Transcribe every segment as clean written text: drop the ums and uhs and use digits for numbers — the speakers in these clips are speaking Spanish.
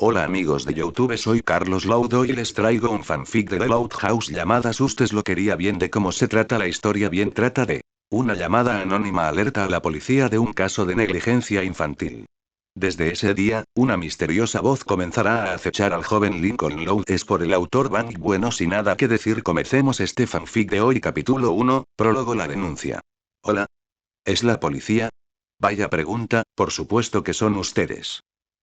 Hola amigos de YouTube, soy Carlos Loud. Hoy les traigo un fanfic de The Loud House llamada Sustes lo quería bien. De cómo se trata la historia. Bien, trata de una llamada anónima alerta a la policía de un caso de negligencia infantil. Desde ese día, una misteriosa voz comenzará a acechar al joven Lincoln Loud. Es por el autor Van. Bueno, sin nada que decir, comencemos este fanfic de hoy. Capítulo 1, prólogo. La denuncia. Hola. ¿Es la policía? Vaya pregunta, por supuesto que son ustedes.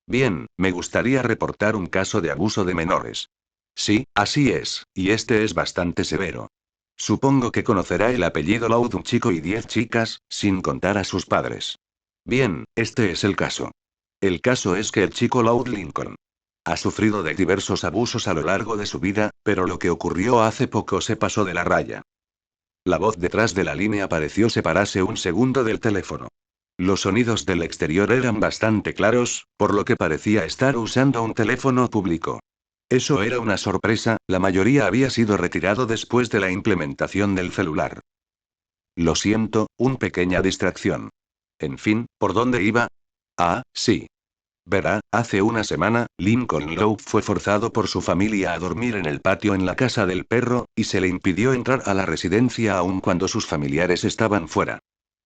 Bien, me gustaría reportar un caso de abuso de menores. Sí, así es, y este es bastante severo. Supongo que conocerá el apellido Loud, un chico y 10 chicas, sin contar a sus padres. Bien, este es el caso. El caso es que el chico Loud Lincoln ha sufrido de diversos abusos a lo largo de su vida, pero lo que ocurrió hace poco se pasó de la raya. La voz detrás de la línea pareció separarse un segundo del teléfono. Los sonidos del exterior eran bastante claros, por lo que parecía estar usando un teléfono público. Eso era una sorpresa, la mayoría había sido retirado después de la implementación del celular. Lo siento, una pequeña distracción. En fin, ¿por dónde iba? Ah, sí. Verá, hace una semana, Lincoln Lowe fue forzado por su familia a dormir en el patio en la casa del perro, y se le impidió entrar a la residencia aun cuando sus familiares estaban fuera.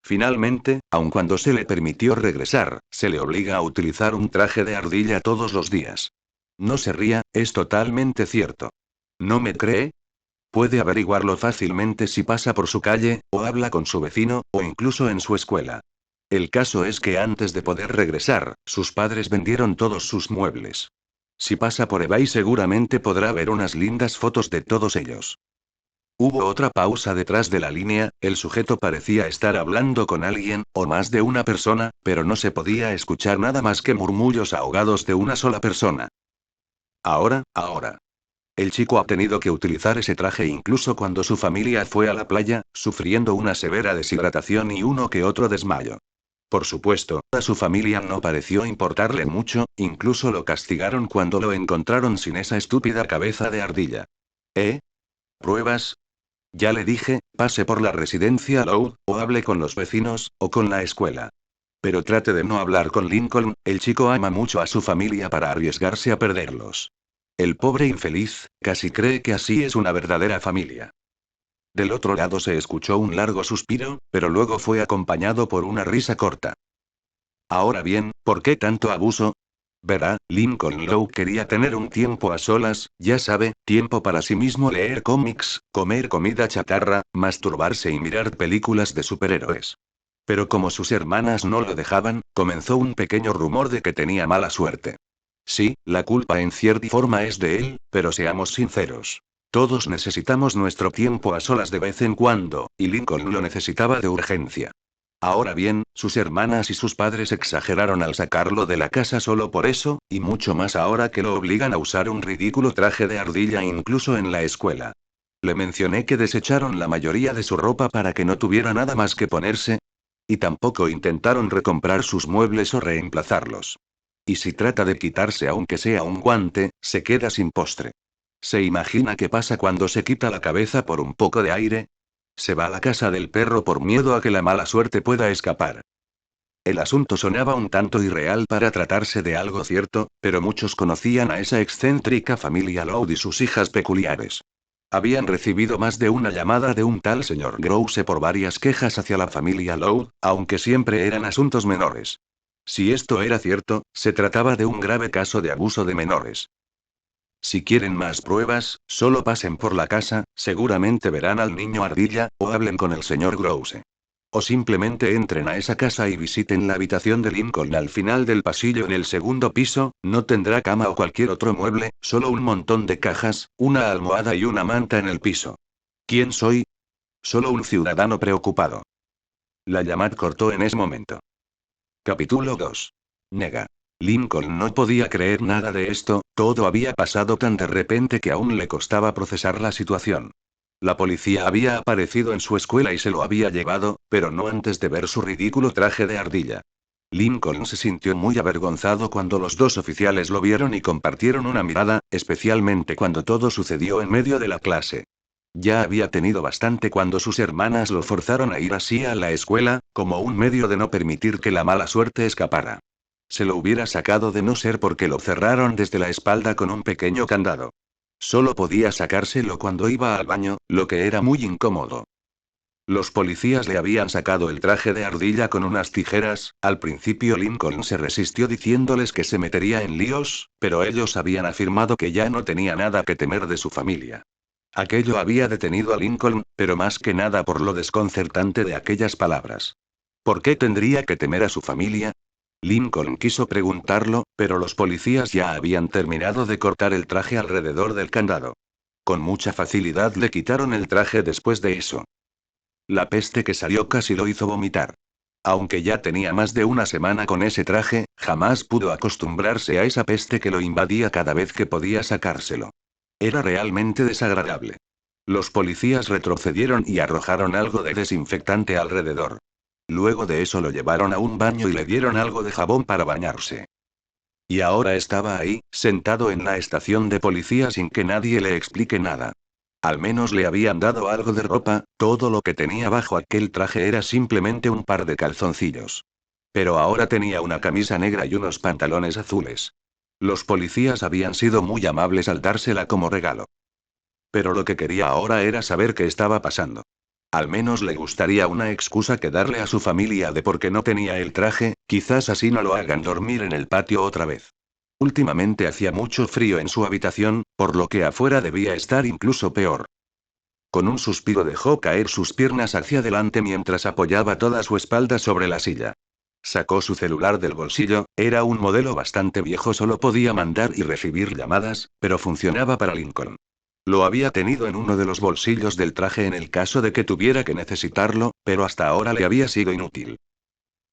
Finalmente, aun cuando se le permitió regresar, se le obliga a utilizar un traje de ardilla todos los días. No se ría, es totalmente cierto. ¿No me cree? Puede averiguarlo fácilmente si pasa por su calle, o habla con su vecino, o incluso en su escuela. El caso es que antes de poder regresar, sus padres vendieron todos sus muebles. Si pasa por eBay seguramente podrá ver unas lindas fotos de todos ellos. Hubo otra pausa detrás de la línea, el sujeto parecía estar hablando con alguien, o más de una persona, pero no se podía escuchar nada más que murmullos ahogados de una sola persona. Ahora. El chico ha tenido que utilizar ese traje incluso cuando su familia fue a la playa, sufriendo una severa deshidratación y uno que otro desmayo. Por supuesto, a su familia no pareció importarle mucho, incluso lo castigaron cuando lo encontraron sin esa estúpida cabeza de ardilla. ¿Eh? ¿Pruebas? Ya le dije, pase por la residencia Loud, o hable con los vecinos, o con la escuela. Pero trate de no hablar con Lincoln, el chico ama mucho a su familia para arriesgarse a perderlos. El pobre infeliz, casi cree que así es una verdadera familia. Del otro lado se escuchó un largo suspiro, pero luego fue acompañado por una risa corta. Ahora bien, ¿por qué tanto abuso? Verá, Lincoln Lowe quería tener un tiempo a solas, ya sabe, tiempo para sí mismo, leer cómics, comer comida chatarra, masturbarse y mirar películas de superhéroes. Pero como sus hermanas no lo dejaban, comenzó un pequeño rumor de que tenía mala suerte. Sí, la culpa en cierta forma es de él, pero seamos sinceros. Todos necesitamos nuestro tiempo a solas de vez en cuando, y Lincoln lo necesitaba de urgencia. Ahora bien, sus hermanas y sus padres exageraron al sacarlo de la casa solo por eso, y mucho más ahora que lo obligan a usar un ridículo traje de ardilla incluso en la escuela. Le mencioné que desecharon la mayoría de su ropa para que no tuviera nada más que ponerse. Y tampoco intentaron recomprar sus muebles o reemplazarlos. Y si trata de quitarse aunque sea un guante, se queda sin postre. ¿Se imagina qué pasa cuando se quita la cabeza por un poco de aire? Se va a la casa del perro por miedo a que la mala suerte pueda escapar. El asunto sonaba un tanto irreal para tratarse de algo cierto, pero muchos conocían a esa excéntrica familia Loud y sus hijas peculiares. Habían recibido más de una llamada de un tal señor Grouse por varias quejas hacia la familia Loud, aunque siempre eran asuntos menores. Si esto era cierto, se trataba de un grave caso de abuso de menores. Si quieren más pruebas, solo pasen por la casa, seguramente verán al niño ardilla, o hablen con el señor Grouse. O simplemente entren a esa casa y visiten la habitación de Lincoln al final del pasillo en el segundo piso, no tendrá cama o cualquier otro mueble, solo un montón de cajas, una almohada y una manta en el piso. ¿Quién soy? Solo un ciudadano preocupado. La llamada cortó en ese momento. Capítulo 2. Nega. Lincoln no podía creer nada de esto, todo había pasado tan de repente que aún le costaba procesar la situación. La policía había aparecido en su escuela y se lo había llevado, pero no antes de ver su ridículo traje de ardilla. Lincoln se sintió muy avergonzado cuando los dos oficiales lo vieron y compartieron una mirada, especialmente cuando todo sucedió en medio de la clase. Ya había tenido bastante cuando sus hermanas lo forzaron a ir así a la escuela, como un medio de no permitir que la mala suerte escapara. Se lo hubiera sacado de no ser porque lo cerraron desde la espalda con un pequeño candado. Solo podía sacárselo cuando iba al baño, lo que era muy incómodo. Los policías le habían sacado el traje de ardilla con unas tijeras. Al principio Lincoln se resistió diciéndoles que se metería en líos, pero ellos habían afirmado que ya no tenía nada que temer de su familia. Aquello había detenido a Lincoln, pero más que nada por lo desconcertante de aquellas palabras. ¿Por qué tendría que temer a su familia? Lincoln quiso preguntarlo, pero los policías ya habían terminado de cortar el traje alrededor del candado. Con mucha facilidad le quitaron el traje después de eso. La peste que salió casi lo hizo vomitar. Aunque ya tenía más de una semana con ese traje, jamás pudo acostumbrarse a esa peste que lo invadía cada vez que podía sacárselo. Era realmente desagradable. Los policías retrocedieron y arrojaron algo de desinfectante alrededor. Luego de eso lo llevaron a un baño y le dieron algo de jabón para bañarse. Y ahora estaba ahí, sentado en la estación de policía sin que nadie le explique nada. Al menos le habían dado algo de ropa, todo lo que tenía bajo aquel traje era simplemente un par de calzoncillos. Pero ahora tenía una camisa negra y unos pantalones azules. Los policías habían sido muy amables al dársela como regalo. Pero lo que quería ahora era saber qué estaba pasando. Al menos le gustaría una excusa que darle a su familia de por qué no tenía el traje, quizás así no lo hagan dormir en el patio otra vez. Últimamente hacía mucho frío en su habitación, por lo que afuera debía estar incluso peor. Con un suspiro dejó caer sus piernas hacia adelante mientras apoyaba toda su espalda sobre la silla. Sacó su celular del bolsillo, era un modelo bastante viejo, solo podía mandar y recibir llamadas, pero funcionaba para Lincoln. Lo había tenido en uno de los bolsillos del traje en el caso de que tuviera que necesitarlo, pero hasta ahora le había sido inútil.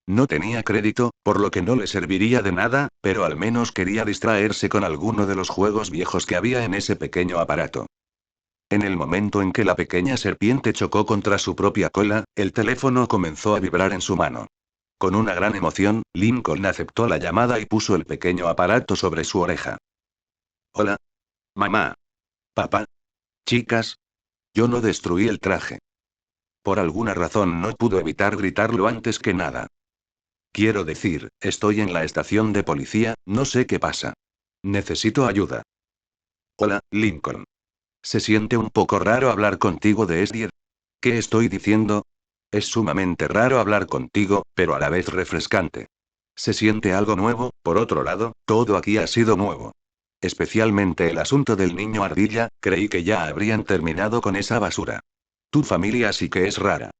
No tenía crédito, por lo que no le serviría de nada, pero al menos quería distraerse con alguno de los juegos viejos que había en ese pequeño aparato. En el momento en que la pequeña serpiente chocó contra su propia cola, el teléfono comenzó a vibrar en su mano. Con una gran emoción, Lincoln aceptó la llamada y puso el pequeño aparato sobre su oreja. Hola. Mamá. Papá. Chicas. Yo no destruí el traje. Por alguna razón no pudo evitar gritarlo antes que nada. Quiero decir, estoy en la estación de policía, no sé qué pasa. Necesito ayuda. Hola, Lincoln. Se siente un poco raro hablar contigo de Esdier. ¿Qué estoy diciendo? Es sumamente raro hablar contigo, pero a la vez refrescante. Se siente algo nuevo, por otro lado, todo aquí ha sido nuevo. Especialmente el asunto del niño ardilla, creí que ya habrían terminado con esa basura. Tu familia sí que es rara.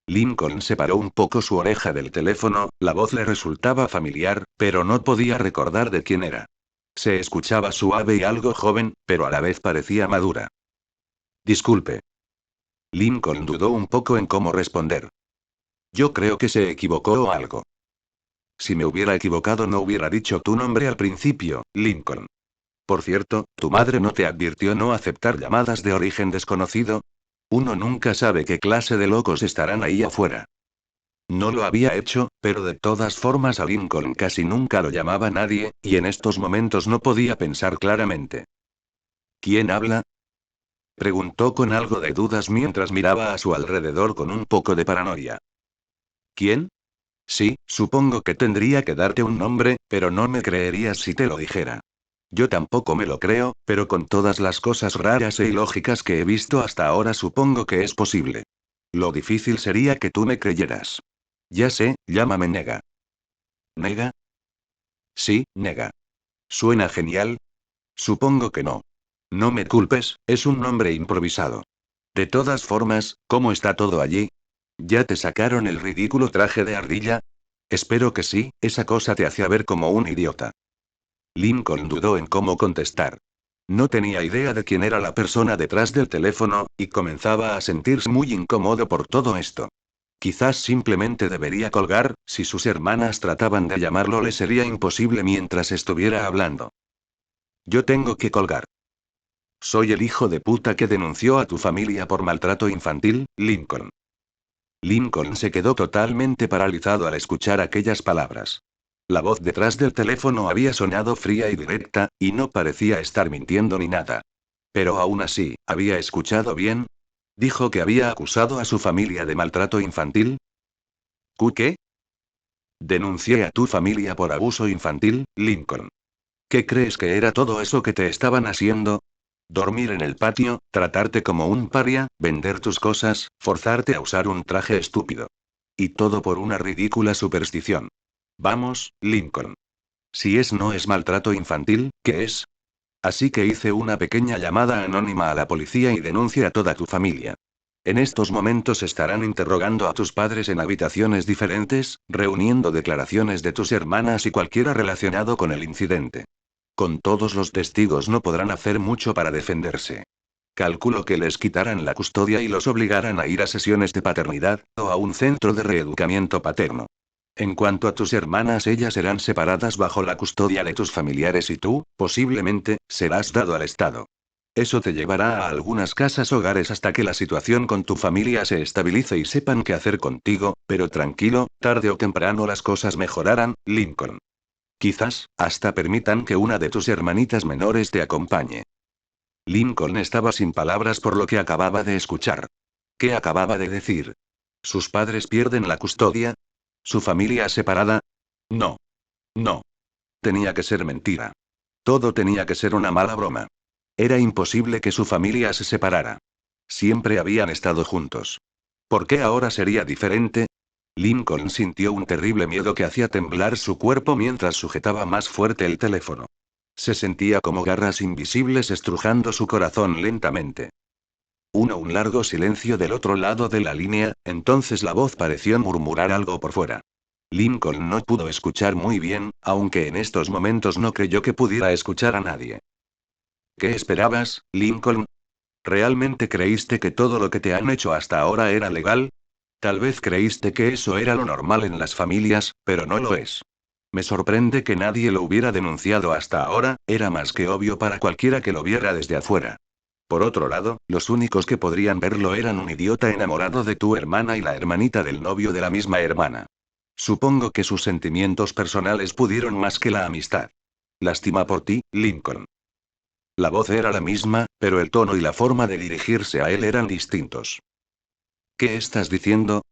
Lincoln separó un poco su oreja del teléfono, la voz le resultaba familiar, pero no podía recordar de quién era. Se escuchaba suave y algo joven, pero a la vez parecía madura. Disculpe. Lincoln dudó un poco en cómo responder. Yo creo que se equivocó o algo. Si me hubiera equivocado no hubiera dicho tu nombre al principio, Lincoln. Por cierto, ¿tu madre no te advirtió no aceptar llamadas de origen desconocido? Uno nunca sabe qué clase de locos estarán ahí afuera. No lo había hecho, pero de todas formas a Lincoln casi nunca lo llamaba nadie, y en estos momentos no podía pensar claramente. ¿Quién habla? Preguntó con algo de dudas mientras miraba a su alrededor con un poco de paranoia. ¿Quién? Sí, supongo que tendría que darte un nombre, pero no me creerías si te lo dijera. Yo tampoco me lo creo, pero con todas las cosas raras e ilógicas que he visto hasta ahora supongo que es posible. Lo difícil sería que tú me creyeras. Ya sé, llámame Nega. ¿Nega? Sí, Nega. ¿Suena genial? Supongo que no. No me culpes, es un nombre improvisado. De todas formas, ¿cómo está todo allí? ¿Ya te sacaron el ridículo traje de ardilla? Espero que sí, esa cosa te hacía ver como un idiota. Lincoln dudó en cómo contestar. No tenía idea de quién era la persona detrás del teléfono, y comenzaba a sentirse muy incómodo por todo esto. Quizás simplemente debería colgar, si sus hermanas trataban de llamarlo le sería imposible mientras estuviera hablando. Yo tengo que colgar. Soy el hijo de puta que denunció a tu familia por maltrato infantil, Lincoln. Lincoln se quedó totalmente paralizado al escuchar aquellas palabras. La voz detrás del teléfono había sonado fría y directa, y no parecía estar mintiendo ni nada. Pero aún así, ¿había escuchado bien? ¿Dijo que había acusado a su familia de maltrato infantil? ¿Qué? Denuncié a tu familia por abuso infantil, Lincoln. ¿Qué crees que era todo eso que te estaban haciendo? Dormir en el patio, tratarte como un paria, vender tus cosas, forzarte a usar un traje estúpido. Y todo por una ridícula superstición. Vamos, Lincoln. Si no es maltrato infantil, ¿qué es? Así que hice una pequeña llamada anónima a la policía y denuncia a toda tu familia. En estos momentos estarán interrogando a tus padres en habitaciones diferentes, reuniendo declaraciones de tus hermanas y cualquiera relacionado con el incidente. Con todos los testigos no podrán hacer mucho para defenderse. Calculo que les quitarán la custodia y los obligarán a ir a sesiones de paternidad, o a un centro de reeducamiento paterno. En cuanto a tus hermanas, ellas serán separadas bajo la custodia de tus familiares y tú, posiblemente, serás dado al Estado. Eso te llevará a algunas casas hogares hasta que la situación con tu familia se estabilice y sepan qué hacer contigo, pero tranquilo, tarde o temprano las cosas mejorarán, Lincoln. Quizás, hasta permitan que una de tus hermanitas menores te acompañe. Lincoln estaba sin palabras por lo que acababa de escuchar. ¿Qué acababa de decir? ¿Sus padres pierden la custodia? ¿Su familia separada? No. No. Tenía que ser mentira. Todo tenía que ser una mala broma. Era imposible que su familia se separara. Siempre habían estado juntos. ¿Por qué ahora sería diferente? Lincoln sintió un terrible miedo que hacía temblar su cuerpo mientras sujetaba más fuerte el teléfono. Se sentía como garras invisibles estrujando su corazón lentamente. Un largo silencio del otro lado de la línea, entonces la voz pareció murmurar algo por fuera. Lincoln no pudo escuchar muy bien, aunque en estos momentos no creyó que pudiera escuchar a nadie. ¿Qué esperabas, Lincoln? ¿Realmente creíste que todo lo que te han hecho hasta ahora era legal? Tal vez creíste que eso era lo normal en las familias, pero no lo es. Me sorprende que nadie lo hubiera denunciado hasta ahora, era más que obvio para cualquiera que lo viera desde afuera. Por otro lado, los únicos que podrían verlo eran un idiota enamorado de tu hermana y la hermanita del novio de la misma hermana. Supongo que sus sentimientos personales pudieron más que la amistad. Lástima por ti, Lincoln. La voz era la misma, pero el tono y la forma de dirigirse a él eran distintos. ¿Qué estás diciendo?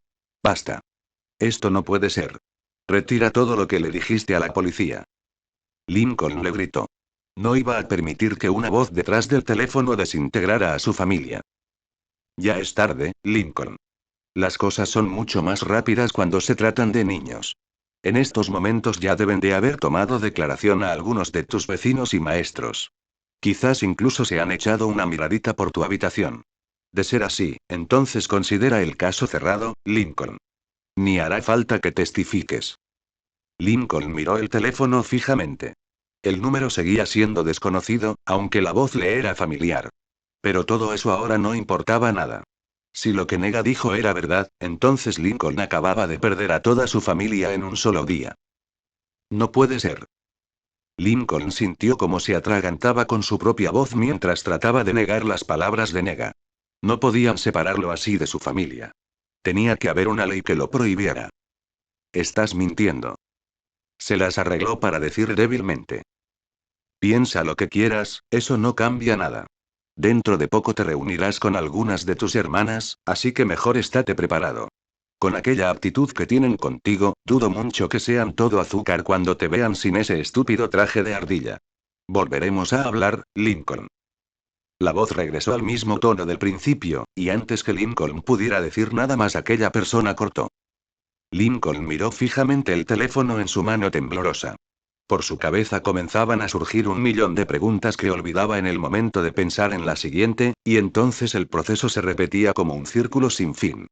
Basta. Esto no puede ser. Retira todo lo que le dijiste a la policía. Lincoln le gritó. No iba a permitir que una voz detrás del teléfono desintegrara a su familia. Ya es tarde, Lincoln. Las cosas son mucho más rápidas cuando se tratan de niños. En estos momentos ya deben de haber tomado declaración a algunos de tus vecinos y maestros. Quizás incluso se han echado una miradita por tu habitación. De ser así, entonces considera el caso cerrado, Lincoln. Ni hará falta que testifiques. Lincoln miró el teléfono fijamente. El número seguía siendo desconocido, aunque la voz le era familiar. Pero todo eso ahora no importaba nada. Si lo que Nega dijo era verdad, entonces Lincoln acababa de perder a toda su familia en un solo día. No puede ser. Lincoln sintió como se atragantaba con su propia voz mientras trataba de negar las palabras de Nega. No podían separarlo así de su familia. Tenía que haber una ley que lo prohibiera. Estás mintiendo. Se las arregló para decir débilmente. Piensa lo que quieras, eso no cambia nada. Dentro de poco te reunirás con algunas de tus hermanas, así que mejor estate preparado. Con aquella actitud que tienen contigo, dudo mucho que sean todo azúcar cuando te vean sin ese estúpido traje de ardilla. Volveremos a hablar, Lincoln. La voz regresó al mismo tono del principio, y antes que Lincoln pudiera decir nada más aquella persona cortó. Lincoln miró fijamente el teléfono en su mano temblorosa. Por su cabeza comenzaban a surgir un millón de preguntas que olvidaba en el momento de pensar en la siguiente, y entonces el proceso se repetía como un círculo sin fin.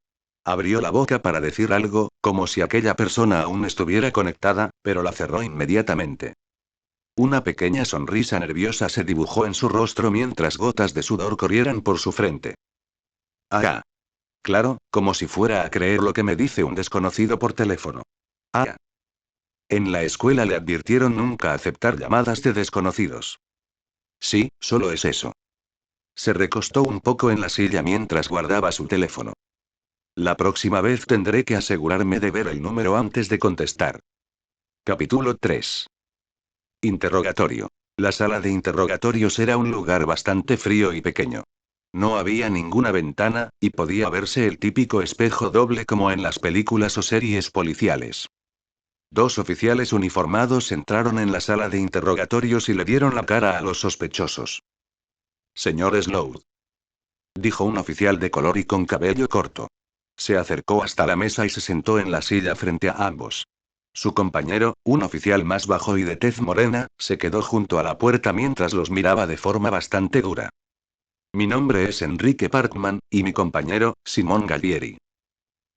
Abrió la boca para decir algo, como si aquella persona aún estuviera conectada, pero la cerró inmediatamente. Una pequeña sonrisa nerviosa se dibujó en su rostro mientras gotas de sudor corrieran por su frente. Ah. Claro, como si fuera a creer lo que me dice un desconocido por teléfono. Ah. En la escuela le advirtieron nunca aceptar llamadas de desconocidos. Sí, solo es eso. Se recostó un poco en la silla mientras guardaba su teléfono. La próxima vez tendré que asegurarme de ver el número antes de contestar. Capítulo 3. Interrogatorio. La sala de interrogatorios era un lugar bastante frío y pequeño. No había ninguna ventana, y podía verse el típico espejo doble como en las películas o series policiales. Dos oficiales uniformados entraron en la sala de interrogatorios y le dieron la cara a los sospechosos. Señor Slow, dijo un oficial de color y con cabello corto. Se acercó hasta la mesa y se sentó en la silla frente a ambos. Su compañero, un oficial más bajo y de tez morena, se quedó junto a la puerta mientras los miraba de forma bastante dura. Mi nombre es Enrique Parkman, y mi compañero, Simón Gallieri.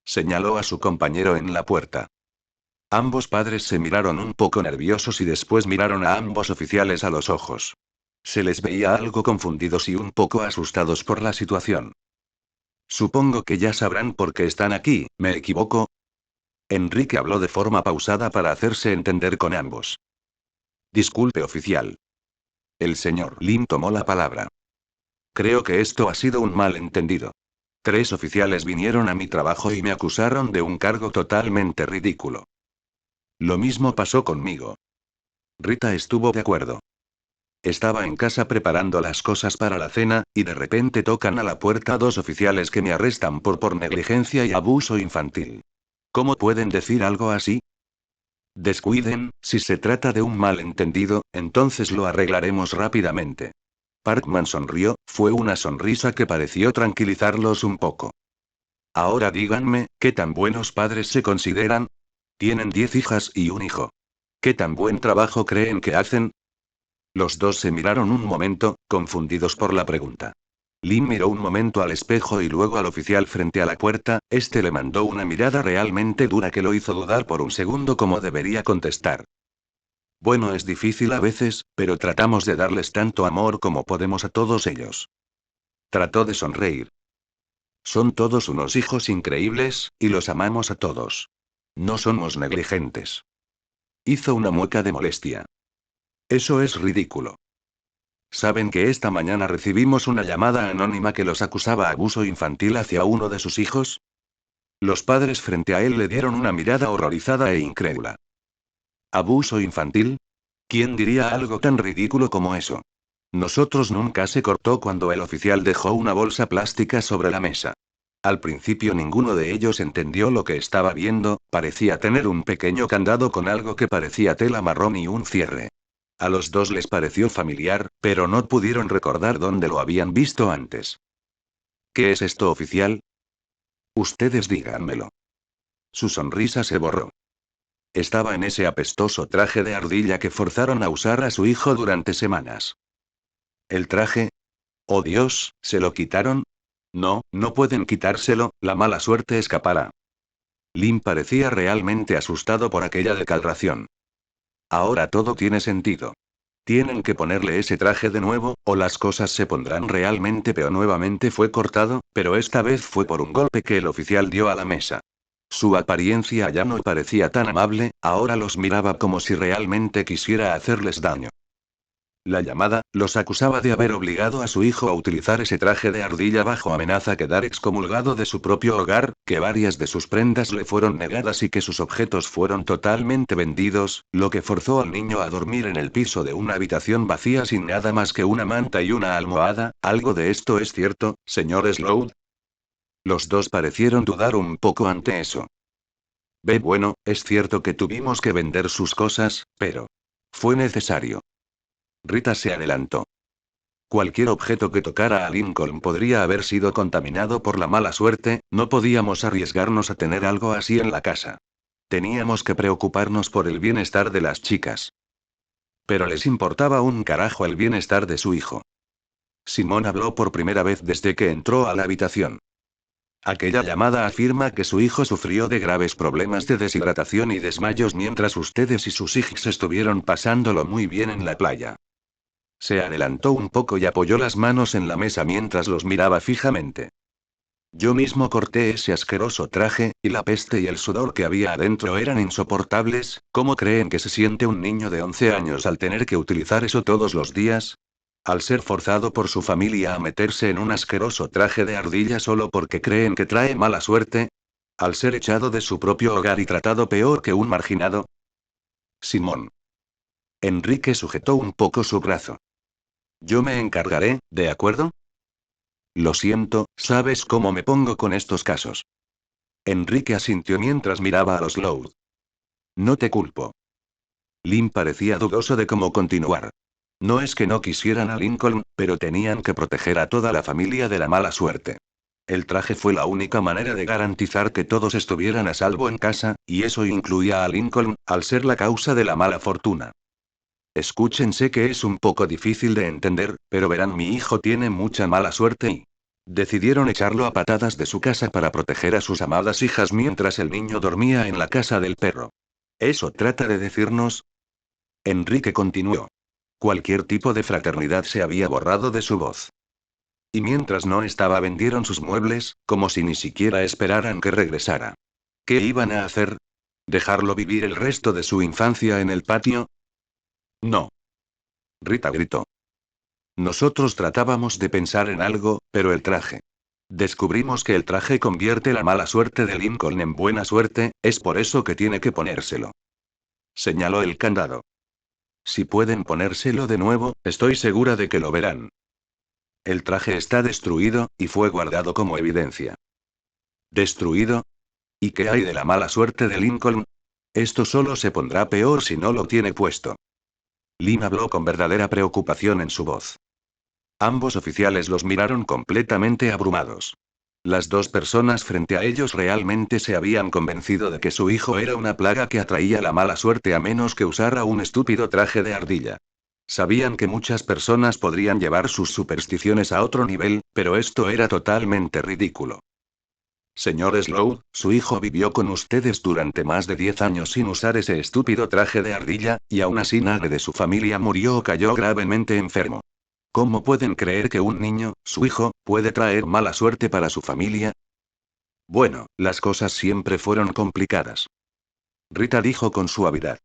Señaló a su compañero en la puerta. Ambos padres se miraron un poco nerviosos y después miraron a ambos oficiales a los ojos. Se les veía algo confundidos y un poco asustados por la situación. Supongo que ya sabrán por qué están aquí, ¿me equivoco? Enrique habló de forma pausada para hacerse entender con ambos. Disculpe, oficial. El señor Lim tomó la palabra. Creo que esto ha sido un malentendido. 3 oficiales vinieron a mi trabajo y me acusaron de un cargo totalmente ridículo. Lo mismo pasó conmigo. Rita estuvo de acuerdo. Estaba en casa preparando las cosas para la cena, y de repente tocan a la puerta 2 oficiales que me arrestan por negligencia y abuso infantil. ¿Cómo pueden decir algo así? Descuiden, si se trata de un malentendido, entonces lo arreglaremos rápidamente. Parkman sonrió, fue una sonrisa que pareció tranquilizarlos un poco. Ahora díganme, ¿qué tan buenos padres se consideran? Tienen 10 hijas y un hijo. ¿Qué tan buen trabajo creen que hacen? Los dos se miraron un momento, confundidos por la pregunta. Lim miró un momento al espejo y luego al oficial frente a la puerta, este le mandó una mirada realmente dura que lo hizo dudar por un segundo cómo debería contestar. Bueno, es difícil a veces, pero tratamos de darles tanto amor como podemos a todos ellos. Trató de sonreír. Son todos unos hijos increíbles, y los amamos a todos. No somos negligentes. Hizo una mueca de molestia. Eso es ridículo. ¿Saben que esta mañana recibimos una llamada anónima que los acusaba de abuso infantil hacia uno de sus hijos? Los padres frente a él le dieron una mirada horrorizada e incrédula. ¿Abuso infantil? ¿Quién diría algo tan ridículo como eso? Nosotros nunca se cortó cuando el oficial dejó una bolsa plástica sobre la mesa. Al principio ninguno de ellos entendió lo que estaba viendo, parecía tener un pequeño candado con algo que parecía tela marrón y un cierre. A los dos les pareció familiar, pero no pudieron recordar dónde lo habían visto antes. ¿Qué es esto, oficial? Ustedes díganmelo. Su sonrisa se borró. Estaba en ese apestoso traje de ardilla que forzaron a usar a su hijo durante semanas. ¿El traje? Oh Dios, ¿se lo quitaron? No, no pueden quitárselo, la mala suerte escapará. Lim parecía realmente asustado por aquella declaración. Ahora todo tiene sentido. Tienen que ponerle ese traje de nuevo, o las cosas se pondrán realmente peor. Nuevamente fue cortado, pero esta vez fue por un golpe que el oficial dio a la mesa. Su apariencia ya no parecía tan amable, ahora los miraba como si realmente quisiera hacerles daño. La llamada, los acusaba de haber obligado a su hijo a utilizar ese traje de ardilla bajo amenaza quedar excomulgado de su propio hogar, que varias de sus prendas le fueron negadas y que sus objetos fueron totalmente vendidos, lo que forzó al niño a dormir en el piso de una habitación vacía sin nada más que una manta y una almohada. ¿Algo de esto es cierto, señor Slow? Los dos parecieron dudar un poco ante eso. Bueno, es cierto que tuvimos que vender sus cosas, pero fue necesario. Rita se adelantó. Cualquier objeto que tocara a Lincoln podría haber sido contaminado por la mala suerte, no podíamos arriesgarnos a tener algo así en la casa. Teníamos que preocuparnos por el bienestar de las chicas. Pero les importaba un carajo el bienestar de su hijo. Simón habló por primera vez desde que entró a la habitación. Aquella llamada afirma que su hijo sufrió de graves problemas de deshidratación y desmayos mientras ustedes y sus hijos estuvieron pasándolo muy bien en la playa. Se adelantó un poco y apoyó las manos en la mesa mientras los miraba fijamente. Yo mismo corté ese asqueroso traje, y la peste y el sudor que había adentro eran insoportables. ¿Cómo creen que se siente un niño de 11 años al tener que utilizar eso todos los días? Al ser forzado por su familia a meterse en un asqueroso traje de ardilla solo porque creen que trae mala suerte. Al ser echado de su propio hogar y tratado peor que un marginado. Simón. Enrique sujetó un poco su brazo. Yo me encargaré, ¿de acuerdo? Lo siento, ¿sabes cómo me pongo con estos casos? Enrique asintió mientras miraba a los Loud. No te culpo. Lynn parecía dudoso de cómo continuar. No es que no quisieran a Lincoln, pero tenían que proteger a toda la familia de la mala suerte. El traje fue la única manera de garantizar que todos estuvieran a salvo en casa, y eso incluía a Lincoln, al ser la causa de la mala fortuna. Escuchen, sé que es un poco difícil de entender, pero verán, mi hijo tiene mucha mala suerte y... Decidieron echarlo a patadas de su casa para proteger a sus amadas hijas mientras el niño dormía en la casa del perro. ¿Eso trata de decirnos? Enrique continuó. Cualquier tipo de fraternidad se había borrado de su voz. Y mientras no estaba, vendieron sus muebles, como si ni siquiera esperaran que regresara. ¿Qué iban a hacer? ¿Dejarlo vivir el resto de su infancia en el patio? No. Rita gritó. Nosotros tratábamos de pensar en algo, pero el traje. Descubrimos que el traje convierte la mala suerte de Lincoln en buena suerte, es por eso que tiene que ponérselo. Señaló el candado. Si pueden ponérselo de nuevo, estoy segura de que lo verán. El traje está destruido, y fue guardado como evidencia. ¿Destruido? ¿Y qué hay de la mala suerte de Lincoln? Esto solo se pondrá peor si no lo tiene puesto. Lynn habló con verdadera preocupación en su voz. Ambos oficiales los miraron completamente abrumados. Las dos personas frente a ellos realmente se habían convencido de que su hijo era una plaga que atraía la mala suerte a menos que usara un estúpido traje de ardilla. Sabían que muchas personas podrían llevar sus supersticiones a otro nivel, pero esto era totalmente ridículo. Señor Slow, su hijo vivió con ustedes durante más de 10 años sin usar ese estúpido traje de ardilla, y aún así nadie de su familia murió o cayó gravemente enfermo. ¿Cómo pueden creer que un niño, su hijo, puede traer mala suerte para su familia? Bueno, las cosas siempre fueron complicadas. Rita dijo con suavidad.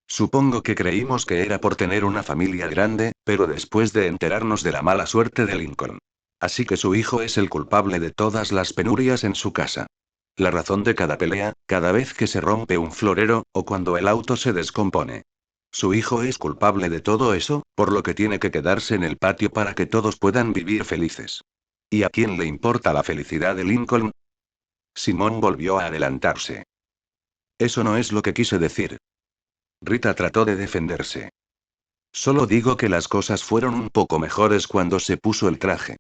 Supongo que creímos que era por tener una familia grande, pero después de enterarnos de la mala suerte de Lincoln. Así que su hijo es el culpable de todas las penurias en su casa. La razón de cada pelea, cada vez que se rompe un florero, o cuando el auto se descompone. Su hijo es culpable de todo eso, por lo que tiene que quedarse en el patio para que todos puedan vivir felices. ¿Y a quién le importa la felicidad de Lincoln? Simón volvió a adelantarse. Eso no es lo que quise decir. Rita trató de defenderse. Solo digo que las cosas fueron un poco mejores cuando se puso el traje.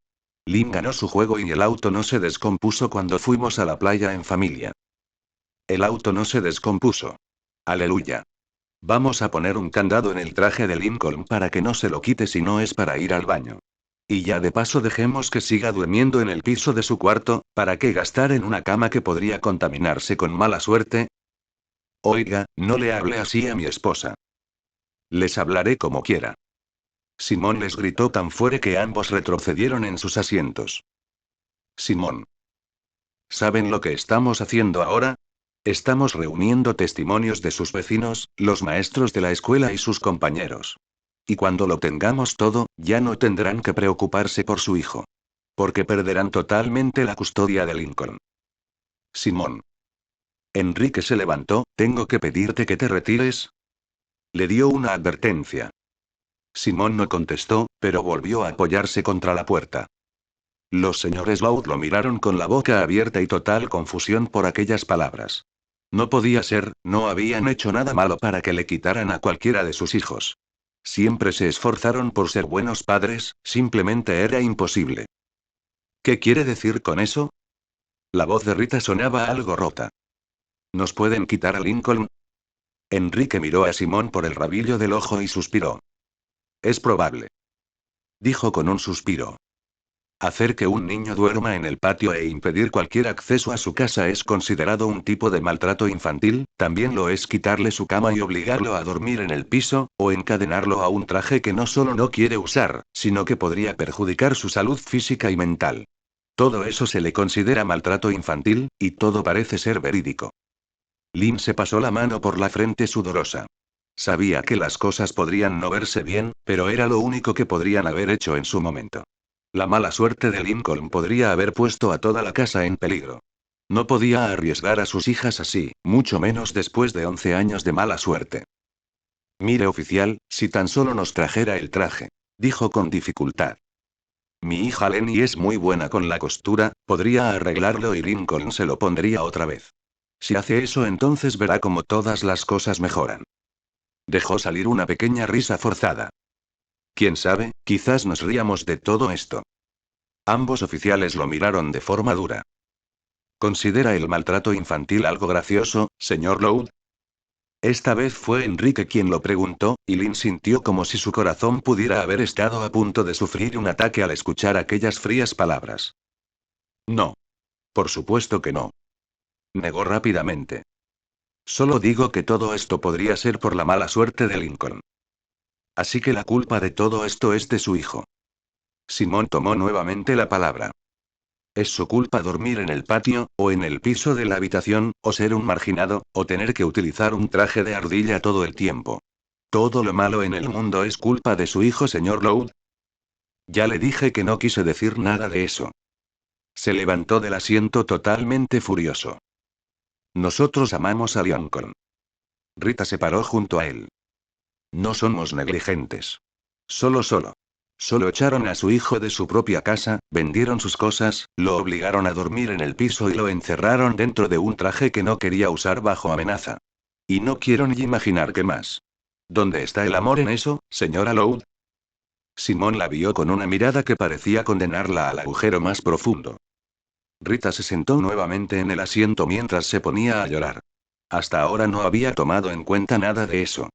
Lynn ganó su juego y el auto no se descompuso cuando fuimos a la playa en familia. El auto no se descompuso. Aleluya. Vamos a poner un candado en el traje de Lincoln para que no se lo quite si no es para ir al baño. Y ya de paso dejemos que siga durmiendo en el piso de su cuarto, ¿para qué gastar en una cama que podría contaminarse con mala suerte? Oiga, no le hable así a mi esposa. Les hablaré como quiera. Simón les gritó tan fuerte que ambos retrocedieron en sus asientos. Simón. ¿Saben lo que estamos haciendo ahora? Estamos reuniendo testimonios de sus vecinos, los maestros de la escuela y sus compañeros. Y cuando lo tengamos todo, ya no tendrán que preocuparse por su hijo. Porque perderán totalmente la custodia de Lincoln. Simón. Enrique se levantó, ¿tengo que pedirte que te retires? Le dio una advertencia. Simón no contestó, pero volvió a apoyarse contra la puerta. Los señores Loud lo miraron con la boca abierta y total confusión por aquellas palabras. No podía ser, no habían hecho nada malo para que le quitaran a cualquiera de sus hijos. Siempre se esforzaron por ser buenos padres, simplemente era imposible. ¿Qué quiere decir con eso? La voz de Rita sonaba algo rota. ¿Nos pueden quitar a Lincoln? Enrique miró a Simón por el rabillo del ojo y suspiró. Es probable. Dijo con un suspiro. Hacer que un niño duerma en el patio e impedir cualquier acceso a su casa es considerado un tipo de maltrato infantil, también lo es quitarle su cama y obligarlo a dormir en el piso, o encadenarlo a un traje que no solo no quiere usar, sino que podría perjudicar su salud física y mental. Todo eso se le considera maltrato infantil, y todo parece ser verídico. Lynn se pasó la mano por la frente sudorosa. Sabía que las cosas podrían no verse bien, pero era lo único que podrían haber hecho en su momento. La mala suerte de Lincoln podría haber puesto a toda la casa en peligro. No podía arriesgar a sus hijas así, mucho menos después de 11 años de mala suerte. Mire, oficial, si tan solo nos trajera el traje. Dijo con dificultad. Mi hija Lenny es muy buena con la costura, podría arreglarlo y Lincoln se lo pondría otra vez. Si hace eso, entonces verá cómo todas las cosas mejoran. Dejó salir una pequeña risa forzada. Quién sabe, quizás nos ríamos de todo esto. Ambos oficiales lo miraron de forma dura. ¿Considera el maltrato infantil algo gracioso, señor Loud? Esta vez fue Enrique quien lo preguntó, y Lynn sintió como si su corazón pudiera haber estado a punto de sufrir un ataque al escuchar aquellas frías palabras. No. Por supuesto que no. Negó rápidamente. Solo digo que todo esto podría ser por la mala suerte de Lincoln. Así que la culpa de todo esto es de su hijo. Simón tomó nuevamente la palabra. ¿Es su culpa dormir en el patio, o en el piso de la habitación, o ser un marginado, o tener que utilizar un traje de ardilla todo el tiempo? ¿Todo lo malo en el mundo es culpa de su hijo, señor Loud? Ya le dije que no quise decir nada de eso. Se levantó del asiento totalmente furioso. Nosotros amamos a Lincoln. Rita se paró junto a él. No somos negligentes. Solo. Solo echaron a su hijo de su propia casa, vendieron sus cosas, lo obligaron a dormir en el piso y lo encerraron dentro de un traje que no quería usar bajo amenaza. Y no quiero ni imaginar qué más. ¿Dónde está el amor en eso, señora Loud? Simón la vio con una mirada que parecía condenarla al agujero más profundo. Rita se sentó nuevamente en el asiento mientras se ponía a llorar. Hasta ahora no había tomado en cuenta nada de eso.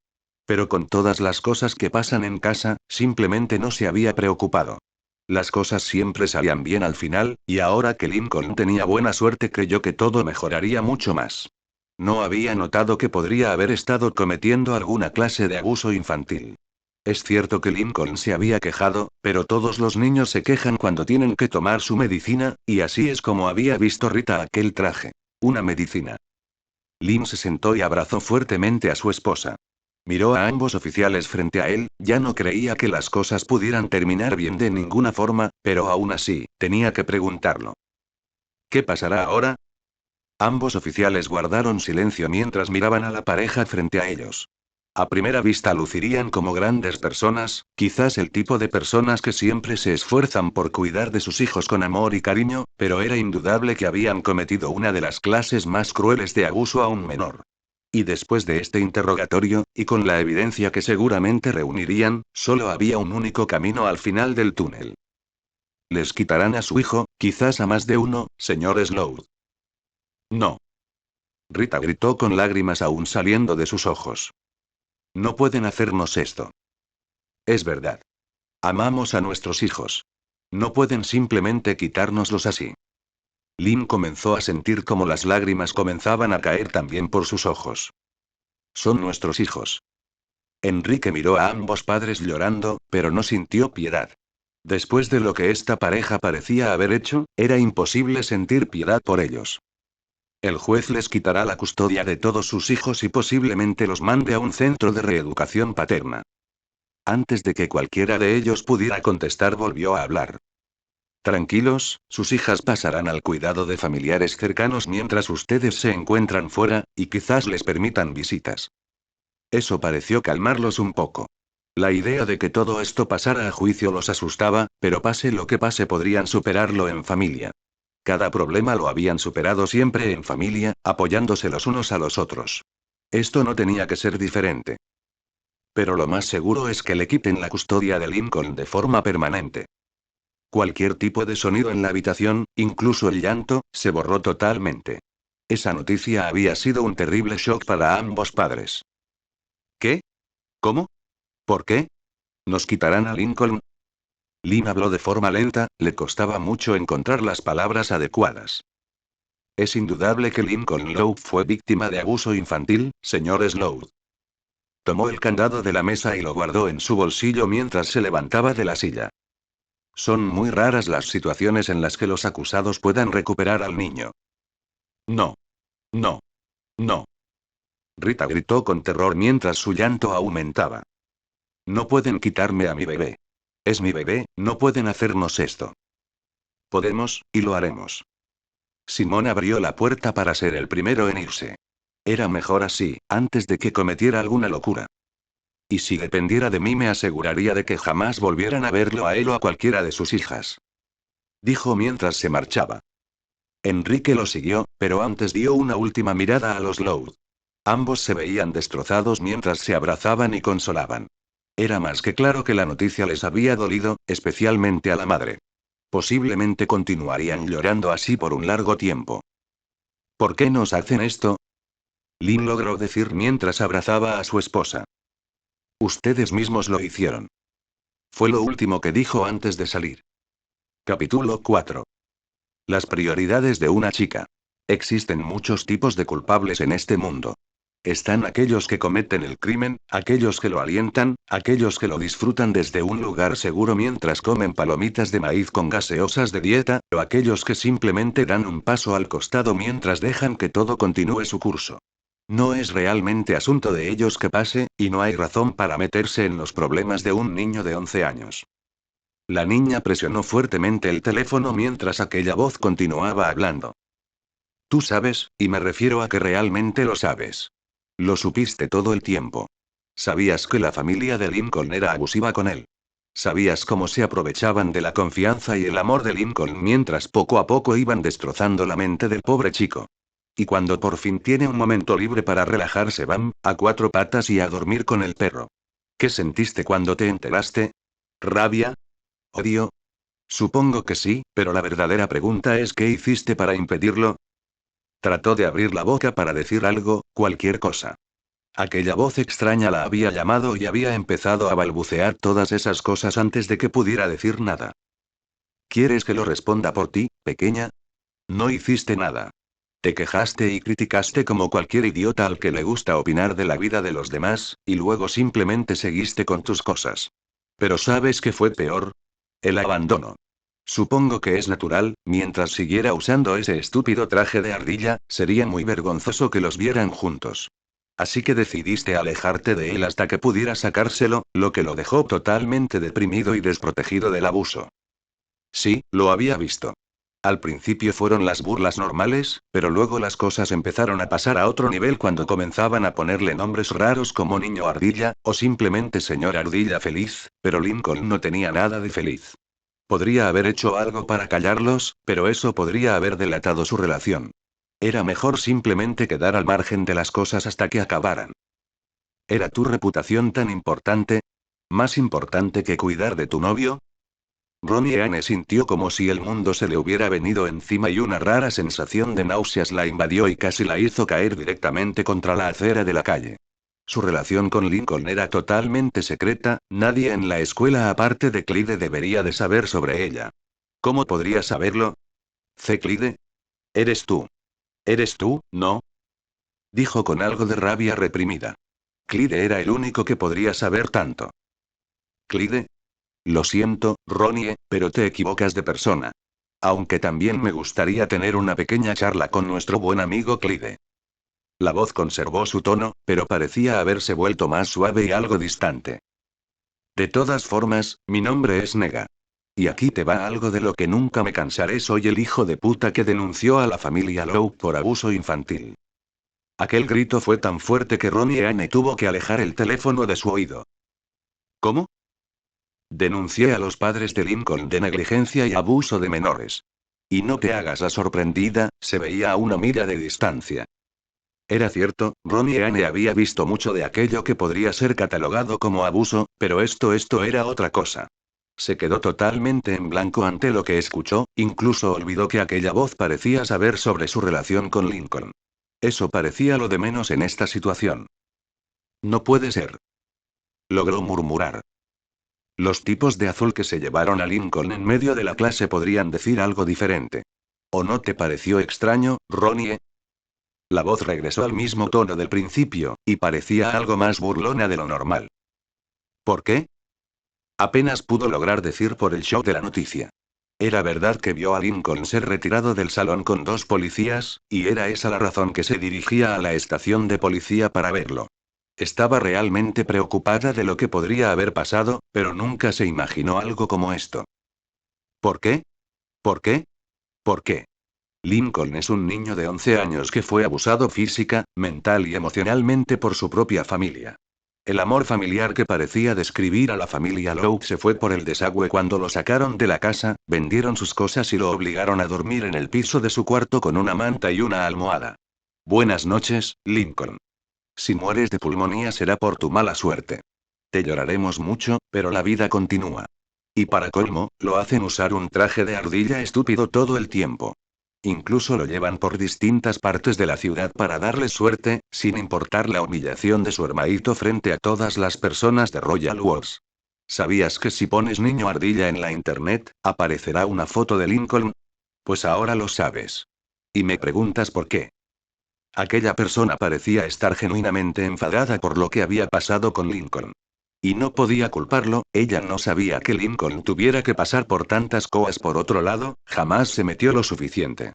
Pero con todas las cosas que pasan en casa, simplemente no se había preocupado. Las cosas siempre salían bien al final, y ahora que Lincoln tenía buena suerte creyó que todo mejoraría mucho más. No había notado que podría haber estado cometiendo alguna clase de abuso infantil. Es cierto que Lincoln se había quejado, pero todos los niños se quejan cuando tienen que tomar su medicina, y así es como había visto Rita aquel traje. Una medicina. Lynn se sentó y abrazó fuertemente a su esposa. Miró a ambos oficiales frente a él, ya no creía que las cosas pudieran terminar bien de ninguna forma, pero aún así, tenía que preguntarlo. ¿Qué pasará ahora? Ambos oficiales guardaron silencio mientras miraban a la pareja frente a ellos. A primera vista lucirían como grandes personas, quizás el tipo de personas que siempre se esfuerzan por cuidar de sus hijos con amor y cariño, pero era indudable que habían cometido una de las clases más crueles de abuso a un menor. Y después de este interrogatorio, y con la evidencia que seguramente reunirían, solo había un único camino al final del túnel. Les quitarán a su hijo, quizás a más de uno, señor Slow. No. Rita gritó con lágrimas aún saliendo de sus ojos. No pueden hacernos esto. Es verdad. Amamos a nuestros hijos. No pueden simplemente quitárnoslos así. Lynn comenzó a sentir como las lágrimas comenzaban a caer también por sus ojos. Son nuestros hijos. Enrique miró a ambos padres llorando, pero no sintió piedad. Después de lo que esta pareja parecía haber hecho, era imposible sentir piedad por ellos. El juez les quitará la custodia de todos sus hijos y posiblemente los mande a un centro de reeducación paterna. Antes de que cualquiera de ellos pudiera contestar, volvió a hablar. Tranquilos, sus hijas pasarán al cuidado de familiares cercanos mientras ustedes se encuentran fuera, y quizás les permitan visitas. Eso pareció calmarlos un poco. La idea de que todo esto pasara a juicio los asustaba, pero pase lo que pase podrían superarlo en familia. Cada problema lo habían superado siempre en familia, apoyándose los unos a los otros. Esto no tenía que ser diferente. Pero lo más seguro es que le quiten la custodia de Lincoln de forma permanente. Cualquier tipo de sonido en la habitación, incluso el llanto, se borró totalmente. Esa noticia había sido un terrible shock para ambos padres. ¿Qué? ¿Cómo? ¿Por qué? ¿Nos quitarán a Lincoln? Lynn habló de forma lenta, le costaba mucho encontrar las palabras adecuadas. Es indudable que Lincoln Lowe fue víctima de abuso infantil, señor Slow. Tomó el candado de la mesa y lo guardó en su bolsillo mientras se levantaba de la silla. Son muy raras las situaciones en las que los acusados puedan recuperar al niño. No. No. No. Rita gritó con terror mientras su llanto aumentaba. No pueden quitarme a mi bebé. Es mi bebé, no pueden hacernos esto. Podemos, y lo haremos. Simón abrió la puerta para ser el primero en irse. Era mejor así, antes de que cometiera alguna locura. Y si dependiera de mí me aseguraría de que jamás volvieran a verlo a él o a cualquiera de sus hijas. Dijo mientras se marchaba. Enrique lo siguió, pero antes dio una última mirada a los Loud. Ambos se veían destrozados mientras se abrazaban y consolaban. Era más que claro que la noticia les había dolido, especialmente a la madre. Posiblemente continuarían llorando así por un largo tiempo. ¿Por qué nos hacen esto? Lynn logró decir mientras abrazaba a su esposa. Ustedes mismos lo hicieron. Fue lo último que dijo antes de salir. Capítulo 4. Las prioridades de una chica. Existen muchos tipos de culpables en este mundo. Están aquellos que cometen el crimen, aquellos que lo alientan, aquellos que lo disfrutan desde un lugar seguro mientras comen palomitas de maíz con gaseosas de dieta, o aquellos que simplemente dan un paso al costado mientras dejan que todo continúe su curso. No es realmente asunto de ellos que pase, y no hay razón para meterse en los problemas de un niño de 11 años. La niña presionó fuertemente el teléfono mientras aquella voz continuaba hablando. Tú sabes, y me refiero a que realmente lo sabes. Lo supiste todo el tiempo. Sabías que la familia de Lincoln era abusiva con él. Sabías cómo se aprovechaban de la confianza y el amor de Lincoln mientras poco a poco iban destrozando la mente del pobre chico. Y cuando por fin tiene un momento libre para relajarse van, a cuatro patas y a dormir con el perro. ¿Qué sentiste cuando te enteraste? ¿Rabia? ¿Odio? Supongo que sí, pero la verdadera pregunta es ¿qué hiciste para impedirlo? Trató de abrir la boca para decir algo, cualquier cosa. Aquella voz extraña la había llamado y había empezado a balbucear todas esas cosas antes de que pudiera decir nada. ¿Quieres que lo responda por ti, pequeña? No hiciste nada. Te quejaste y criticaste como cualquier idiota al que le gusta opinar de la vida de los demás, y luego simplemente seguiste con tus cosas. Pero ¿sabes qué fue peor? El abandono. Supongo que es natural, mientras siguiera usando ese estúpido traje de ardilla, sería muy vergonzoso que los vieran juntos. Así que decidiste alejarte de él hasta que pudiera sacárselo, lo que lo dejó totalmente deprimido y desprotegido del abuso. Sí, lo había visto. Al principio fueron las burlas normales, pero luego las cosas empezaron a pasar a otro nivel cuando comenzaban a ponerle nombres raros como niño ardilla, o simplemente señor ardilla feliz, pero Lincoln no tenía nada de feliz. Podría haber hecho algo para callarlos, pero eso podría haber delatado su relación. Era mejor simplemente quedar al margen de las cosas hasta que acabaran. ¿Era tu reputación tan importante? ¿Más importante que cuidar de tu novio? Ronnie Anne sintió como si el mundo se le hubiera venido encima y una rara sensación de náuseas la invadió y casi la hizo caer directamente contra la acera de la calle. Su relación con Lincoln era totalmente secreta, nadie en la escuela aparte de Clyde debería de saber sobre ella. ¿Cómo podría saberlo? Clyde? Eres tú. ¿Eres tú, no? Dijo con algo de rabia reprimida. Clyde era el único que podría saber tanto. ¿Clyde? Lo siento, Ronnie, pero te equivocas de persona. Aunque también me gustaría tener una pequeña charla con nuestro buen amigo Clyde. La voz conservó su tono, pero parecía haberse vuelto más suave y algo distante. De todas formas, mi nombre es Nega. Y aquí te va algo de lo que nunca me cansaré. Soy el hijo de puta que denunció a la familia Lowe por abuso infantil. Aquel grito fue tan fuerte que Ronnie Anne tuvo que alejar el teléfono de su oído. ¿Cómo? Denuncié a los padres de Lincoln de negligencia y abuso de menores. Y no te hagas la sorprendida, se veía a una milla de distancia. Era cierto, Ronnie Anne había visto mucho de aquello que podría ser catalogado como abuso, pero esto era otra cosa. Se quedó totalmente en blanco ante lo que escuchó, incluso olvidó que aquella voz parecía saber sobre su relación con Lincoln. Eso parecía lo de menos en esta situación. No puede ser. Logró murmurar. Los tipos de azul que se llevaron a Lincoln en medio de la clase podrían decir algo diferente. ¿O no te pareció extraño, Ronnie? La voz regresó al mismo tono del principio, y parecía algo más burlona de lo normal. ¿Por qué? Apenas pudo lograr decir por el shock de la noticia. Era verdad que vio a Lincoln ser retirado del salón con dos policías, y era esa la razón que se dirigía a la estación de policía para verlo. Estaba realmente preocupada de lo que podría haber pasado, pero nunca se imaginó algo como esto. ¿Por qué? ¿Por qué? ¿Por qué? Lincoln es un niño de 11 años que fue abusado física, mental y emocionalmente por su propia familia. El amor familiar que parecía describir a la familia Loud se fue por el desagüe cuando lo sacaron de la casa, vendieron sus cosas y lo obligaron a dormir en el piso de su cuarto con una manta y una almohada. Buenas noches, Lincoln. Si mueres de pulmonía será por tu mala suerte. Te lloraremos mucho, pero la vida continúa. Y para colmo, lo hacen usar un traje de ardilla estúpido todo el tiempo. Incluso lo llevan por distintas partes de la ciudad para darle suerte, sin importar la humillación de su hermanito frente a todas las personas de Royal Wars. ¿Sabías que si pones niño ardilla en la internet, aparecerá una foto de Lincoln? Pues ahora lo sabes. Y me preguntas por qué. Aquella persona parecía estar genuinamente enfadada por lo que había pasado con Lincoln. Y no podía culparlo, ella no sabía que Lincoln tuviera que pasar por tantas cosas. Por otro lado, jamás se metió lo suficiente.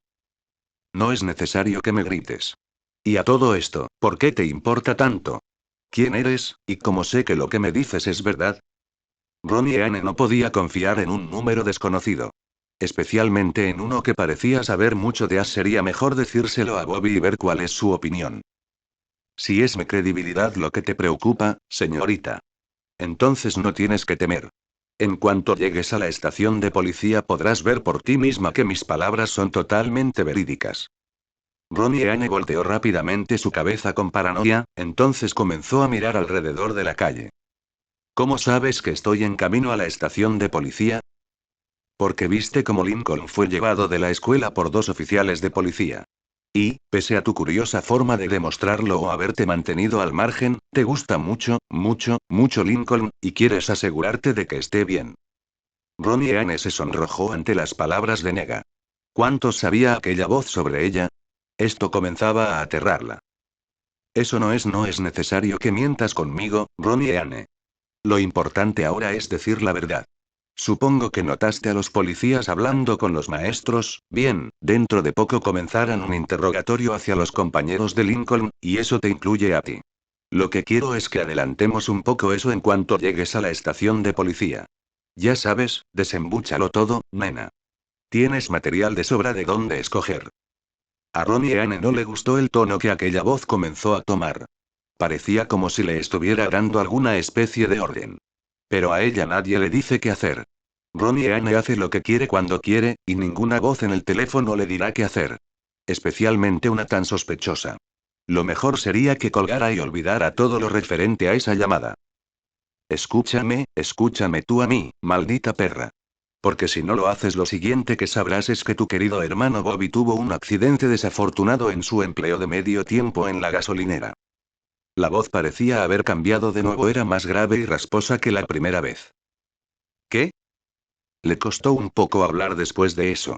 No es necesario que me grites. Y a todo esto, ¿por qué te importa tanto? ¿Quién eres, y cómo sé que lo que me dices es verdad? Ronnie Anne no podía confiar en un número desconocido. Especialmente en uno que parecía saber mucho de Ash. Sería mejor decírselo a Bobby y ver cuál es su opinión. Si es mi credibilidad lo que te preocupa, señorita. Entonces no tienes que temer. En cuanto llegues a la estación de policía podrás ver por ti misma que mis palabras son totalmente verídicas. Ronnie Anne volteó rápidamente su cabeza con paranoia, entonces comenzó a mirar alrededor de la calle. ¿Cómo sabes que estoy en camino a la estación de policía? Porque viste cómo Lincoln fue llevado de la escuela por dos oficiales de policía. Y, pese a tu curiosa forma de demostrarlo o haberte mantenido al margen, te gusta mucho, mucho, mucho Lincoln, y quieres asegurarte de que esté bien. Ronnie Anne se sonrojó ante las palabras de Nega. ¿Cuánto sabía aquella voz sobre ella? Esto comenzaba a aterrarla. Eso no es necesario que mientas conmigo, Ronnie Anne. Lo importante ahora es decir la verdad. Supongo que notaste a los policías hablando con los maestros. Bien, dentro de poco comenzarán un interrogatorio hacia los compañeros de Lincoln, y eso te incluye a ti. Lo que quiero es que adelantemos un poco eso en cuanto llegues a la estación de policía. Ya sabes, desembúchalo todo, nena. Tienes material de sobra de dónde escoger. A Ronnie Anne no le gustó el tono que aquella voz comenzó a tomar. Parecía como si le estuviera dando alguna especie de orden. Pero a ella nadie le dice qué hacer. Ronnie Anne hace lo que quiere cuando quiere, y ninguna voz en el teléfono le dirá qué hacer. Especialmente una tan sospechosa. Lo mejor sería que colgara y olvidara todo lo referente a esa llamada. Escúchame tú a mí, maldita perra. Porque si no lo haces, lo siguiente que sabrás es que tu querido hermano Bobby tuvo un accidente desafortunado en su empleo de medio tiempo en la gasolinera. La voz parecía haber cambiado de nuevo, era más grave y rasposa que la primera vez. ¿Qué? Le costó un poco hablar después de eso.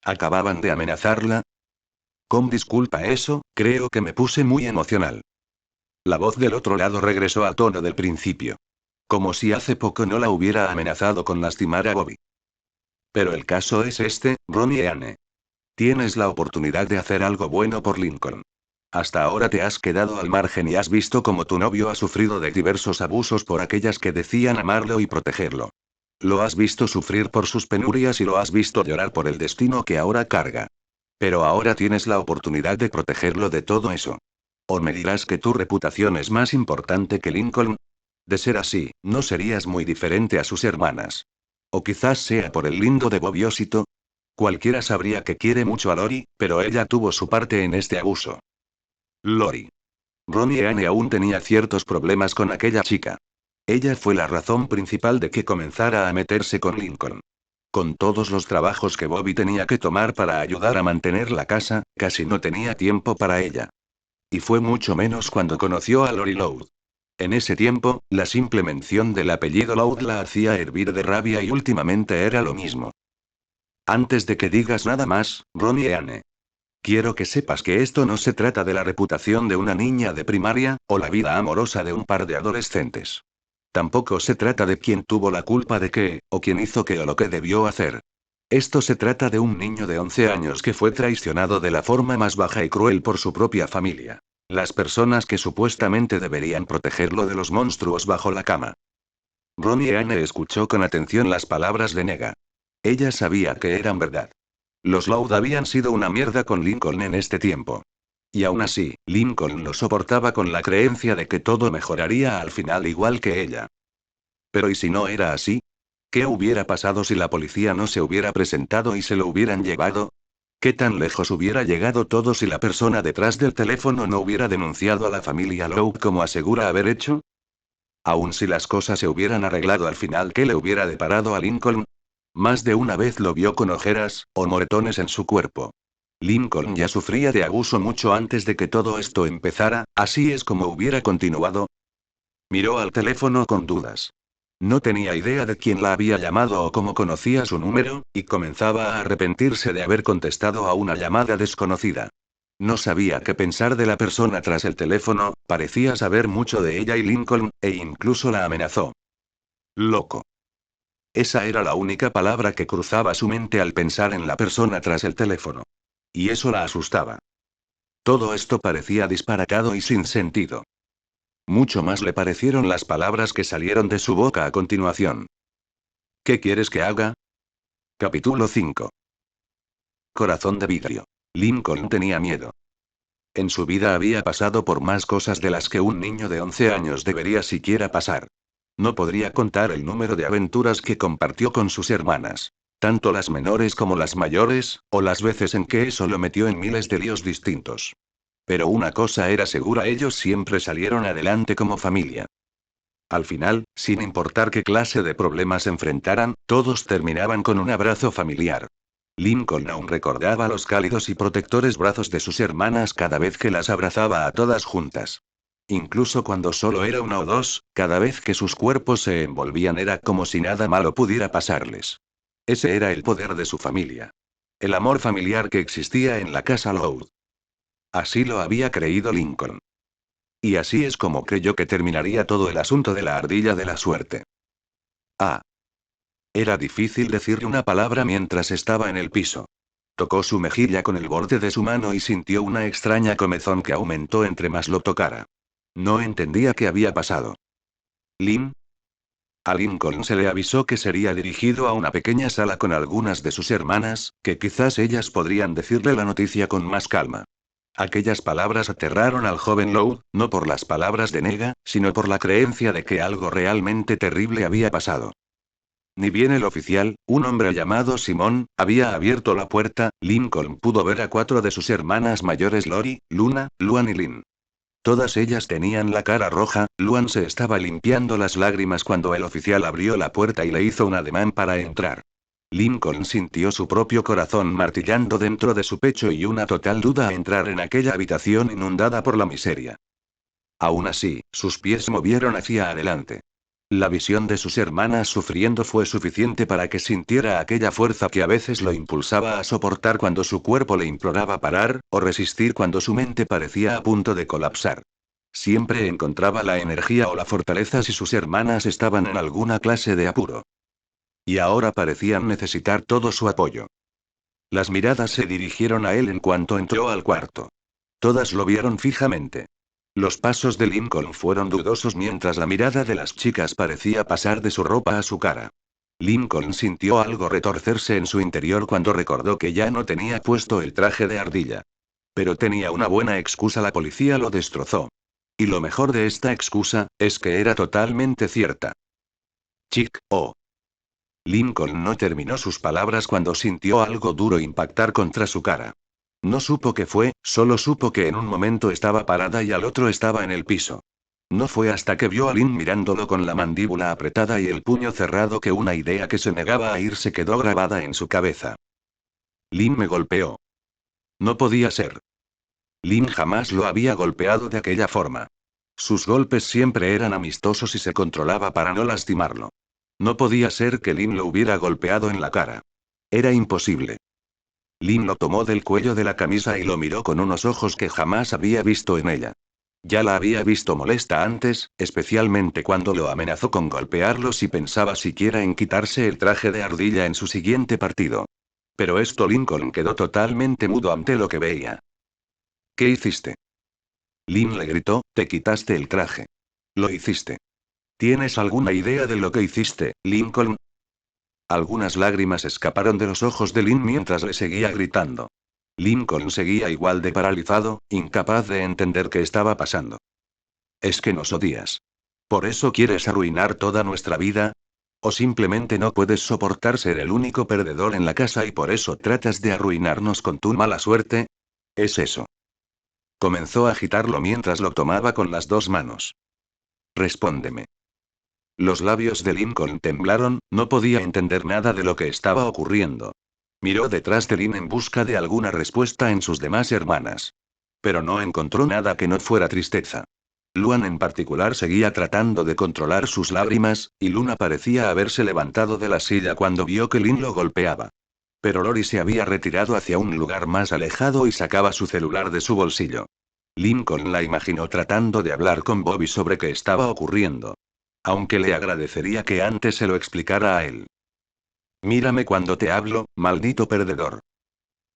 ¿Acababan de amenazarla? Disculpa eso, creo que me puse muy emocional. La voz del otro lado regresó al tono del principio. Como si hace poco no la hubiera amenazado con lastimar a Bobby. Pero el caso es este, Ronnie Anne. Tienes la oportunidad de hacer algo bueno por Lincoln. Hasta ahora te has quedado al margen y has visto cómo tu novio ha sufrido de diversos abusos por aquellas que decían amarlo y protegerlo. Lo has visto sufrir por sus penurias y lo has visto llorar por el destino que ahora carga. Pero ahora tienes la oportunidad de protegerlo de todo eso. ¿O me dirás que tu reputación es más importante que Lincoln? De ser así, no serías muy diferente a sus hermanas. O quizás sea por el lindo de Bobiosito. Cualquiera sabría que quiere mucho a Lori, pero ella tuvo su parte en este abuso. Lori. Ronnie Anne aún tenía ciertos problemas con aquella chica. Ella fue la razón principal de que comenzara a meterse con Lincoln. Con todos los trabajos que Bobby tenía que tomar para ayudar a mantener la casa, casi no tenía tiempo para ella. Y fue mucho menos cuando conoció a Lori Loud. En ese tiempo, la simple mención del apellido Loud la hacía hervir de rabia y últimamente era lo mismo. Antes de que digas nada más, Ronnie Anne. Quiero que sepas que esto no se trata de la reputación de una niña de primaria, o la vida amorosa de un par de adolescentes. Tampoco se trata de quién tuvo la culpa de qué, o quién hizo qué o lo que debió hacer. Esto se trata de un niño de 11 años que fue traicionado de la forma más baja y cruel por su propia familia. Las personas que supuestamente deberían protegerlo de los monstruos bajo la cama. Ronnie Anne escuchó con atención las palabras de Nega. Ella sabía que eran verdad. Los Loud habían sido una mierda con Lincoln en este tiempo. Y aún así, Lincoln lo soportaba con la creencia de que todo mejoraría al final igual que ella. Pero ¿y si no era así? ¿Qué hubiera pasado si la policía no se hubiera presentado y se lo hubieran llevado? ¿Qué tan lejos hubiera llegado todo si la persona detrás del teléfono no hubiera denunciado a la familia Lowe como asegura haber hecho? Aun si las cosas se hubieran arreglado al final, ¿qué le hubiera deparado a Lincoln? Más de una vez lo vio con ojeras, o moretones en su cuerpo. Lincoln ya sufría de abuso mucho antes de que todo esto empezara, así es como hubiera continuado. Miró al teléfono con dudas. No tenía idea de quién la había llamado o cómo conocía su número, y comenzaba a arrepentirse de haber contestado a una llamada desconocida. No sabía qué pensar de la persona tras el teléfono, parecía saber mucho de ella y Lincoln, e incluso la amenazó. Loco. Esa era la única palabra que cruzaba su mente al pensar en la persona tras el teléfono. Y eso la asustaba. Todo esto parecía disparatado y sin sentido. Mucho más le parecieron las palabras que salieron de su boca a continuación. ¿Qué quieres que haga? Capítulo 5. Corazón de vidrio. Lincoln tenía miedo. En su vida había pasado por más cosas de las que un niño de 11 años debería siquiera pasar. No podría contar el número de aventuras que compartió con sus hermanas. Tanto las menores como las mayores, o las veces en que eso lo metió en miles de líos distintos. Pero una cosa era segura, ellos siempre salieron adelante como familia. Al final, sin importar qué clase de problemas enfrentaran, todos terminaban con un abrazo familiar. Lincoln aún recordaba los cálidos y protectores brazos de sus hermanas cada vez que las abrazaba a todas juntas. Incluso cuando solo era una o dos, cada vez que sus cuerpos se envolvían era como si nada malo pudiera pasarles. Ese era el poder de su familia. El amor familiar que existía en la casa Lowe. Así lo había creído Lincoln. Y así es como creyó que terminaría todo el asunto de la ardilla de la suerte. Ah. Era difícil decirle una palabra mientras estaba en el piso. Tocó su mejilla con el borde de su mano y sintió una extraña comezón que aumentó entre más lo tocara. No entendía qué había pasado. ¿Lynn? A Lincoln se le avisó que sería dirigido a una pequeña sala con algunas de sus hermanas, que quizás ellas podrían decirle la noticia con más calma. Aquellas palabras aterraron al joven Lowe, no por las palabras de Nega, sino por la creencia de que algo realmente terrible había pasado. Ni bien el oficial, un hombre llamado Simón, había abierto la puerta, Lincoln pudo ver a 4 de sus hermanas mayores: Lori, Luna, Luan y Lynn. Todas ellas tenían la cara roja. Luan se estaba limpiando las lágrimas cuando el oficial abrió la puerta y le hizo un ademán para entrar. Lincoln sintió su propio corazón martillando dentro de su pecho y una total duda a entrar en aquella habitación inundada por la miseria. Aún así, sus pies se movieron hacia adelante. La visión de sus hermanas sufriendo fue suficiente para que sintiera aquella fuerza que a veces lo impulsaba a soportar cuando su cuerpo le imploraba parar, o resistir cuando su mente parecía a punto de colapsar. Siempre encontraba la energía o la fortaleza si sus hermanas estaban en alguna clase de apuro. Y ahora parecían necesitar todo su apoyo. Las miradas se dirigieron a él en cuanto entró al cuarto. Todas lo vieron fijamente. Los pasos de Lincoln fueron dudosos mientras la mirada de las chicas parecía pasar de su ropa a su cara. Lincoln sintió algo retorcerse en su interior cuando recordó que ya no tenía puesto el traje de ardilla. Pero tenía una buena excusa: la policía lo destrozó. Y lo mejor de esta excusa, es que era totalmente cierta. Chic, oh. Lincoln no terminó sus palabras cuando sintió algo duro impactar contra su cara. No supo qué fue, solo supo que en un momento estaba parada y al otro estaba en el piso. No fue hasta que vio a Lynn mirándolo con la mandíbula apretada y el puño cerrado que una idea que se negaba a ir se quedó grabada en su cabeza. Lynn me golpeó. No podía ser. Lynn jamás lo había golpeado de aquella forma. Sus golpes siempre eran amistosos y se controlaba para no lastimarlo. No podía ser que Lynn lo hubiera golpeado en la cara. Era imposible. Lynn lo tomó del cuello de la camisa y lo miró con unos ojos que jamás había visto en ella. Ya la había visto molesta antes, especialmente cuando lo amenazó con golpearlo si pensaba siquiera en quitarse el traje de ardilla en su siguiente partido. Pero esto, Lincoln quedó totalmente mudo ante lo que veía. ¿Qué hiciste? Lynn le gritó: te quitaste el traje. Lo hiciste. ¿Tienes alguna idea de lo que hiciste, Lincoln? Algunas lágrimas escaparon de los ojos de Lynn mientras le seguía gritando. Lincoln seguía igual de paralizado, incapaz de entender qué estaba pasando. ¿Es que nos odias? ¿Por eso quieres arruinar toda nuestra vida? ¿O simplemente no puedes soportar ser el único perdedor en la casa y por eso tratas de arruinarnos con tu mala suerte? ¿Es eso? Comenzó a agitarlo mientras lo tomaba con las dos manos. Respóndeme. Los labios de Lincoln temblaron, no podía entender nada de lo que estaba ocurriendo. Miró detrás de Lynn en busca de alguna respuesta en sus demás hermanas. Pero no encontró nada que no fuera tristeza. Luan en particular seguía tratando de controlar sus lágrimas, y Luna parecía haberse levantado de la silla cuando vio que Lynn lo golpeaba. Pero Lori se había retirado hacia un lugar más alejado y sacaba su celular de su bolsillo. Lincoln la imaginó tratando de hablar con Bobby sobre qué estaba ocurriendo. Aunque le agradecería que antes se lo explicara a él. Mírame cuando te hablo, maldito perdedor.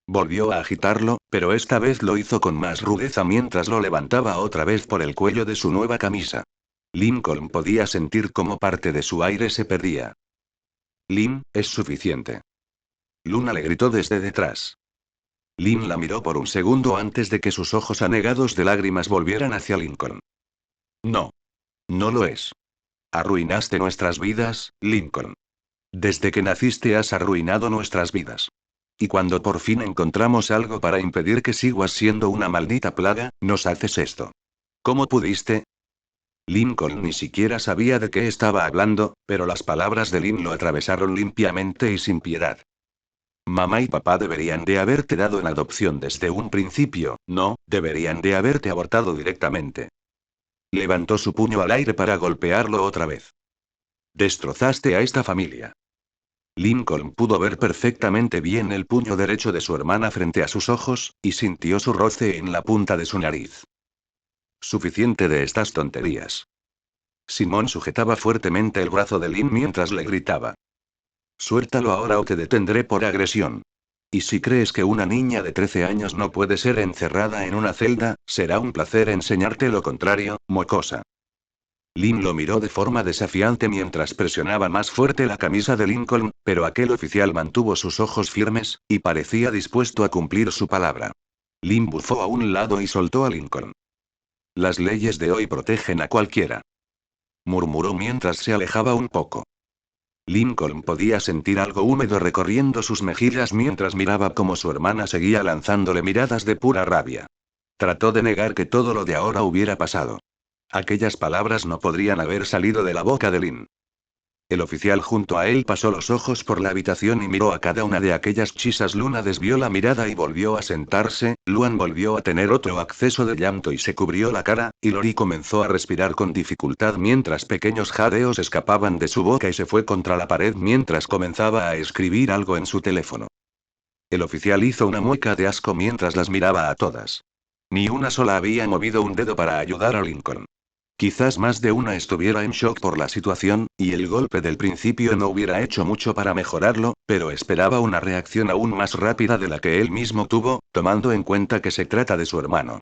Volvió a agitarlo, pero esta vez lo hizo con más rudeza mientras lo levantaba otra vez por el cuello de su nueva camisa. Lincoln podía sentir cómo parte de su aire se perdía. Lynn, es suficiente. Luna le gritó desde detrás. Lynn la miró por un segundo antes de que sus ojos anegados de lágrimas volvieran hacia Lincoln. No. No lo es. Arruinaste nuestras vidas, Lincoln. Desde que naciste has arruinado nuestras vidas. Y cuando por fin encontramos algo para impedir que sigas siendo una maldita plaga, nos haces esto. ¿Cómo pudiste? Lincoln ni siquiera sabía de qué estaba hablando, pero las palabras de Lynn lo atravesaron limpiamente y sin piedad. Mamá y papá deberían de haberte dado en adopción desde un principio, no, deberían de haberte abortado directamente. Levantó su puño al aire para golpearlo otra vez. Destrozaste a esta familia. Lincoln pudo ver perfectamente bien el puño derecho de su hermana frente a sus ojos, y sintió su roce en la punta de su nariz. Suficiente de estas tonterías. Simón sujetaba fuertemente el brazo de Lynn mientras le gritaba. Suéltalo ahora o te detendré por agresión. Y si crees que una niña de 13 años no puede ser encerrada en una celda, será un placer enseñarte lo contrario, mocosa. Lynn lo miró de forma desafiante mientras presionaba más fuerte la camisa de Lincoln, pero aquel oficial mantuvo sus ojos firmes, y parecía dispuesto a cumplir su palabra. Lynn bufó a un lado y soltó a Lincoln. Las leyes de hoy protegen a cualquiera. Murmuró mientras se alejaba un poco. Lincoln podía sentir algo húmedo recorriendo sus mejillas mientras miraba cómo su hermana seguía lanzándole miradas de pura rabia. Trató de negar que todo lo de ahora hubiera pasado. Aquellas palabras no podrían haber salido de la boca de Lynn. El oficial junto a él pasó los ojos por la habitación y miró a cada una de aquellas chisas. Luna desvió la mirada y volvió a sentarse. Luan volvió a tener otro acceso de llanto y se cubrió la cara, y Lori comenzó a respirar con dificultad mientras pequeños jadeos escapaban de su boca y se fue contra la pared mientras comenzaba a escribir algo en su teléfono. El oficial hizo una mueca de asco mientras las miraba a todas. Ni una sola había movido un dedo para ayudar a Lincoln. Quizás más de una estuviera en shock por la situación, y el golpe del principio no hubiera hecho mucho para mejorarlo, pero esperaba una reacción aún más rápida de la que él mismo tuvo, tomando en cuenta que se trata de su hermano.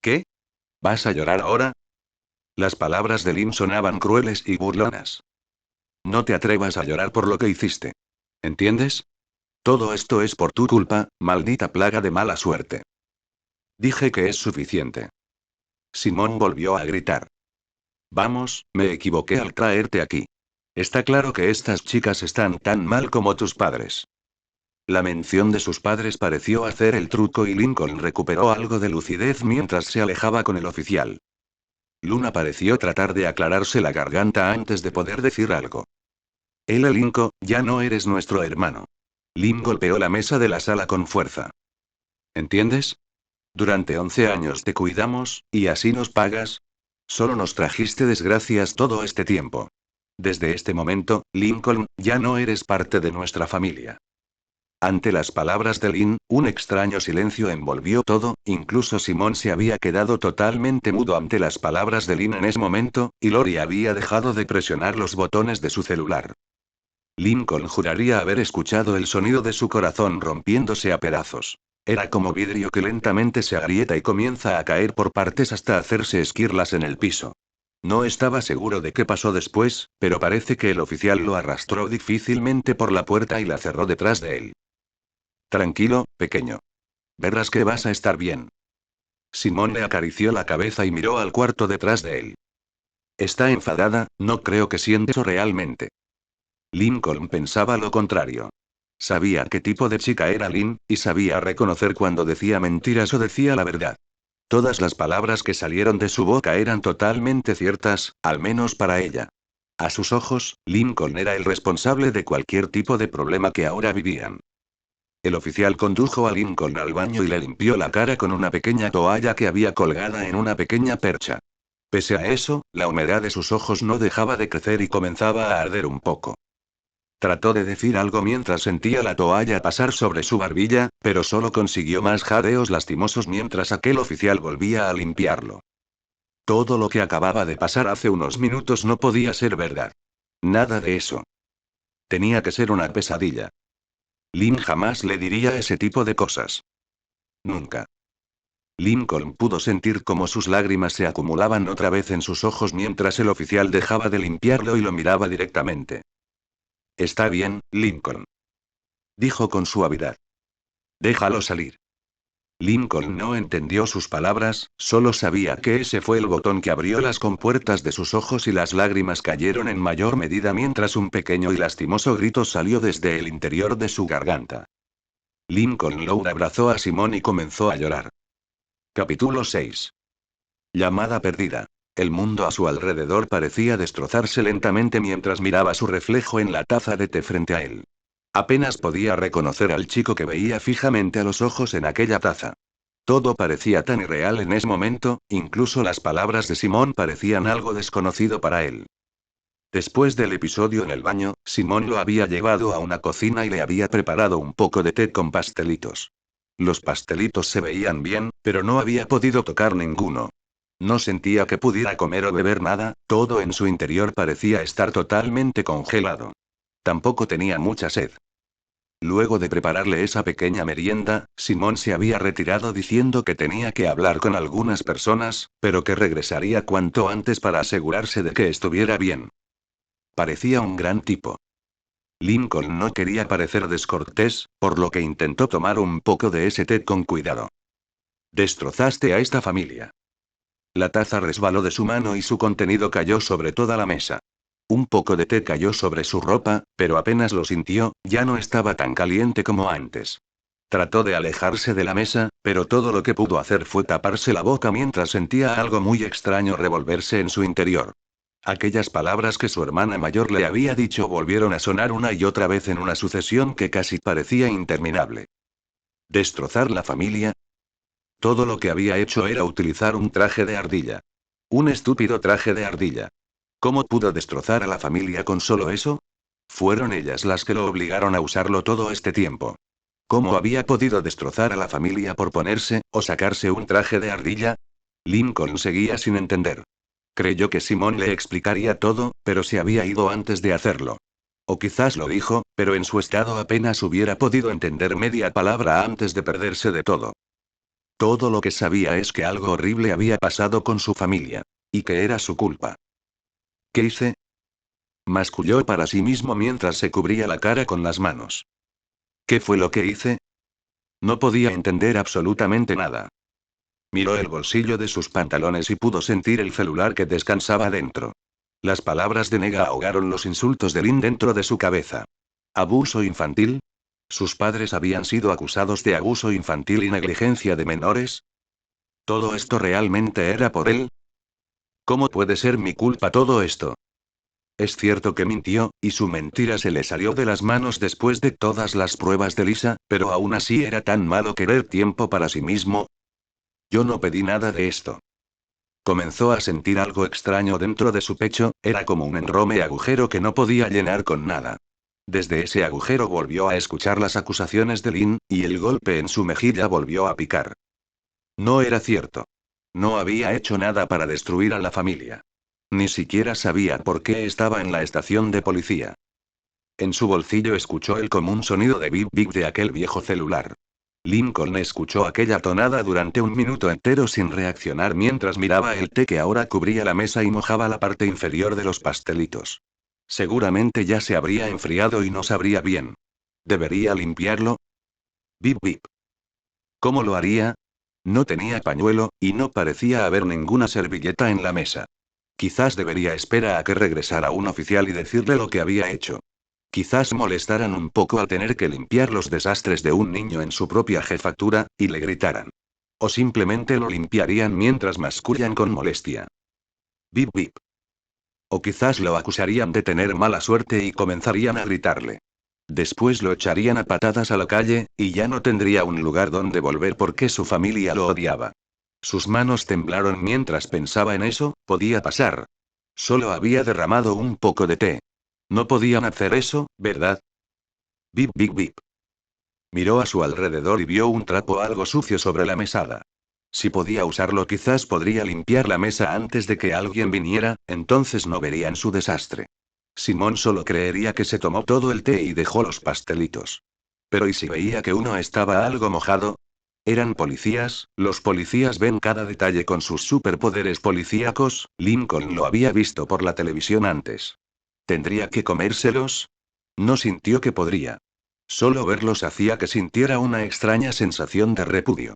¿Qué? ¿Vas a llorar ahora? Las palabras de Lynn sonaban crueles y burlonas. No te atrevas a llorar por lo que hiciste. ¿Entiendes? Todo esto es por tu culpa, maldita plaga de mala suerte. Dije que es suficiente. Simón volvió a gritar. Vamos, me equivoqué al traerte aquí. Está claro que estas chicas están tan mal como tus padres. La mención de sus padres pareció hacer el truco y Lincoln recuperó algo de lucidez mientras se alejaba con el oficial. Luna pareció tratar de aclararse la garganta antes de poder decir algo. Lincoln, ya no eres nuestro hermano. Lynn golpeó la mesa de la sala con fuerza. ¿Entiendes? Durante 11 años te cuidamos, y así nos pagas. Solo nos trajiste desgracias todo este tiempo. Desde este momento, Lincoln, ya no eres parte de nuestra familia. Ante las palabras de Lynn, un extraño silencio envolvió todo, incluso Simón se había quedado totalmente mudo ante las palabras de Lynn en ese momento, y Lori había dejado de presionar los botones de su celular. Lincoln juraría haber escuchado el sonido de su corazón rompiéndose a pedazos. Era como vidrio que lentamente se agrieta y comienza a caer por partes hasta hacerse esquirlas en el piso. No estaba seguro de qué pasó después, pero parece que el oficial lo arrastró difícilmente por la puerta y la cerró detrás de él. Tranquilo, pequeño. Verás que vas a estar bien. Simón le acarició la cabeza y miró al cuarto detrás de él. Está enfadada, no creo que siente eso realmente. Lincoln pensaba lo contrario. Sabía qué tipo de chica era Lynn, y sabía reconocer cuando decía mentiras o decía la verdad. Todas las palabras que salieron de su boca eran totalmente ciertas, al menos para ella. A sus ojos, Lincoln era el responsable de cualquier tipo de problema que ahora vivían. El oficial condujo a Lincoln al baño y le limpió la cara con una pequeña toalla que había colgada en una pequeña percha. Pese a eso, la humedad de sus ojos no dejaba de crecer y comenzaba a arder un poco. Trató de decir algo mientras sentía la toalla pasar sobre su barbilla, pero solo consiguió más jadeos lastimosos mientras aquel oficial volvía a limpiarlo. Todo lo que acababa de pasar hace unos minutos no podía ser verdad. Nada de eso. Tenía que ser una pesadilla. Lynn jamás le diría ese tipo de cosas. Nunca. Lincoln pudo sentir cómo sus lágrimas se acumulaban otra vez en sus ojos mientras el oficial dejaba de limpiarlo y lo miraba directamente. Está bien, Lincoln. Dijo con suavidad. Déjalo salir. Lincoln no entendió sus palabras, solo sabía que ese fue el botón que abrió las compuertas de sus ojos y las lágrimas cayeron en mayor medida mientras un pequeño y lastimoso grito salió desde el interior de su garganta. Lincoln Loud abrazó a Simón y comenzó a llorar. Capítulo 6. Llamada perdida. El mundo a su alrededor parecía destrozarse lentamente mientras miraba su reflejo en la taza de té frente a él. Apenas podía reconocer al chico que veía fijamente a los ojos en aquella taza. Todo parecía tan irreal en ese momento, incluso las palabras de Simón parecían algo desconocido para él. Después del episodio en el baño, Simón lo había llevado a una cocina y le había preparado un poco de té con pastelitos. Los pastelitos se veían bien, pero no había podido tocar ninguno. No sentía que pudiera comer o beber nada, todo en su interior parecía estar totalmente congelado. Tampoco tenía mucha sed. Luego de prepararle esa pequeña merienda, Simón se había retirado diciendo que tenía que hablar con algunas personas, pero que regresaría cuanto antes para asegurarse de que estuviera bien. Parecía un gran tipo. Lincoln no quería parecer descortés, por lo que intentó tomar un poco de ese té con cuidado. Destrozaste a esta familia. La taza resbaló de su mano y su contenido cayó sobre toda la mesa. Un poco de té cayó sobre su ropa, pero apenas lo sintió, ya no estaba tan caliente como antes. Trató de alejarse de la mesa, pero todo lo que pudo hacer fue taparse la boca mientras sentía algo muy extraño revolverse en su interior. Aquellas palabras que su hermana mayor le había dicho volvieron a sonar una y otra vez en una sucesión que casi parecía interminable. ¿Destrozar la familia? Todo lo que había hecho era utilizar un traje de ardilla. Un estúpido traje de ardilla. ¿Cómo pudo destrozar a la familia con solo eso? Fueron ellas las que lo obligaron a usarlo todo este tiempo. ¿Cómo había podido destrozar a la familia por ponerse, o sacarse un traje de ardilla? Lincoln seguía sin entender. Creyó que Simón le explicaría todo, pero se había ido antes de hacerlo. O quizás lo dijo, pero en su estado apenas hubiera podido entender media palabra antes de perderse de todo. Todo lo que sabía es que algo horrible había pasado con su familia. Y que era su culpa. ¿Qué hice? Masculló para sí mismo mientras se cubría la cara con las manos. ¿Qué fue lo que hice? No podía entender absolutamente nada. Miró el bolsillo de sus pantalones y pudo sentir el celular que descansaba dentro. Las palabras de Nega ahogaron los insultos de Lynn dentro de su cabeza. ¿Abuso infantil? ¿Sus padres habían sido acusados de abuso infantil y negligencia de menores? ¿Todo esto realmente era por él? ¿Cómo puede ser mi culpa todo esto? Es cierto que mintió, y su mentira se le salió de las manos después de todas las pruebas de Lisa, pero aún así era tan malo querer tiempo para sí mismo. Yo no pedí nada de esto. Comenzó a sentir algo extraño dentro de su pecho, era como un enorme agujero que no podía llenar con nada. Desde ese agujero volvió a escuchar las acusaciones de Lynn, y el golpe en su mejilla volvió a picar. No era cierto. No había hecho nada para destruir a la familia. Ni siquiera sabía por qué estaba en la estación de policía. En su bolsillo escuchó el común sonido de bip bip de aquel viejo celular. Lincoln escuchó aquella tonada durante un minuto entero sin reaccionar mientras miraba el té que ahora cubría la mesa y mojaba la parte inferior de los pastelitos. Seguramente ya se habría enfriado y no sabría bien. ¿Debería limpiarlo? Bip bip. ¿Cómo lo haría? No tenía pañuelo, y no parecía haber ninguna servilleta en la mesa. Quizás debería esperar a que regresara un oficial y decirle lo que había hecho. Quizás molestaran un poco al tener que limpiar los desastres de un niño en su propia jefatura, y le gritaran. O simplemente lo limpiarían mientras mascullan con molestia. Bip bip. O quizás lo acusarían de tener mala suerte y comenzarían a gritarle. Después lo echarían a patadas a la calle, y ya no tendría un lugar donde volver porque su familia lo odiaba. Sus manos temblaron mientras pensaba en eso, podía pasar. Solo había derramado un poco de té. No podían hacer eso, ¿verdad? Bip bip bip. Miró a su alrededor y vio un trapo algo sucio sobre la mesada. Si podía usarlo, quizás podría limpiar la mesa antes de que alguien viniera, entonces no verían su desastre. Simón solo creería que se tomó todo el té y dejó los pastelitos. Pero ¿y si veía que uno estaba algo mojado? Eran policías, los policías ven cada detalle con sus superpoderes policíacos, Lincoln lo había visto por la televisión antes. ¿Tendría que comérselos? No sintió que podría. Solo verlos hacía que sintiera una extraña sensación de repudio.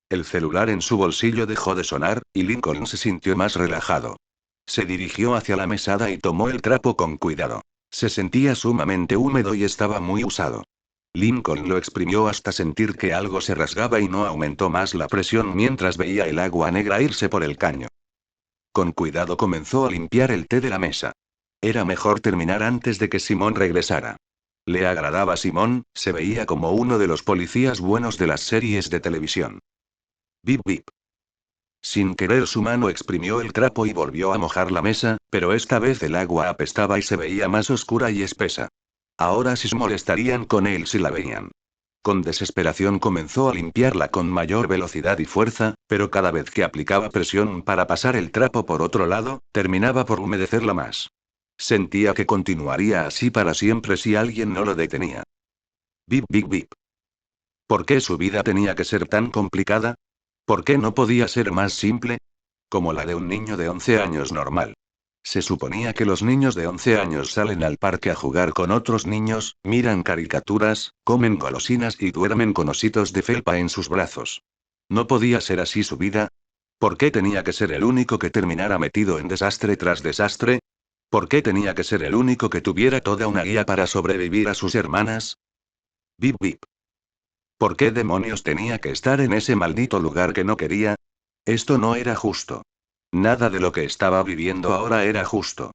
El celular en su bolsillo dejó de sonar, y Lincoln se sintió más relajado. Se dirigió hacia la mesada y tomó el trapo con cuidado. Se sentía sumamente húmedo y estaba muy usado. Lincoln lo exprimió hasta sentir que algo se rasgaba y no aumentó más la presión mientras veía el agua negra irse por el caño. Con cuidado comenzó a limpiar el té de la mesa. Era mejor terminar antes de que Simón regresara. Le agradaba Simón, se veía como uno de los policías buenos de las series de televisión. Bip bip. Sin querer su mano exprimió el trapo y volvió a mojar la mesa, pero esta vez el agua apestaba y se veía más oscura y espesa. Ahora sí se molestarían con él si la veían. Con desesperación comenzó a limpiarla con mayor velocidad y fuerza, pero cada vez que aplicaba presión para pasar el trapo por otro lado, terminaba por humedecerla más. Sentía que continuaría así para siempre si alguien no lo detenía. Bip bip bip. ¿Por qué su vida tenía que ser tan complicada? ¿Por qué no podía ser más simple? Como la de un niño de 11 años normal. Se suponía que los niños de 11 años salen al parque a jugar con otros niños, miran caricaturas, comen golosinas y duermen con ositos de felpa en sus brazos. ¿No podía ser así su vida? ¿Por qué tenía que ser el único que terminara metido en desastre tras desastre? ¿Por qué tenía que ser el único que tuviera toda una guía para sobrevivir a sus hermanas? Bip bip. ¿Por qué demonios tenía que estar en ese maldito lugar que no quería? Esto no era justo. Nada de lo que estaba viviendo ahora era justo.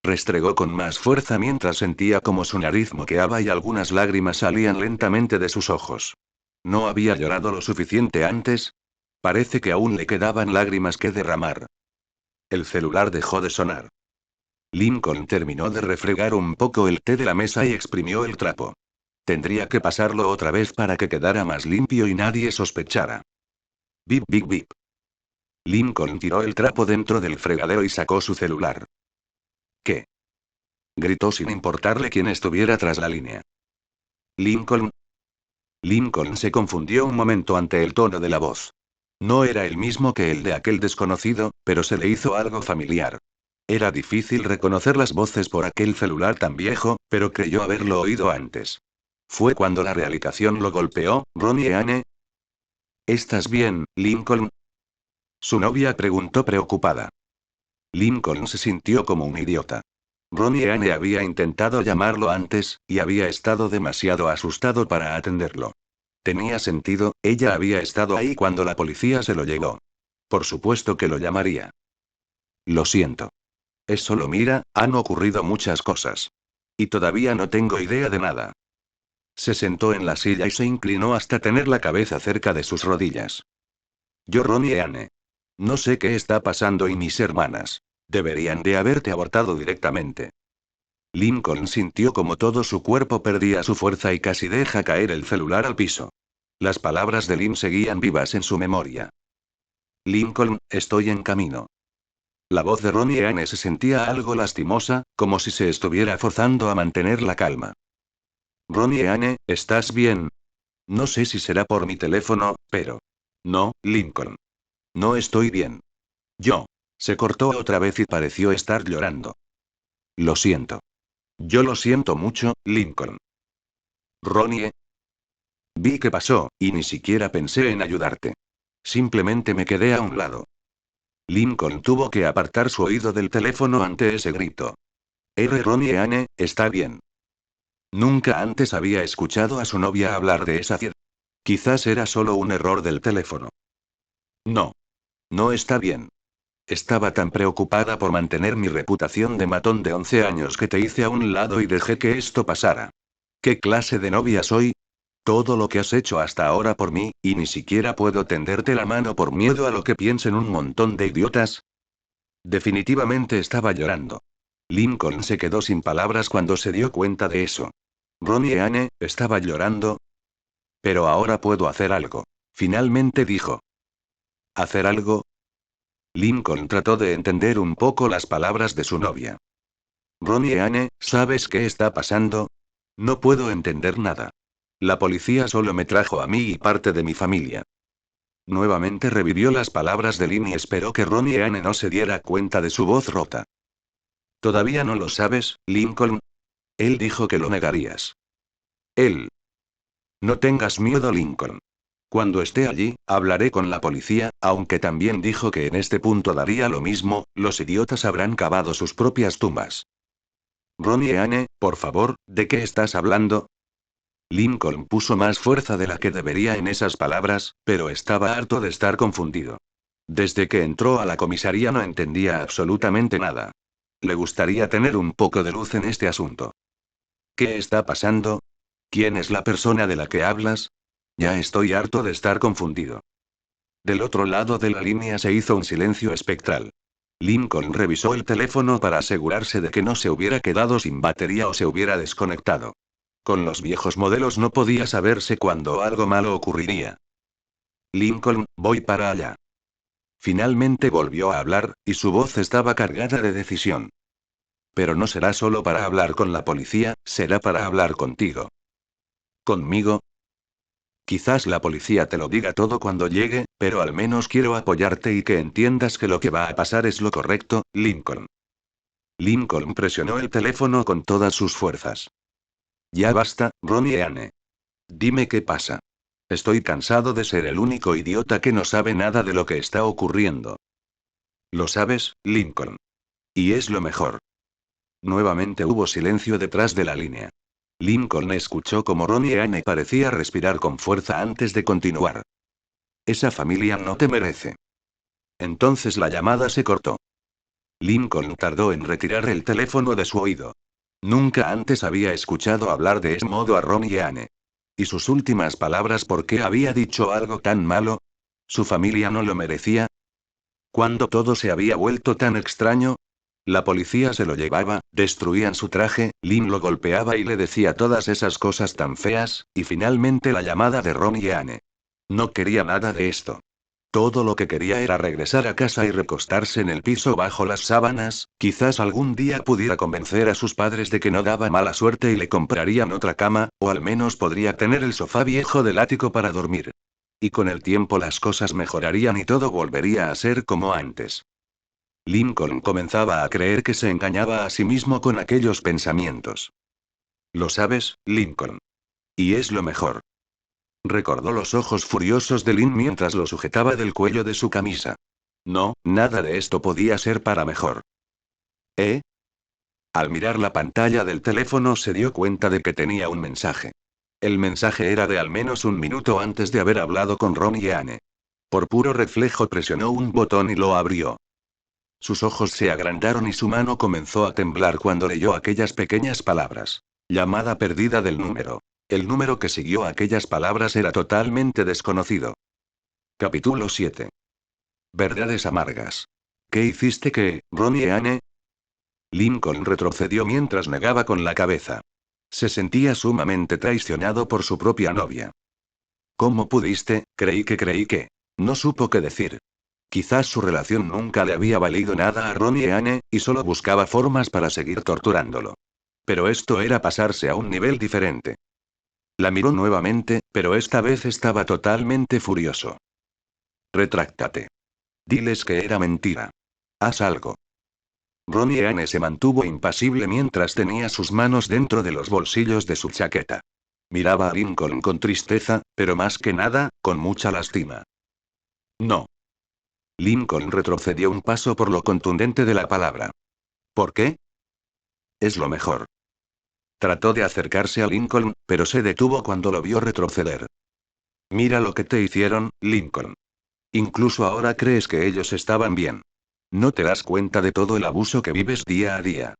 Restregó con más fuerza mientras sentía como su nariz moqueaba y algunas lágrimas salían lentamente de sus ojos. ¿No había llorado lo suficiente antes? Parece que aún le quedaban lágrimas que derramar. El celular dejó de sonar. Lincoln terminó de refregar un poco el té de la mesa y exprimió el trapo. Tendría que pasarlo otra vez para que quedara más limpio y nadie sospechara. Bip bip bip. Lincoln tiró el trapo dentro del fregadero y sacó su celular. ¿Qué? Gritó sin importarle quién estuviera tras la línea. Lincoln. Lincoln se confundió un momento ante el tono de la voz. No era el mismo que el de aquel desconocido, pero se le hizo algo familiar. Era difícil reconocer las voces por aquel celular tan viejo, pero creyó haberlo oído antes. Fue cuando la realización lo golpeó. ¿Ronnie Anne? ¿Estás bien, Lincoln? Su novia preguntó preocupada. Lincoln se sintió como un idiota. Ronnie Anne había intentado llamarlo antes, y había estado demasiado asustado para atenderlo. Tenía sentido, ella había estado ahí cuando la policía se lo llevó. Por supuesto que lo llamaría. Lo siento. Es solo mira, han ocurrido muchas cosas. Y todavía no tengo idea de nada. Se sentó en la silla y se inclinó hasta tener la cabeza cerca de sus rodillas. Yo, Ronnie Anne. No sé qué está pasando y mis hermanas. Deberían de haberte abortado directamente. Lincoln sintió como todo su cuerpo perdía su fuerza y casi deja caer el celular al piso. Las palabras de Lynn seguían vivas en su memoria. Lincoln, estoy en camino. La voz de Ronnie Anne se sentía algo lastimosa, como si se estuviera forzando a mantener la calma. Ronnie Anne, ¿estás bien? No sé si será por mi teléfono, pero... No, Lincoln. No estoy bien. Yo. Se cortó otra vez y pareció estar llorando. Lo siento. Yo lo siento mucho, Lincoln. Ronnie. Vi qué pasó, y ni siquiera pensé en ayudarte. Simplemente me quedé a un lado. Lincoln tuvo que apartar su oído del teléfono ante ese grito. Ronnie Anne, está bien. Nunca antes había escuchado a su novia hablar de esa ciudad. Quizás era solo un error del teléfono. No. No está bien. Estaba tan preocupada por mantener mi reputación de matón de 11 años que te hice a un lado y dejé que esto pasara. ¿Qué clase de novia soy? Todo lo que has hecho hasta ahora por mí, y ni siquiera puedo tenderte la mano por miedo a lo que piensen un montón de idiotas. Definitivamente estaba llorando. Lincoln se quedó sin palabras cuando se dio cuenta de eso. Ronnie Anne, ¿estaba llorando? Pero ahora puedo hacer algo. Finalmente dijo. ¿Hacer algo? Lincoln trató de entender un poco las palabras de su novia. Ronnie Anne, ¿sabes qué está pasando? No puedo entender nada. La policía solo me trajo a mí y parte de mi familia. Nuevamente revivió las palabras de Lynn y esperó que Ronnie Anne no se diera cuenta de su voz rota. ¿Todavía no lo sabes, Lincoln? Él dijo que lo negarías. Él. No tengas miedo, Lincoln. Cuando esté allí, hablaré con la policía, aunque también dijo que en este punto daría lo mismo, los idiotas habrán cavado sus propias tumbas. Ronnie Anne, por favor, ¿de qué estás hablando? Lincoln puso más fuerza de la que debería en esas palabras, pero estaba harto de estar confundido. Desde que entró a la comisaría no entendía absolutamente nada. Le gustaría tener un poco de luz en este asunto. ¿Qué está pasando? ¿Quién es la persona de la que hablas? Ya estoy harto de estar confundido. Del otro lado de la línea se hizo un silencio espectral. Lincoln revisó el teléfono para asegurarse de que no se hubiera quedado sin batería o se hubiera desconectado. Con los viejos modelos no podía saberse cuándo algo malo ocurriría. Lincoln, voy para allá. Finalmente volvió a hablar, y su voz estaba cargada de decisión. Pero no será solo para hablar con la policía, será para hablar contigo. ¿Conmigo? Quizás la policía te lo diga todo cuando llegue, pero al menos quiero apoyarte y que entiendas que lo que va a pasar es lo correcto, Lincoln. Lincoln presionó el teléfono con todas sus fuerzas. Ya basta, Ronnie Anne. Dime qué pasa. Estoy cansado de ser el único idiota que no sabe nada de lo que está ocurriendo. Lo sabes, Lincoln. Y es lo mejor. Nuevamente hubo silencio detrás de la línea. Lincoln escuchó como Ronnie Anne parecía respirar con fuerza antes de continuar. Esa familia no te merece. Entonces la llamada se cortó. Lincoln tardó en retirar el teléfono de su oído. Nunca antes había escuchado hablar de ese modo a Ronnie Anne. ¿Y sus últimas palabras por qué había dicho algo tan malo? ¿Su familia no lo merecía? ¿Cuándo todo se había vuelto tan extraño? La policía se lo llevaba, destruían su traje, Lynn lo golpeaba y le decía todas esas cosas tan feas, y finalmente la llamada de Ronnie Anne. No quería nada de esto. Todo lo que quería era regresar a casa y recostarse en el piso bajo las sábanas, quizás algún día pudiera convencer a sus padres de que no daba mala suerte y le comprarían otra cama, o al menos podría tener el sofá viejo del ático para dormir. Y con el tiempo las cosas mejorarían y todo volvería a ser como antes. Lincoln comenzaba a creer que se engañaba a sí mismo con aquellos pensamientos. Lo sabes, Lincoln. Y es lo mejor. Recordó los ojos furiosos de Lynn mientras lo sujetaba del cuello de su camisa. No, nada de esto podía ser para mejor. ¿Eh? Al mirar la pantalla del teléfono se dio cuenta de que tenía un mensaje. El mensaje era de al menos un minuto antes de haber hablado con Ronnie Anne. Por puro reflejo presionó un botón y lo abrió. Sus ojos se agrandaron y su mano comenzó a temblar cuando leyó aquellas pequeñas palabras. Llamada perdida del número. El número que siguió aquellas palabras era totalmente desconocido. Capítulo 7. Verdades amargas. ¿Qué hiciste Ronnie Anne? Lincoln retrocedió mientras negaba con la cabeza. Se sentía sumamente traicionado por su propia novia. ¿Cómo pudiste? Creí que. No supo qué decir. Quizás su relación nunca le había valido nada a Ronnie Anne, y solo buscaba formas para seguir torturándolo. Pero esto era pasarse a un nivel diferente. La miró nuevamente, pero esta vez estaba totalmente furioso. Retráctate. Diles que era mentira. Haz algo. Ronnie Anne se mantuvo impasible mientras tenía sus manos dentro de los bolsillos de su chaqueta. Miraba a Lincoln con tristeza, pero más que nada, con mucha lástima. No. Lincoln retrocedió un paso por lo contundente de la palabra. ¿Por qué? Es lo mejor. Trató de acercarse a Lincoln, pero se detuvo cuando lo vio retroceder. Mira lo que te hicieron, Lincoln. Incluso ahora crees que ellos estaban bien. No te das cuenta de todo el abuso que vives día a día.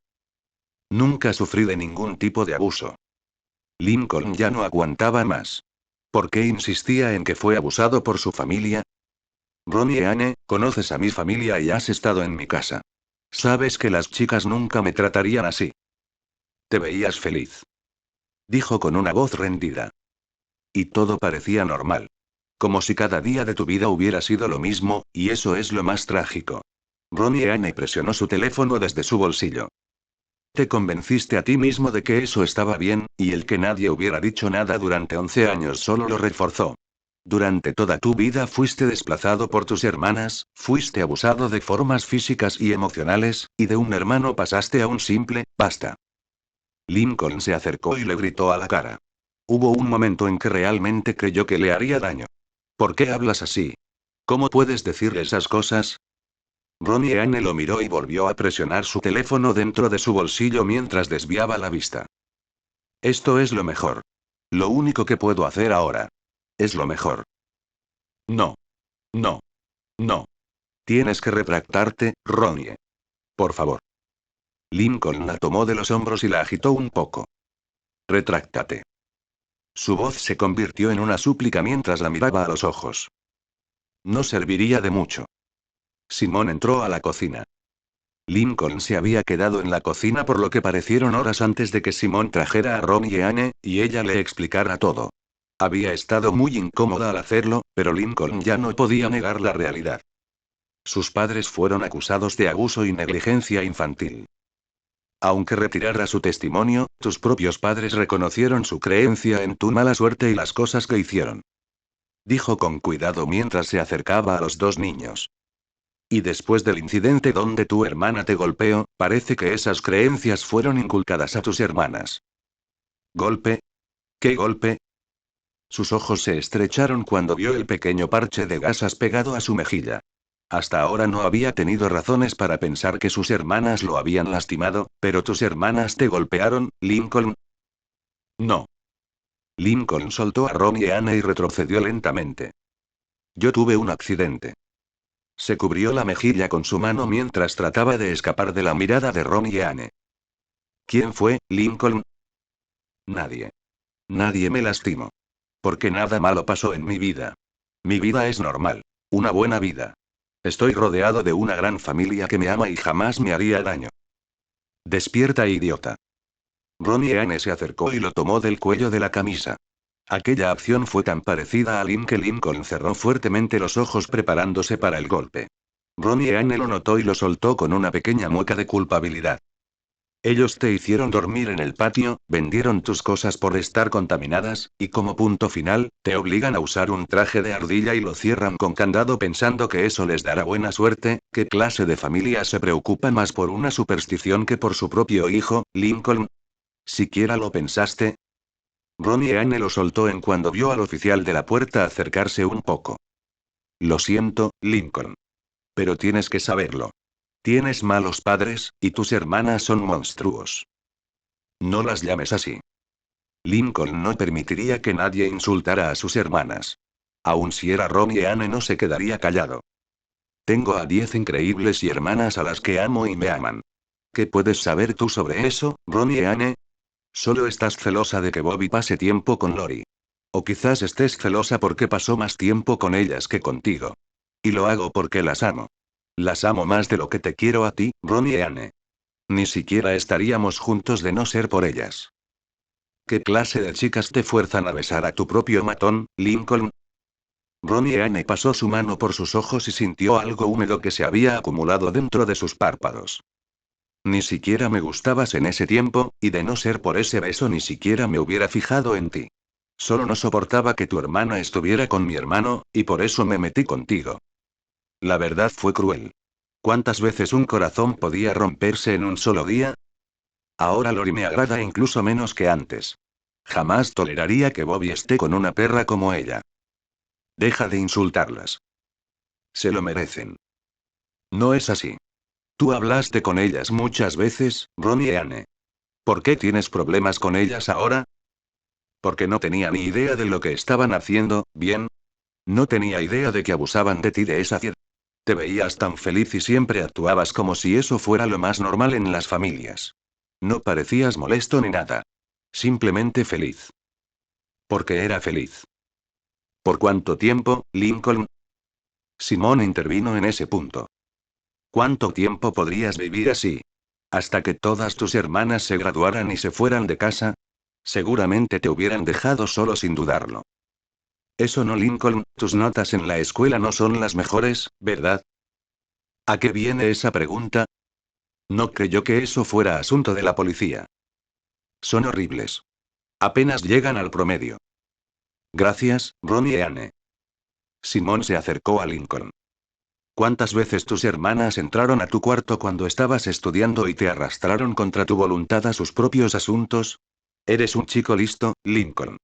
Nunca sufrí de ningún tipo de abuso. Lincoln ya no aguantaba más. ¿Por qué insistía en que fue abusado por su familia? Ronnie Anne, conoces a mi familia y has estado en mi casa. Sabes que las chicas nunca me tratarían así. Te veías feliz. Dijo con una voz rendida. Y todo parecía normal. Como si cada día de tu vida hubiera sido lo mismo, y eso es lo más trágico. Ronnie Anne presionó su teléfono desde su bolsillo. Te convenciste a ti mismo de que eso estaba bien, y el que nadie hubiera dicho nada durante 11 años solo lo reforzó. Durante toda tu vida fuiste desplazado por tus hermanas, fuiste abusado de formas físicas y emocionales, y de un hermano pasaste a un simple, basta. Lincoln se acercó y le gritó a la cara. Hubo un momento en que realmente creyó que le haría daño. ¿Por qué hablas así? ¿Cómo puedes decirle esas cosas? Ronnie Anne lo miró y volvió a presionar su teléfono dentro de su bolsillo mientras desviaba la vista. Esto es lo mejor. Lo único que puedo hacer ahora. Es lo mejor. No. No. No. Tienes que retractarte, Ronnie. Por favor. Lincoln la tomó de los hombros y la agitó un poco. Retráctate. Su voz se convirtió en una súplica mientras la miraba a los ojos. No serviría de mucho. Simón entró a la cocina. Lincoln se había quedado en la cocina por lo que parecieron horas antes de que Simón trajera a Ronnie y Anne, y ella le explicara todo. Había estado muy incómoda al hacerlo, pero Lincoln ya no podía negar la realidad. Sus padres fueron acusados de abuso y negligencia infantil. Aunque retirara su testimonio, tus propios padres reconocieron su creencia en tu mala suerte y las cosas que hicieron. Dijo con cuidado mientras se acercaba a los dos niños. Y después del incidente donde tu hermana te golpeó, parece que esas creencias fueron inculcadas a tus hermanas. ¿Golpe? ¿Qué golpe? Sus ojos se estrecharon cuando vio el pequeño parche de gasas pegado a su mejilla. Hasta ahora no había tenido razones para pensar que sus hermanas lo habían lastimado, pero tus hermanas te golpearon, Lincoln. No. Lincoln soltó a Ronnie y Anne y retrocedió lentamente. Yo tuve un accidente. Se cubrió la mejilla con su mano mientras trataba de escapar de la mirada de Ronnie y Anne. ¿Quién fue, Lincoln? Nadie. Nadie me lastimó. Porque nada malo pasó en mi vida. Mi vida es normal. Una buena vida. Estoy rodeado de una gran familia que me ama y jamás me haría daño. Despierta, idiota. Ronnie Anne se acercó y lo tomó del cuello de la camisa. Aquella acción fue tan parecida a Lynn que Lincoln cerró fuertemente los ojos preparándose para el golpe. Ronnie Anne lo notó y lo soltó con una pequeña mueca de culpabilidad. Ellos te hicieron dormir en el patio, vendieron tus cosas por estar contaminadas, y como punto final, te obligan a usar un traje de ardilla y lo cierran con candado pensando que eso les dará buena suerte. ¿Qué clase de familia se preocupa más por una superstición que por su propio hijo, Lincoln? ¿Siquiera lo pensaste? Ronnie Anne lo soltó en cuando vio al oficial de la puerta acercarse un poco. Lo siento, Lincoln. Pero tienes que saberlo. Tienes malos padres, y tus hermanas son monstruos. No las llames así. Lincoln no permitiría que nadie insultara a sus hermanas. Aun si era Ronnie Anne no se quedaría callado. Tengo a 10 increíbles y hermanas a las que amo y me aman. ¿Qué puedes saber tú sobre eso, Ronnie Anne? Solo estás celosa de que Bobby pase tiempo con Lori. O quizás estés celosa porque pasó más tiempo con ellas que contigo. Y lo hago porque las amo. Las amo más de lo que te quiero a ti, Ronnie y Anne. Ni siquiera estaríamos juntos de no ser por ellas. ¿Qué clase de chicas te fuerzan a besar a tu propio matón, Lincoln? Ronnie Anne pasó su mano por sus ojos y sintió algo húmedo que se había acumulado dentro de sus párpados. Ni siquiera me gustabas en ese tiempo, y de no ser por ese beso ni siquiera me hubiera fijado en ti. Solo no soportaba que tu hermana estuviera con mi hermano, y por eso me metí contigo. La verdad fue cruel. ¿Cuántas veces un corazón podía romperse en un solo día? Ahora Lori me agrada incluso menos que antes. Jamás toleraría que Bobby esté con una perra como ella. Deja de insultarlas. Se lo merecen. No es así. Tú hablaste con ellas muchas veces, Ronnie y Anne. ¿Por qué tienes problemas con ellas ahora? Porque no tenía ni idea de lo que estaban haciendo, ¿bien? No tenía idea de que abusaban de ti de esa edad. Te veías tan feliz y siempre actuabas como si eso fuera lo más normal en las familias. No parecías molesto ni nada. Simplemente feliz. Porque era feliz. ¿Por cuánto tiempo, Lincoln? Simón intervino en ese punto. ¿Cuánto tiempo podrías vivir así? ¿Hasta que todas tus hermanas se graduaran y se fueran de casa? Seguramente te hubieran dejado solo sin dudarlo. Eso no, Lincoln, tus notas en la escuela no son las mejores, ¿verdad? ¿A qué viene esa pregunta? No creyó que eso fuera asunto de la policía. Son horribles. Apenas llegan al promedio. Gracias, Ronnie y Anne. Simón se acercó a Lincoln. ¿Cuántas veces tus hermanas entraron a tu cuarto cuando estabas estudiando y te arrastraron contra tu voluntad a sus propios asuntos? Eres un chico listo, Lincoln.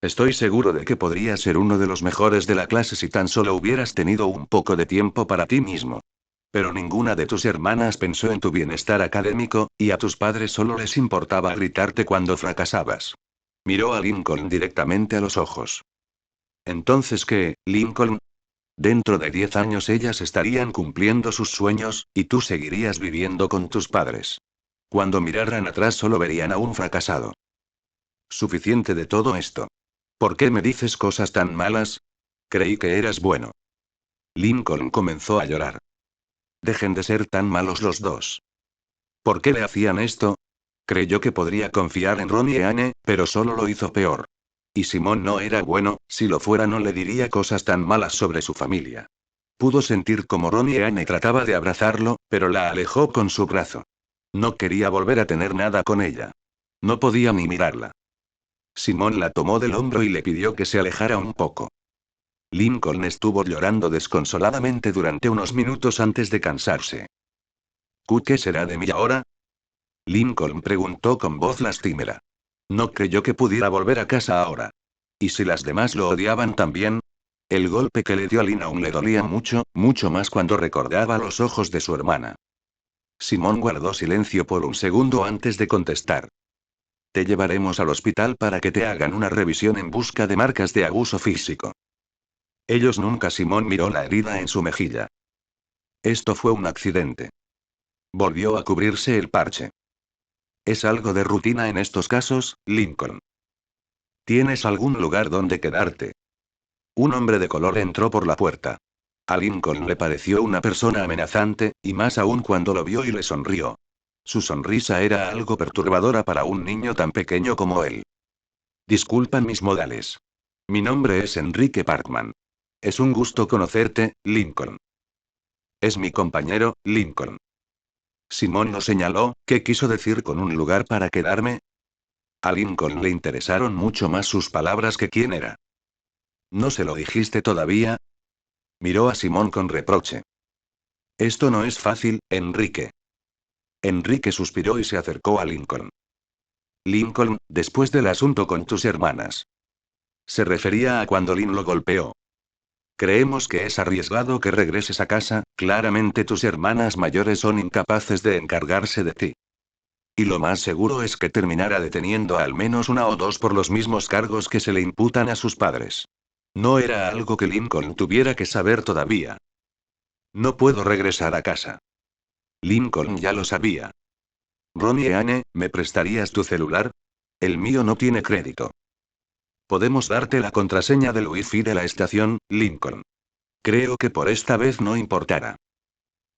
Estoy seguro de que podrías ser uno de los mejores de la clase si tan solo hubieras tenido un poco de tiempo para ti mismo. Pero ninguna de tus hermanas pensó en tu bienestar académico, y a tus padres solo les importaba gritarte cuando fracasabas. Miró a Lincoln directamente a los ojos. ¿Entonces qué, Lincoln? Dentro de 10 años ellas estarían cumpliendo sus sueños, y tú seguirías viviendo con tus padres. Cuando miraran atrás solo verían a un fracasado. Suficiente de todo esto. ¿Por qué me dices cosas tan malas? Creí que eras bueno. Lincoln comenzó a llorar. Dejen de ser tan malos los dos. ¿Por qué le hacían esto? Creyó que podría confiar en Ronnie y Anne, pero solo lo hizo peor. Y Simón no era bueno, si lo fuera no le diría cosas tan malas sobre su familia. Pudo sentir como Ronnie y Anne trataba de abrazarlo, pero la alejó con su brazo. No quería volver a tener nada con ella. No podía ni mirarla. Simón la tomó del hombro y le pidió que se alejara un poco. Lincoln estuvo llorando desconsoladamente durante unos minutos antes de cansarse. ¿Qué será de mí ahora? Lincoln preguntó con voz lastimera. No creyó que pudiera volver a casa ahora. ¿Y si las demás lo odiaban también? El golpe que le dio a Lynn aún le dolía mucho, mucho más cuando recordaba los ojos de su hermana. Simón guardó silencio por un segundo antes de contestar. Te llevaremos al hospital para que te hagan una revisión en busca de marcas de abuso físico. Ellos nunca. Simón miró la herida en su mejilla. Esto fue un accidente. Volvió a cubrirse el parche. Es algo de rutina en estos casos, Lincoln. ¿Tienes algún lugar donde quedarte? Un hombre de color entró por la puerta. A Lincoln le pareció una persona amenazante, y más aún cuando lo vio y le sonrió. Su sonrisa era algo perturbadora para un niño tan pequeño como él. Disculpan mis modales. Mi nombre es Enrique Parkman. Es un gusto conocerte, Lincoln. Es mi compañero, Lincoln. Simón lo señaló. ¿Qué quiso decir con un lugar para quedarme? A Lincoln le interesaron mucho más sus palabras que quién era. ¿No se lo dijiste todavía? Miró a Simón con reproche. Esto no es fácil, Enrique. Enrique suspiró y se acercó a Lincoln. Lincoln, después del asunto con tus hermanas. Se refería a cuando Lynn lo golpeó. Creemos que es arriesgado que regreses a casa, claramente tus hermanas mayores son incapaces de encargarse de ti. Y lo más seguro es que terminara deteniendo a al menos una o dos por los mismos cargos que se le imputan a sus padres. No era algo que Lincoln tuviera que saber todavía. No puedo regresar a casa. Lincoln ya lo sabía. Ronnie y Anne, ¿me prestarías tu celular? El mío no tiene crédito. Podemos darte la contraseña del Wi-Fi de la estación, Lincoln. Creo que por esta vez no importará.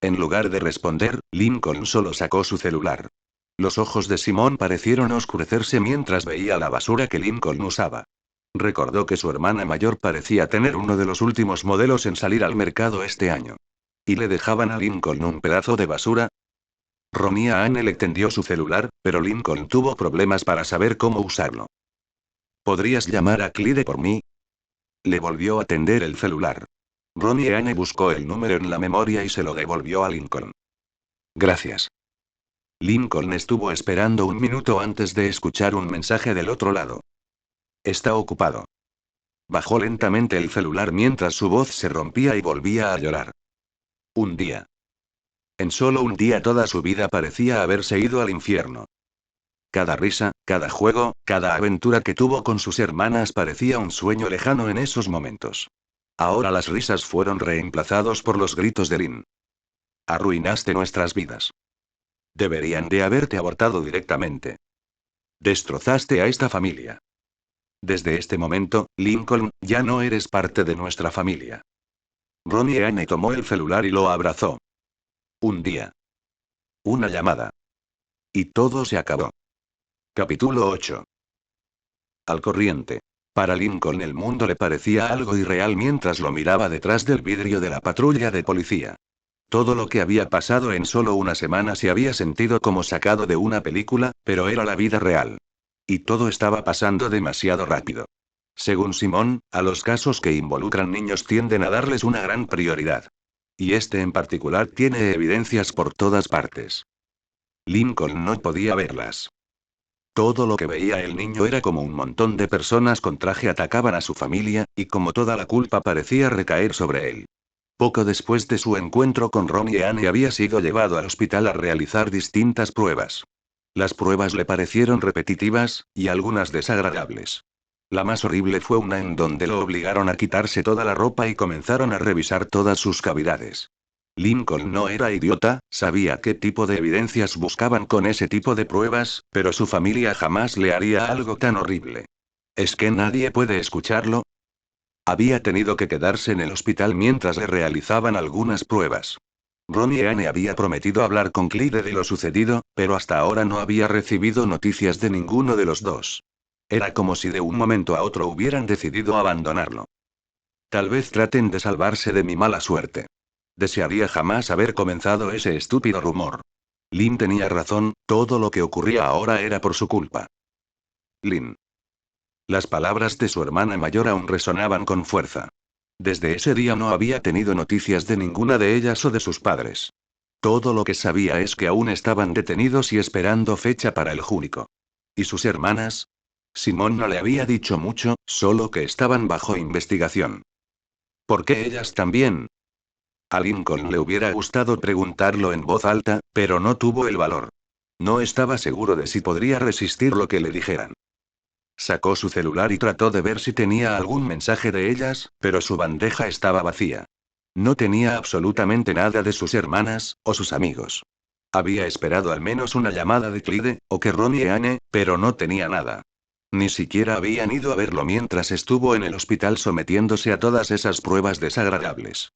En lugar de responder, Lincoln solo sacó su celular. Los ojos de Simón parecieron oscurecerse mientras veía la basura que Lincoln usaba. Recordó que su hermana mayor parecía tener uno de los últimos modelos en salir al mercado este año. ¿Y le dejaban a Lincoln un pedazo de basura? Ronnie Anne le tendió su celular, pero Lincoln tuvo problemas para saber cómo usarlo. ¿Podrías llamar a Clyde por mí? Le volvió a tender el celular. Ronnie Anne buscó el número en la memoria y se lo devolvió a Lincoln. Gracias. Lincoln estuvo esperando un minuto antes de escuchar un mensaje del otro lado. Está ocupado. Bajó lentamente el celular mientras su voz se rompía y volvía a llorar. Un día. En solo un día toda su vida parecía haberse ido al infierno. Cada risa, cada juego, cada aventura que tuvo con sus hermanas parecía un sueño lejano en esos momentos. Ahora las risas fueron reemplazados por los gritos de Lynn. Arruinaste nuestras vidas. Deberían de haberte abortado directamente. Destrozaste a esta familia. Desde este momento, Lincoln, ya no eres parte de nuestra familia. Ronnie Anne tomó el celular y lo abrazó. Un día. Una llamada. Y todo se acabó. Capítulo 8. Al corriente. Para Lincoln el mundo le parecía algo irreal mientras lo miraba detrás del vidrio de la patrulla de policía. Todo lo que había pasado en solo una semana se había sentido como sacado de una película, pero era la vida real. Y todo estaba pasando demasiado rápido. Según Simón, a los casos que involucran niños tienden a darles una gran prioridad. Y este en particular tiene evidencias por todas partes. Lincoln no podía verlas. Todo lo que veía el niño era como un montón de personas con traje atacaban a su familia, y como toda la culpa parecía recaer sobre él. Poco después de su encuentro con Ronnie Anne había sido llevado al hospital a realizar distintas pruebas. Las pruebas le parecieron repetitivas, y algunas desagradables. La más horrible fue una en donde lo obligaron a quitarse toda la ropa y comenzaron a revisar todas sus cavidades. Lincoln no era idiota, sabía qué tipo de evidencias buscaban con ese tipo de pruebas, pero su familia jamás le haría algo tan horrible. ¿Es que nadie puede escucharlo? Había tenido que quedarse en el hospital mientras le realizaban algunas pruebas. Ronnie Anne había prometido hablar con Clyde de lo sucedido, pero hasta ahora no había recibido noticias de ninguno de los dos. Era como si de un momento a otro hubieran decidido abandonarlo. Tal vez traten de salvarse de mi mala suerte. Desearía jamás haber comenzado ese estúpido rumor. Lynn tenía razón, todo lo que ocurría ahora era por su culpa. Lynn. Las palabras de su hermana mayor aún resonaban con fuerza. Desde ese día no había tenido noticias de ninguna de ellas o de sus padres. Todo lo que sabía es que aún estaban detenidos y esperando fecha para el juicio. ¿Y sus hermanas? Simón no le había dicho mucho, solo que estaban bajo investigación. ¿Por qué ellas también? A Lincoln le hubiera gustado preguntarlo en voz alta, pero no tuvo el valor. No estaba seguro de si podría resistir lo que le dijeran. Sacó su celular y trató de ver si tenía algún mensaje de ellas, pero su bandeja estaba vacía. No tenía absolutamente nada de sus hermanas, o sus amigos. Había esperado al menos una llamada de Clyde, o que Ronnie Anne, pero no tenía nada. Ni siquiera habían ido a verlo mientras estuvo en el hospital sometiéndose a todas esas pruebas desagradables.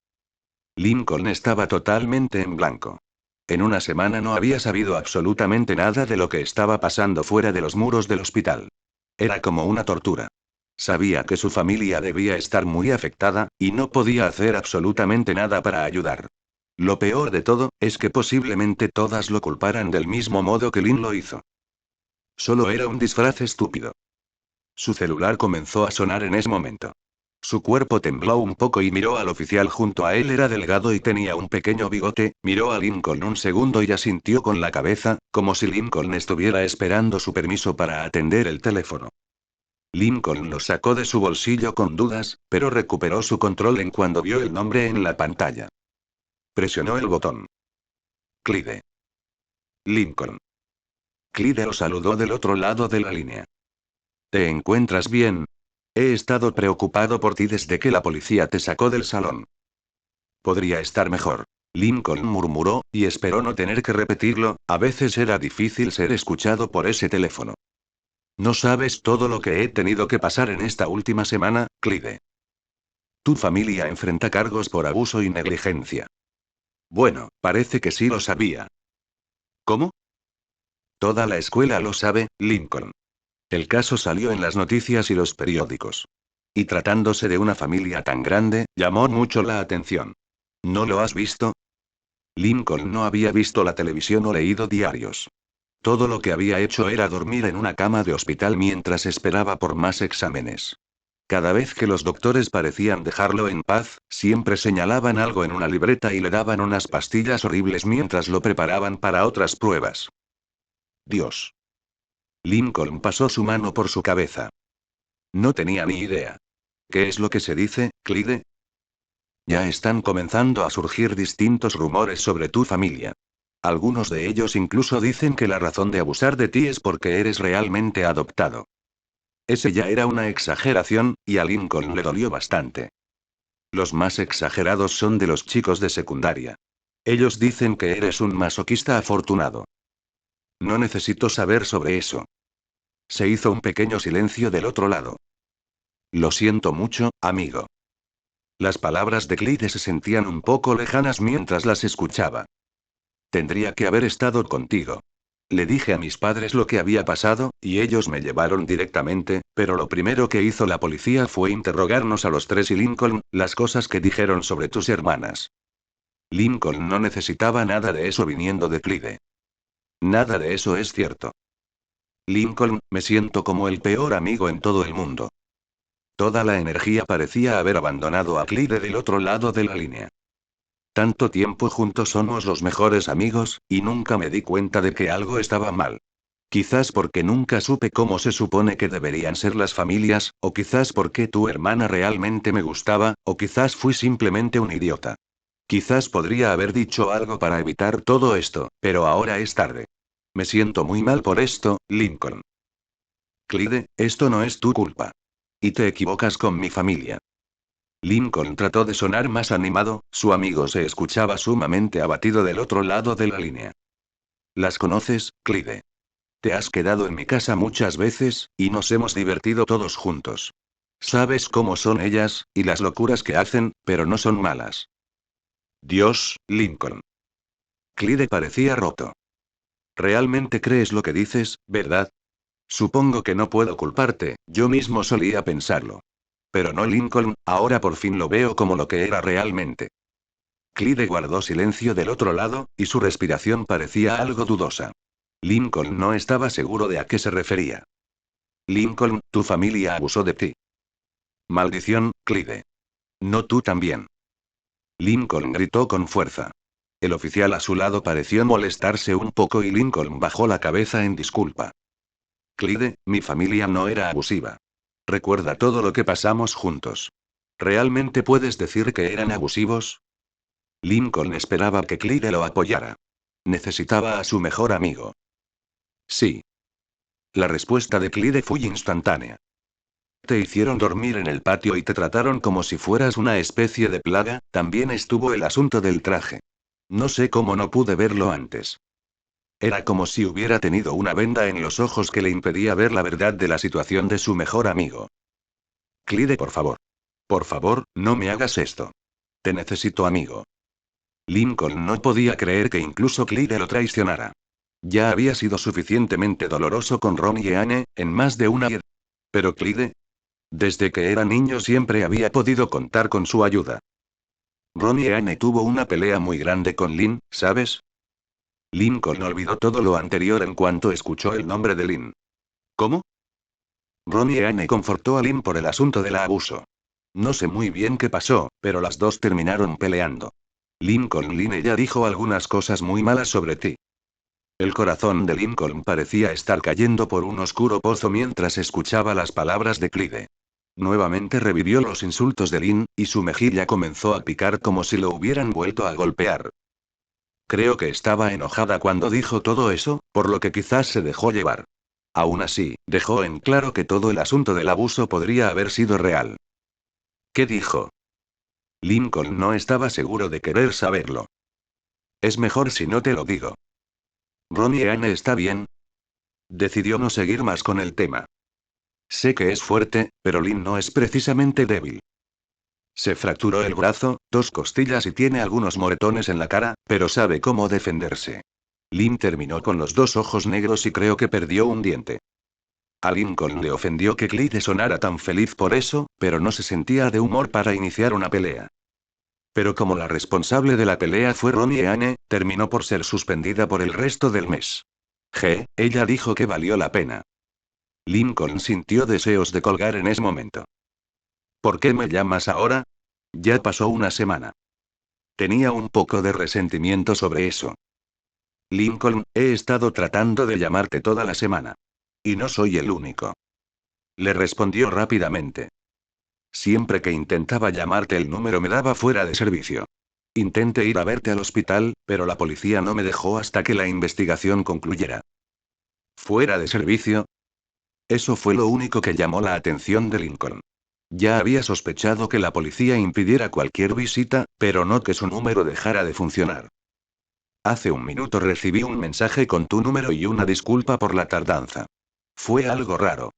Lincoln estaba totalmente en blanco. En una semana no había sabido absolutamente nada de lo que estaba pasando fuera de los muros del hospital. Era como una tortura. Sabía que su familia debía estar muy afectada, y no podía hacer absolutamente nada para ayudar. Lo peor de todo, es que posiblemente todas lo culparan del mismo modo que Lynn lo hizo. Solo era un disfraz estúpido. Su celular comenzó a sonar en ese momento. Su cuerpo tembló un poco y miró al oficial junto a él. Era delgado y tenía un pequeño bigote, miró a Lincoln un segundo y asintió con la cabeza, como si Lincoln estuviera esperando su permiso para atender el teléfono. Lincoln lo sacó de su bolsillo con dudas, pero recuperó su control en cuando vio el nombre en la pantalla. Presionó el botón. Clyde. Lincoln. Clyde lo saludó del otro lado de la línea. ¿Te encuentras bien? He estado preocupado por ti desde que la policía te sacó del salón. Podría estar mejor. Lincoln murmuró, y esperó no tener que repetirlo, a veces era difícil ser escuchado por ese teléfono. No sabes todo lo que he tenido que pasar en esta última semana, Clyde. Tu familia enfrenta cargos por abuso y negligencia. Bueno, parece que sí lo sabía. ¿Cómo? Toda la escuela lo sabe, Lincoln. El caso salió en las noticias y los periódicos. Y tratándose de una familia tan grande, llamó mucho la atención. ¿No lo has visto? Lincoln no había visto la televisión o leído diarios. Todo lo que había hecho era dormir en una cama de hospital mientras esperaba por más exámenes. Cada vez que los doctores parecían dejarlo en paz, siempre señalaban algo en una libreta y le daban unas pastillas horribles mientras lo preparaban para otras pruebas. Dios. Lincoln pasó su mano por su cabeza. No tenía ni idea. ¿Qué es lo que se dice, Clyde? Ya están comenzando a surgir distintos rumores sobre tu familia. Algunos de ellos incluso dicen que la razón de abusar de ti es porque eres realmente adoptado. Ese ya era una exageración, y a Lincoln le dolió bastante. Los más exagerados son de los chicos de secundaria. Ellos dicen que eres un masoquista afortunado. No necesito saber sobre eso. Se hizo un pequeño silencio del otro lado. Lo siento mucho, amigo. Las palabras de Clyde se sentían un poco lejanas mientras las escuchaba. Tendría que haber estado contigo. Le dije a mis padres lo que había pasado, y ellos me llevaron directamente, pero lo primero que hizo la policía fue interrogarnos a los tres y Lincoln, las cosas que dijeron sobre tus hermanas. Lincoln no necesitaba nada de eso viniendo de Clyde. Nada de eso es cierto. Lincoln, me siento como el peor amigo en todo el mundo. Toda la energía parecía haber abandonado a Clyde del otro lado de la línea. Tanto tiempo juntos somos los mejores amigos, y nunca me di cuenta de que algo estaba mal. Quizás porque nunca supe cómo se supone que deberían ser las familias, o quizás porque tu hermana realmente me gustaba, o quizás fui simplemente un idiota. Quizás podría haber dicho algo para evitar todo esto, pero ahora es tarde. Me siento muy mal por esto, Lincoln. Clyde, esto no es tu culpa. Y te equivocas con mi familia. Lincoln trató de sonar más animado, su amigo se escuchaba sumamente abatido del otro lado de la línea. ¿Las conoces, Clyde? Te has quedado en mi casa muchas veces, y nos hemos divertido todos juntos. Sabes cómo son ellas, y las locuras que hacen, pero no son malas. Dios, Lincoln. Clyde parecía roto. ¿Realmente crees lo que dices, verdad? Supongo que no puedo culparte, yo mismo solía pensarlo. Pero no, Lincoln, ahora por fin lo veo como lo que era realmente. Clyde guardó silencio del otro lado, y su respiración parecía algo dudosa. Lincoln no estaba seguro de a qué se refería. Lincoln, tu familia abusó de ti. Maldición, Clyde. No, tú también. Lincoln gritó con fuerza. El oficial a su lado pareció molestarse un poco y Lincoln bajó la cabeza en disculpa. Clyde, mi familia no era abusiva. Recuerda todo lo que pasamos juntos. ¿Realmente puedes decir que eran abusivos? Lincoln esperaba que Clyde lo apoyara. Necesitaba a su mejor amigo. Sí. La respuesta de Clyde fue instantánea. Te hicieron dormir en el patio y te trataron como si fueras una especie de plaga, también estuvo el asunto del traje. No sé cómo no pude verlo antes. Era como si hubiera tenido una venda en los ojos que le impedía ver la verdad de la situación de su mejor amigo. Clyde, por favor. Por favor, no me hagas esto. Te necesito, amigo. Lincoln no podía creer que incluso Clyde lo traicionara. Ya había sido suficientemente doloroso con Ron y Anne, en más de una vez. Pero Clyde, desde que era niño siempre había podido contar con su ayuda. Ron y Anne tuvo una pelea muy grande con Lynn, ¿sabes? Lincoln olvidó todo lo anterior en cuanto escuchó el nombre de Lynn. ¿Cómo? Ron y Anne confortó a Lynn por el asunto del abuso. No sé muy bien qué pasó, pero las dos terminaron peleando. Lynn ella dijo algunas cosas muy malas sobre ti. El corazón de Lincoln parecía estar cayendo por un oscuro pozo mientras escuchaba las palabras de Clyde. Nuevamente revivió los insultos de Lynn, y su mejilla comenzó a picar como si lo hubieran vuelto a golpear. Creo que estaba enojada cuando dijo todo eso, por lo que quizás se dejó llevar. Aún así, dejó en claro que todo el asunto del abuso podría haber sido real. ¿Qué dijo? Lincoln no estaba seguro de querer saberlo. Es mejor si no te lo digo. ¿Ron y Anne está bien? Decidió no seguir más con el tema. Sé que es fuerte, pero Lynn no es precisamente débil. Se fracturó el brazo, dos costillas y tiene algunos moretones en la cara, pero sabe cómo defenderse. Lynn terminó con los dos ojos negros y creo que perdió un diente. A Lincoln le ofendió que Clyde sonara tan feliz por eso, pero no se sentía de humor para iniciar una pelea. Pero como la responsable de la pelea fue Ron y Anne, terminó por ser suspendida por el resto del mes. Ella dijo que valió la pena. Lincoln sintió deseos de colgar en ese momento. ¿Por qué me llamas ahora? Ya pasó una semana. Tenía un poco de resentimiento sobre eso. Lincoln, he estado tratando de llamarte toda la semana. Y no soy el único. Le respondió rápidamente. Siempre que intentaba llamarte el número me daba fuera de servicio. Intenté ir a verte al hospital, pero la policía no me dejó hasta que la investigación concluyera. ¿Fuera de servicio? Eso fue lo único que llamó la atención de Lincoln. Ya había sospechado que la policía impidiera cualquier visita, pero no que su número dejara de funcionar. Hace un minuto recibí un mensaje con tu número y una disculpa por la tardanza. Fue algo raro.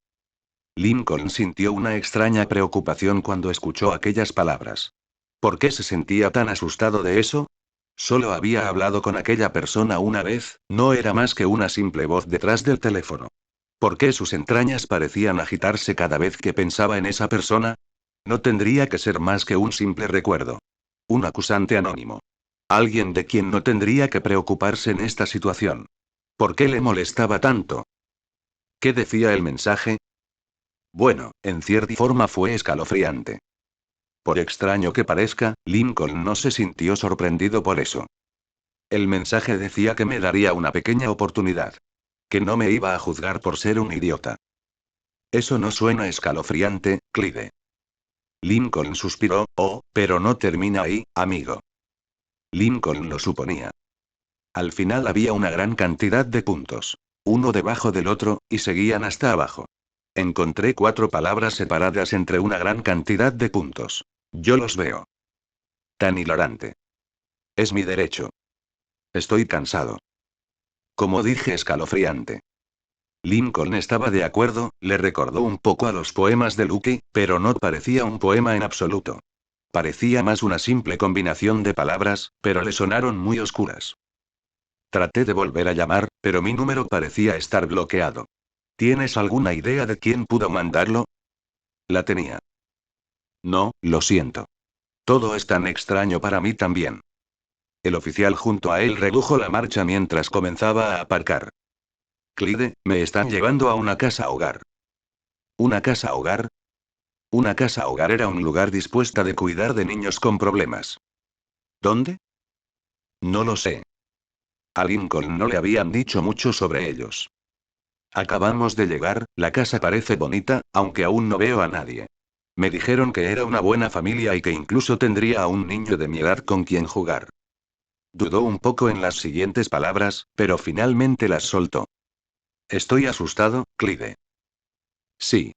Lincoln sintió una extraña preocupación cuando escuchó aquellas palabras. ¿Por qué se sentía tan asustado de eso? Solo había hablado con aquella persona una vez, no era más que una simple voz detrás del teléfono. ¿Por qué sus entrañas parecían agitarse cada vez que pensaba en esa persona? No tendría que ser más que un simple recuerdo. Un acusante anónimo. Alguien de quien no tendría que preocuparse en esta situación. ¿Por qué le molestaba tanto? ¿Qué decía el mensaje? Bueno, en cierta forma fue escalofriante. Por extraño que parezca, Lincoln no se sintió sorprendido por eso. El mensaje decía que me daría una pequeña oportunidad. Que no me iba a juzgar por ser un idiota. Eso no suena escalofriante, Clyde. Lincoln suspiró, oh, pero no termina ahí, amigo. Lincoln lo suponía. Al final había una gran cantidad de puntos. Uno debajo del otro, y seguían hasta abajo. Encontré 4 palabras separadas entre una gran cantidad de puntos. Yo los veo. Tan hilarante. Es mi derecho. Estoy cansado. Como dije, escalofriante. Lincoln estaba de acuerdo, le recordó un poco a los poemas de Lucky, pero no parecía un poema en absoluto. Parecía más una simple combinación de palabras, pero le sonaron muy oscuras. Traté de volver a llamar, pero mi número parecía estar bloqueado. ¿Tienes alguna idea de quién pudo mandarlo? La tenía. No, lo siento. Todo es tan extraño para mí también. El oficial junto a él redujo la marcha mientras comenzaba a aparcar. Clyde, me están llevando a una casa hogar. ¿Una casa hogar? Una casa hogar era un lugar dispuesta de cuidar de niños con problemas. ¿Dónde? No lo sé. A Lincoln no le habían dicho mucho sobre ellos. Acabamos de llegar, la casa parece bonita, aunque aún no veo a nadie. Me dijeron que era una buena familia y que incluso tendría a un niño de mi edad con quien jugar. Dudó un poco en las siguientes palabras, pero finalmente las soltó. Estoy asustado, Clyde. Sí.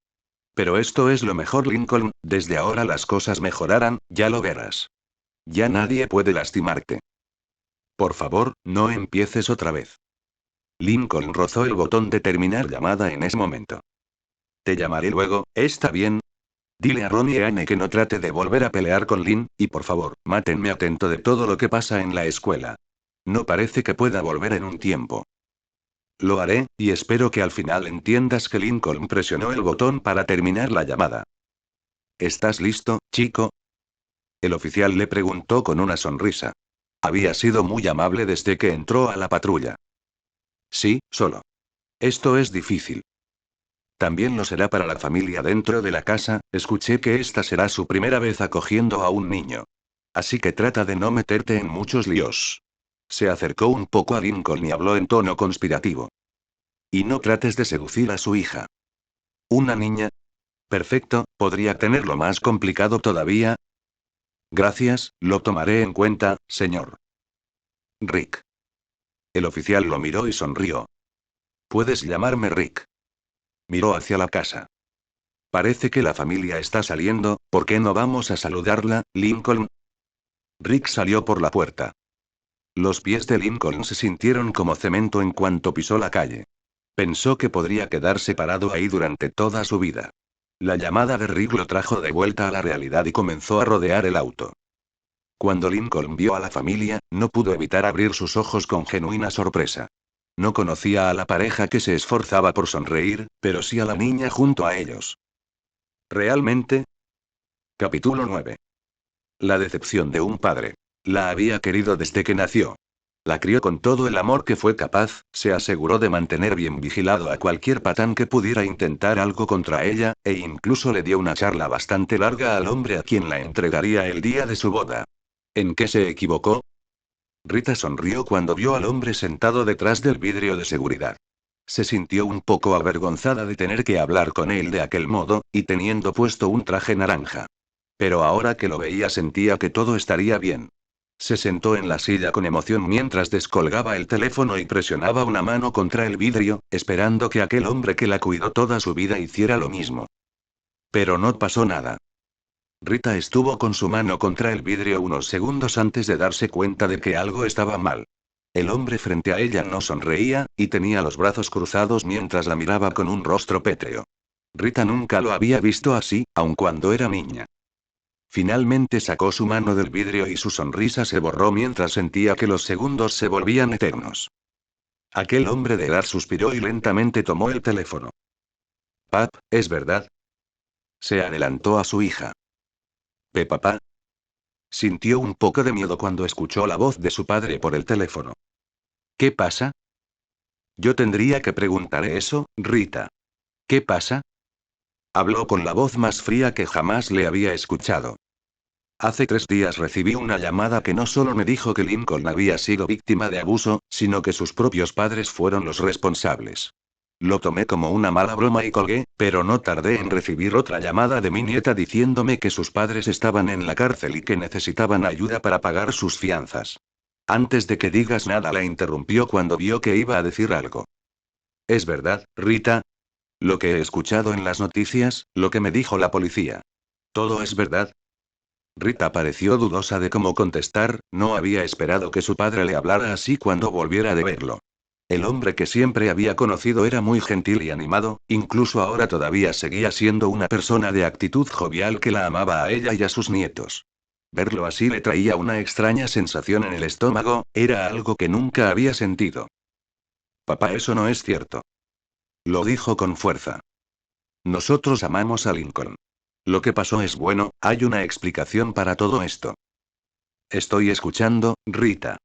Pero esto es lo mejor, Lincoln, desde ahora las cosas mejorarán, ya lo verás. Ya nadie puede lastimarte. Por favor, no empieces otra vez. Lincoln rozó el botón de terminar llamada en ese momento. Te llamaré luego, ¿está bien? Dile a Ronnie y Anne que no trate de volver a pelear con Lynn, y por favor, mátenme atento de todo lo que pasa en la escuela. No parece que pueda volver en un tiempo. Lo haré, y espero que al final entiendas que Lincoln presionó el botón para terminar la llamada. ¿Estás listo, chico? El oficial le preguntó con una sonrisa. Había sido muy amable desde que entró a la patrulla. Sí, solo. Esto es difícil. También lo será para la familia dentro de la casa, escuché que esta será su primera vez acogiendo a un niño. Así que trata de no meterte en muchos líos. Se acercó un poco a Lincoln y habló en tono conspirativo. Y no trates de seducir a su hija. ¿Una niña? Perfecto, ¿podría tenerlo más complicado todavía? Gracias, lo tomaré en cuenta, señor. Rick. El oficial lo miró y sonrió. Puedes llamarme Rick. Miró hacia la casa. Parece que la familia está saliendo, ¿por qué no vamos a saludarla, Lincoln? Rick salió por la puerta. Los pies de Lincoln se sintieron como cemento en cuanto pisó la calle. Pensó que podría quedarse parado ahí durante toda su vida. La llamada de Rick lo trajo de vuelta a la realidad y comenzó a rodear el auto. Cuando Lincoln vio a la familia, no pudo evitar abrir sus ojos con genuina sorpresa. No conocía a la pareja que se esforzaba por sonreír, pero sí a la niña junto a ellos. ¿Realmente? Capítulo 9. La decepción de un padre. La había querido desde que nació. La crió con todo el amor que fue capaz, se aseguró de mantener bien vigilado a cualquier patán que pudiera intentar algo contra ella, e incluso le dio una charla bastante larga al hombre a quien la entregaría el día de su boda. ¿En qué se equivocó? Rita sonrió cuando vio al hombre sentado detrás del vidrio de seguridad. Se sintió un poco avergonzada de tener que hablar con él de aquel modo, y teniendo puesto un traje naranja. Pero ahora que lo veía sentía que todo estaría bien. Se sentó en la silla con emoción mientras descolgaba el teléfono y presionaba una mano contra el vidrio, esperando que aquel hombre que la cuidó toda su vida hiciera lo mismo. Pero no pasó nada. Rita estuvo con su mano contra el vidrio unos segundos antes de darse cuenta de que algo estaba mal. El hombre frente a ella no sonreía, y tenía los brazos cruzados mientras la miraba con un rostro pétreo. Rita nunca lo había visto así, aun cuando era niña. Finalmente sacó su mano del vidrio y su sonrisa se borró mientras sentía que los segundos se volvían eternos. Aquel hombre de edad suspiró y lentamente tomó el teléfono. Pap, ¿es verdad? Se adelantó a su hija. Papá. Sintió un poco de miedo cuando escuchó la voz de su padre por el teléfono. ¿Qué pasa? Yo tendría que preguntar eso, Rita. ¿Qué pasa? Habló con la voz más fría que jamás le había escuchado. Hace 3 días recibí una llamada que no solo me dijo que Lincoln había sido víctima de abuso, sino que sus propios padres fueron los responsables. Lo tomé como una mala broma y colgué, pero no tardé en recibir otra llamada de mi nieta diciéndome que sus padres estaban en la cárcel y que necesitaban ayuda para pagar sus fianzas. Antes de que digas nada, la interrumpió cuando vio que iba a decir algo. ¿Es verdad, Rita? Lo que he escuchado en las noticias, lo que me dijo la policía. ¿Todo es verdad? Rita pareció dudosa de cómo contestar, no había esperado que su padre le hablara así cuando volviera de verlo. El hombre que siempre había conocido era muy gentil y animado, incluso ahora todavía seguía siendo una persona de actitud jovial que la amaba a ella y a sus nietos. Verlo así le traía una extraña sensación en el estómago, era algo que nunca había sentido. Papá, eso no es cierto. Lo dijo con fuerza. Nosotros amamos a Lincoln. Lo que pasó es bueno, hay una explicación para todo esto. Estoy escuchando, Rita.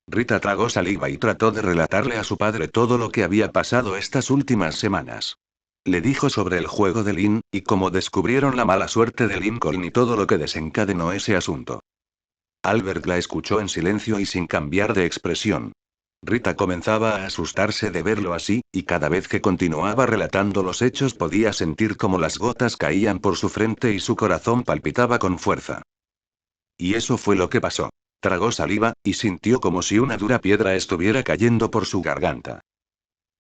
Rita tragó saliva y trató de relatarle a su padre todo lo que había pasado estas últimas semanas. Le dijo sobre el juego de Lynn, y cómo descubrieron la mala suerte de Lincoln y todo lo que desencadenó ese asunto. Albert la escuchó en silencio y sin cambiar de expresión. Rita comenzaba a asustarse de verlo así, y cada vez que continuaba relatando los hechos podía sentir como las gotas caían por su frente y su corazón palpitaba con fuerza. Y eso fue lo que pasó. Tragó saliva, y sintió como si una dura piedra estuviera cayendo por su garganta.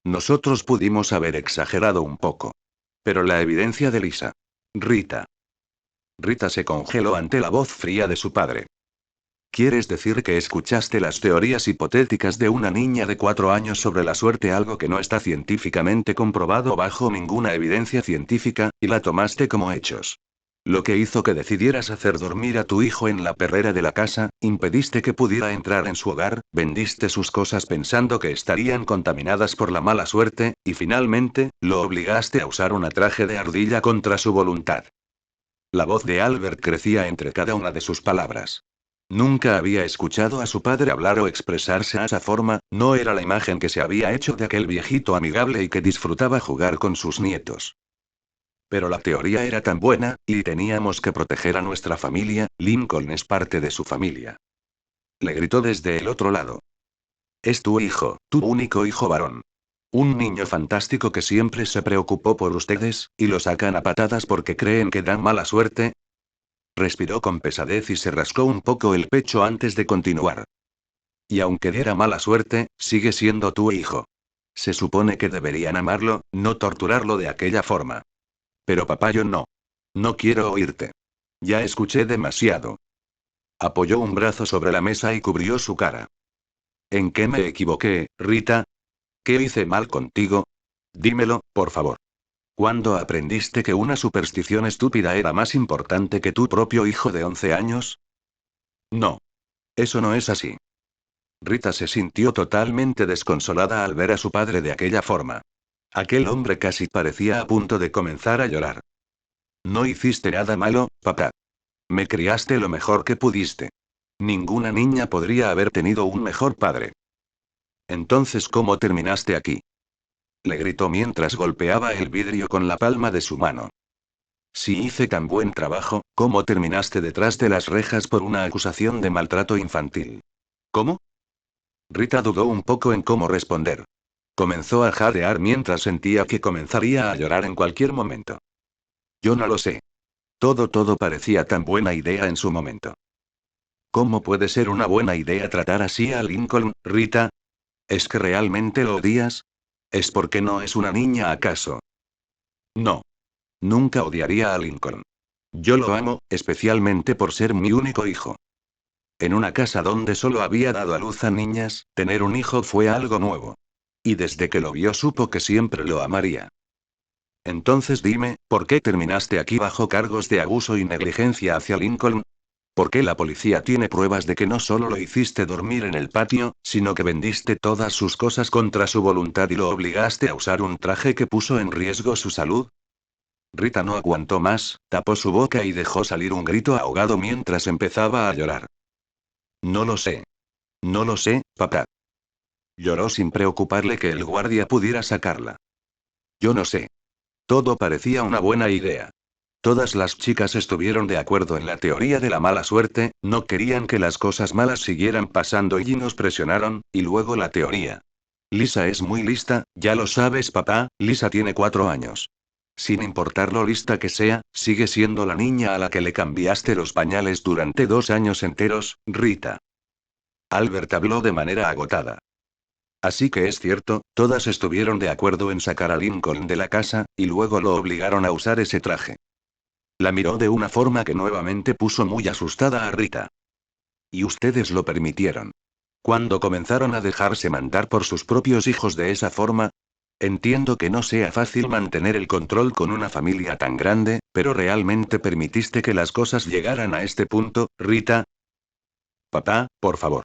Nosotros pudimos haber exagerado un poco. Pero la evidencia de Lisa. Rita. Rita se congeló ante la voz fría de su padre. ¿Quieres decir que escuchaste las teorías hipotéticas de una niña de 4 años sobre la suerte, algo que no está científicamente comprobado bajo ninguna evidencia científica, y la tomaste como hechos? Lo que hizo que decidieras hacer dormir a tu hijo en la perrera de la casa, impediste que pudiera entrar en su hogar, vendiste sus cosas pensando que estarían contaminadas por la mala suerte, y finalmente, lo obligaste a usar un traje de ardilla contra su voluntad. La voz de Albert crecía entre cada una de sus palabras. Nunca había escuchado a su padre hablar o expresarse de esa forma, no era la imagen que se había hecho de aquel viejito amigable y que disfrutaba jugar con sus nietos. Pero la teoría era tan buena, y teníamos que proteger a nuestra familia, Lincoln es parte de su familia. Le gritó desde el otro lado. Es tu hijo, tu único hijo varón. Un niño fantástico que siempre se preocupó por ustedes, y lo sacan a patadas porque creen que dan mala suerte. Respiró con pesadez y se rascó un poco el pecho antes de continuar. Y aunque diera mala suerte, sigue siendo tu hijo. Se supone que deberían amarlo, no torturarlo de aquella forma. Pero papá, yo no. No quiero oírte. Ya escuché demasiado. Apoyó un brazo sobre la mesa y cubrió su cara. ¿En qué me equivoqué, Rita? ¿Qué hice mal contigo? Dímelo, por favor. ¿Cuándo aprendiste que una superstición estúpida era más importante que tu propio hijo de 11 años? No. Eso no es así. Rita se sintió totalmente desconsolada al ver a su padre de aquella forma. Aquel hombre casi parecía a punto de comenzar a llorar. No hiciste nada malo, papá. Me criaste lo mejor que pudiste. Ninguna niña podría haber tenido un mejor padre. Entonces, ¿cómo terminaste aquí? Le gritó mientras golpeaba el vidrio con la palma de su mano. Si hice tan buen trabajo, ¿cómo terminaste detrás de las rejas por una acusación de maltrato infantil? ¿Cómo? Rita dudó un poco en cómo responder. Comenzó a jadear mientras sentía que comenzaría a llorar en cualquier momento. Yo no lo sé. Todo parecía tan buena idea en su momento. ¿Cómo puede ser una buena idea tratar así a Lincoln, Rita? ¿Es que realmente lo odias? ¿Es porque no es una niña acaso? No. Nunca odiaría a Lincoln. Yo lo amo, especialmente por ser mi único hijo. En una casa donde solo había dado a luz a niñas, tener un hijo fue algo nuevo. Y desde que lo vio supo que siempre lo amaría. Entonces dime, ¿por qué terminaste aquí bajo cargos de abuso y negligencia hacia Lincoln? ¿Por qué la policía tiene pruebas de que no solo lo hiciste dormir en el patio, sino que vendiste todas sus cosas contra su voluntad y lo obligaste a usar un traje que puso en riesgo su salud? Rita no aguantó más, tapó su boca y dejó salir un grito ahogado mientras empezaba a llorar. No lo sé. No lo sé, papá. Lloró sin preocuparle que el guardia pudiera sacarla. Yo no sé. Todo parecía una buena idea. Todas las chicas estuvieron de acuerdo en la teoría de la mala suerte, no querían que las cosas malas siguieran pasando y nos presionaron, y luego la teoría. Lisa es muy lista, ya lo sabes papá, Lisa tiene 4 años. Sin importar lo lista que sea, sigue siendo la niña a la que le cambiaste los pañales durante 2 años enteros, Rita. Albert habló de manera agotada. Así que es cierto, todas estuvieron de acuerdo en sacar a Lincoln de la casa, y luego lo obligaron a usar ese traje. La miró de una forma que nuevamente puso muy asustada a Rita. Y ustedes lo permitieron. Cuando comenzaron a dejarse mandar por sus propios hijos de esa forma. Entiendo que no sea fácil mantener el control con una familia tan grande, pero ¿realmente permitiste que las cosas llegaran a este punto, Rita? Papá, por favor.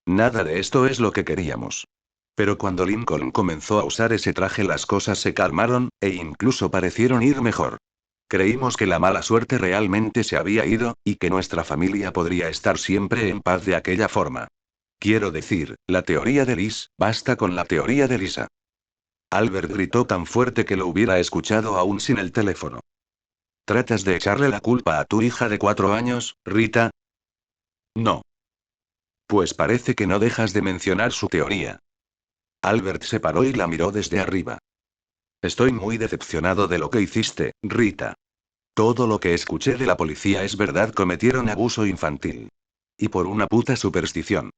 Nada de esto es lo que queríamos. Pero cuando Lincoln comenzó a usar ese traje las cosas se calmaron, e incluso parecieron ir mejor. Creímos que la mala suerte realmente se había ido, y que nuestra familia podría estar siempre en paz de aquella forma. Quiero decir, la teoría de Liz, basta con la teoría de Lisa. Albert gritó tan fuerte que lo hubiera escuchado aún sin el teléfono. ¿Tratas de echarle la culpa a tu hija de 4 años, Rita? No. Pues parece que no dejas de mencionar su teoría. Albert se paró y la miró desde arriba. Estoy muy decepcionado de lo que hiciste, Rita. Todo lo que escuché de la policía es verdad, cometieron abuso infantil. Y por una puta superstición.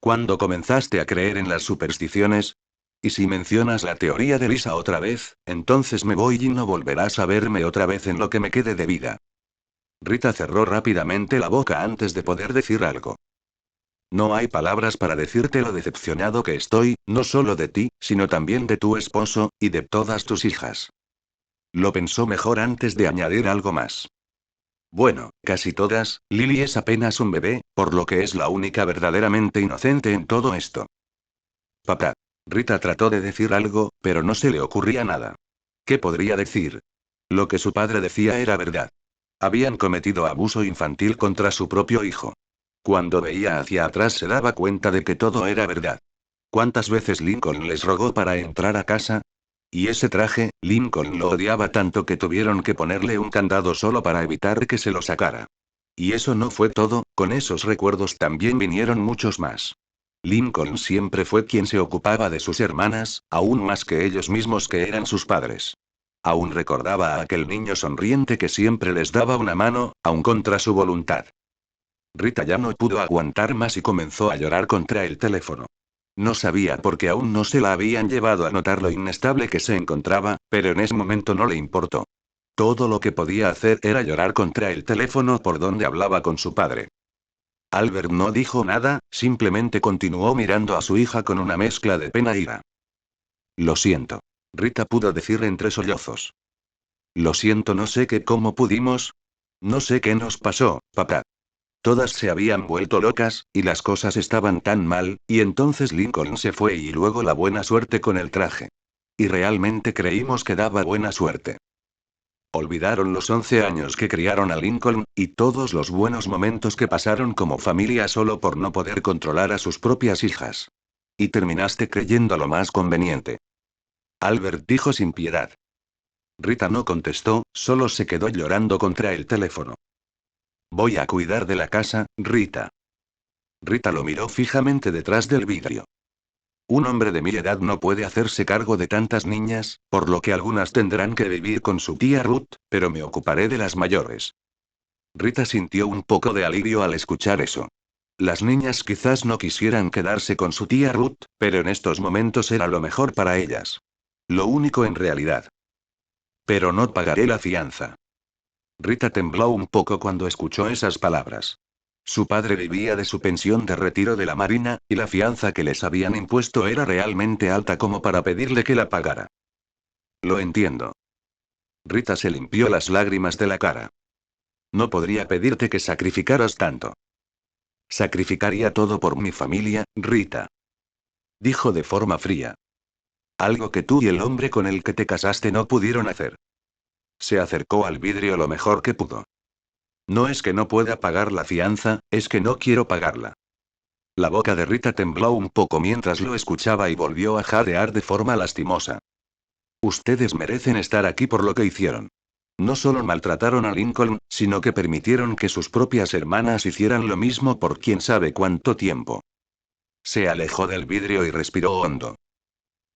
¿Cuándo comenzaste a creer en las supersticiones? Y si mencionas la teoría de Lisa otra vez, entonces me voy y no volverás a verme otra vez en lo que me quede de vida. Rita cerró rápidamente la boca antes de poder decir algo. No hay palabras para decirte lo decepcionado que estoy, no solo de ti, sino también de tu esposo, y de todas tus hijas. Lo pensó mejor antes de añadir algo más. Bueno, casi todas, Lily es apenas un bebé, por lo que es la única verdaderamente inocente en todo esto. Papá. Rita trató de decir algo, pero no se le ocurría nada. ¿Qué podría decir? Lo que su padre decía era verdad. Habían cometido abuso infantil contra su propio hijo. Cuando veía hacia atrás se daba cuenta de que todo era verdad. ¿Cuántas veces Lincoln les rogó para entrar a casa? Y ese traje, Lincoln lo odiaba tanto que tuvieron que ponerle un candado solo para evitar que se lo sacara. Y eso no fue todo, con esos recuerdos también vinieron muchos más. Lincoln siempre fue quien se ocupaba de sus hermanas, aún más que ellos mismos que eran sus padres. Aún recordaba a aquel niño sonriente que siempre les daba una mano, aun contra su voluntad. Rita ya no pudo aguantar más y comenzó a llorar contra el teléfono. No sabía por qué aún no se la habían llevado a notar lo inestable que se encontraba, pero en ese momento no le importó. Todo lo que podía hacer era llorar contra el teléfono por donde hablaba con su padre. Albert no dijo nada, simplemente continuó mirando a su hija con una mezcla de pena e ira. Lo siento. Rita pudo decir entre sollozos. Lo siento, no sé cómo pudimos. No sé qué nos pasó, papá. Todas se habían vuelto locas, y las cosas estaban tan mal, y entonces Lincoln se fue y luego la buena suerte con el traje. Y realmente creímos que daba buena suerte. Olvidaron los 11 años que criaron a Lincoln, y todos los buenos momentos que pasaron como familia solo por no poder controlar a sus propias hijas. Y terminaste creyendo lo más conveniente. Albert dijo sin piedad. Rita no contestó, solo se quedó llorando contra el teléfono. Voy a cuidar de la casa, Rita. Rita lo miró fijamente detrás del vidrio. Un hombre de mi edad no puede hacerse cargo de tantas niñas, por lo que algunas tendrán que vivir con su tía Ruth, pero me ocuparé de las mayores. Rita sintió un poco de alivio al escuchar eso. Las niñas quizás no quisieran quedarse con su tía Ruth, pero en estos momentos era lo mejor para ellas. Lo único en realidad. Pero no pagaré la fianza. Rita tembló un poco cuando escuchó esas palabras. Su padre vivía de su pensión de retiro de la Marina, y la fianza que les habían impuesto era realmente alta como para pedirle que la pagara. Lo entiendo. Rita se limpió las lágrimas de la cara. No podría pedirte que sacrificaras tanto. Sacrificaría todo por mi familia, Rita. Dijo de forma fría. Algo que tú y el hombre con el que te casaste no pudieron hacer. Se acercó al vidrio lo mejor que pudo. No es que no pueda pagar la fianza, es que no quiero pagarla. La boca de Rita tembló un poco mientras lo escuchaba y volvió a jadear de forma lastimosa. Ustedes merecen estar aquí por lo que hicieron. No solo maltrataron a Lincoln, sino que permitieron que sus propias hermanas hicieran lo mismo por quién sabe cuánto tiempo. Se alejó del vidrio y respiró hondo.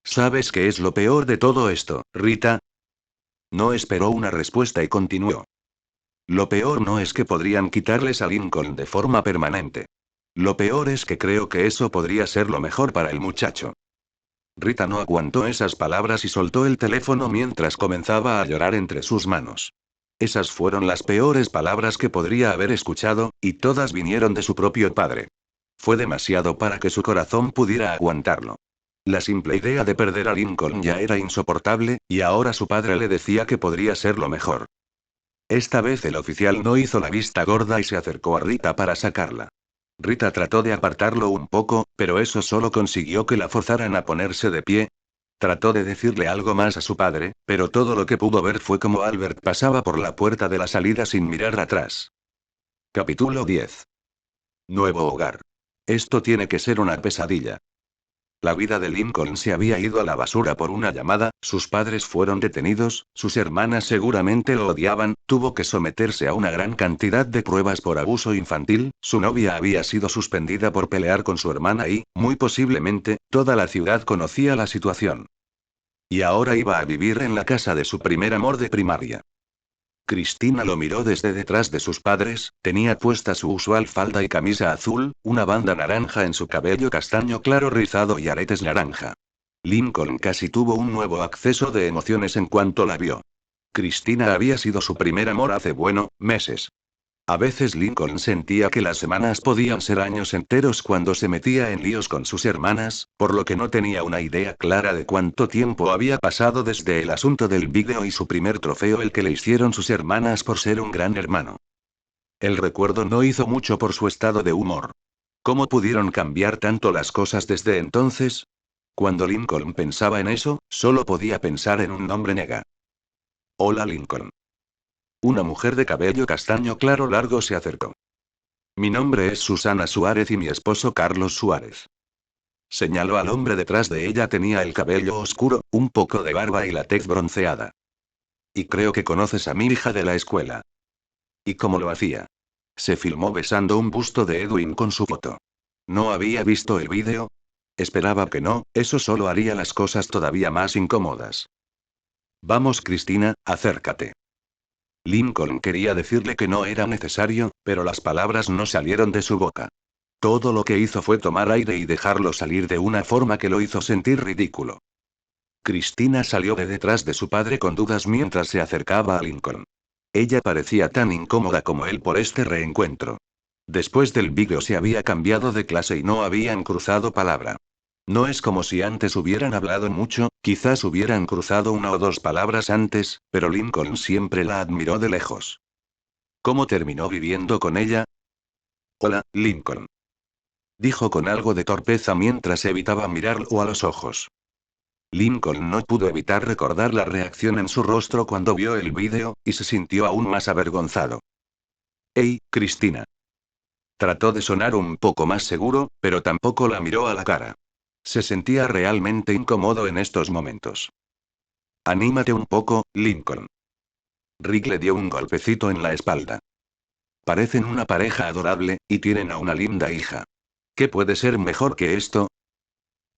¿Sabes qué es lo peor de todo esto, Rita? No esperó una respuesta y continuó. Lo peor no es que podrían quitarles a Lincoln de forma permanente. Lo peor es que creo que eso podría ser lo mejor para el muchacho. Rita no aguantó esas palabras y soltó el teléfono mientras comenzaba a llorar entre sus manos. Esas fueron las peores palabras que podría haber escuchado, y todas vinieron de su propio padre. Fue demasiado para que su corazón pudiera aguantarlo. La simple idea de perder a Lincoln ya era insoportable, y ahora su padre le decía que podría ser lo mejor. Esta vez el oficial no hizo la vista gorda y se acercó a Rita para sacarla. Rita trató de apartarlo un poco, pero eso solo consiguió que la forzaran a ponerse de pie. Trató de decirle algo más a su padre, pero todo lo que pudo ver fue como Albert pasaba por la puerta de la salida sin mirar atrás. Capítulo 10. Nuevo hogar. Esto tiene que ser una pesadilla. La vida de Lincoln se había ido a la basura por una llamada, sus padres fueron detenidos, sus hermanas seguramente lo odiaban, tuvo que someterse a una gran cantidad de pruebas por abuso infantil, su novia había sido suspendida por pelear con su hermana y, muy posiblemente, toda la ciudad conocía la situación. Y ahora iba a vivir en la casa de su primer amor de primaria. Cristina lo miró desde detrás de sus padres, tenía puesta su usual falda y camisa azul, una banda naranja en su cabello castaño claro rizado y aretes naranja. Lincoln casi tuvo un nuevo acceso de emociones en cuanto la vio. Cristina había sido su primer amor hace meses. A veces Lincoln sentía que las semanas podían ser años enteros cuando se metía en líos con sus hermanas, por lo que no tenía una idea clara de cuánto tiempo había pasado desde el asunto del vídeo y su primer trofeo el que le hicieron sus hermanas por ser un gran hermano. El recuerdo no hizo mucho por su estado de humor. ¿Cómo pudieron cambiar tanto las cosas desde entonces? Cuando Lincoln pensaba en eso, solo podía pensar en un nombre nega. Hola Lincoln. Una mujer de cabello castaño claro largo se acercó. Mi nombre es Susana Suárez y mi esposo Carlos Suárez. Señaló al hombre detrás de ella, tenía el cabello oscuro, un poco de barba y la tez bronceada. Y creo que conoces a mi hija de la escuela. ¿Y cómo lo hacía? Se filmó besando un busto de Edwin con su foto. ¿No había visto el vídeo? Esperaba que no, eso solo haría las cosas todavía más incómodas. Vamos Cristina, acércate. Lincoln quería decirle que no era necesario, pero las palabras no salieron de su boca. Todo lo que hizo fue tomar aire y dejarlo salir de una forma que lo hizo sentir ridículo. Cristina salió de detrás de su padre con dudas mientras se acercaba a Lincoln. Ella parecía tan incómoda como él por este reencuentro. Después del vídeo se había cambiado de clase y no habían cruzado palabra. No es como si antes hubieran hablado mucho, quizás hubieran cruzado una o dos palabras antes, pero Lincoln siempre la admiró de lejos. ¿Cómo terminó viviendo con ella? Hola, Lincoln. Dijo con algo de torpeza mientras evitaba mirarlo a los ojos. Lincoln no pudo evitar recordar la reacción en su rostro cuando vio el vídeo, y se sintió aún más avergonzado. Hey, Cristina. Trató de sonar un poco más seguro, pero tampoco la miró a la cara. Se sentía realmente incómodo en estos momentos. Anímate un poco, Lincoln. Rick le dio un golpecito en la espalda. Parecen una pareja adorable, y tienen a una linda hija. ¿Qué puede ser mejor que esto?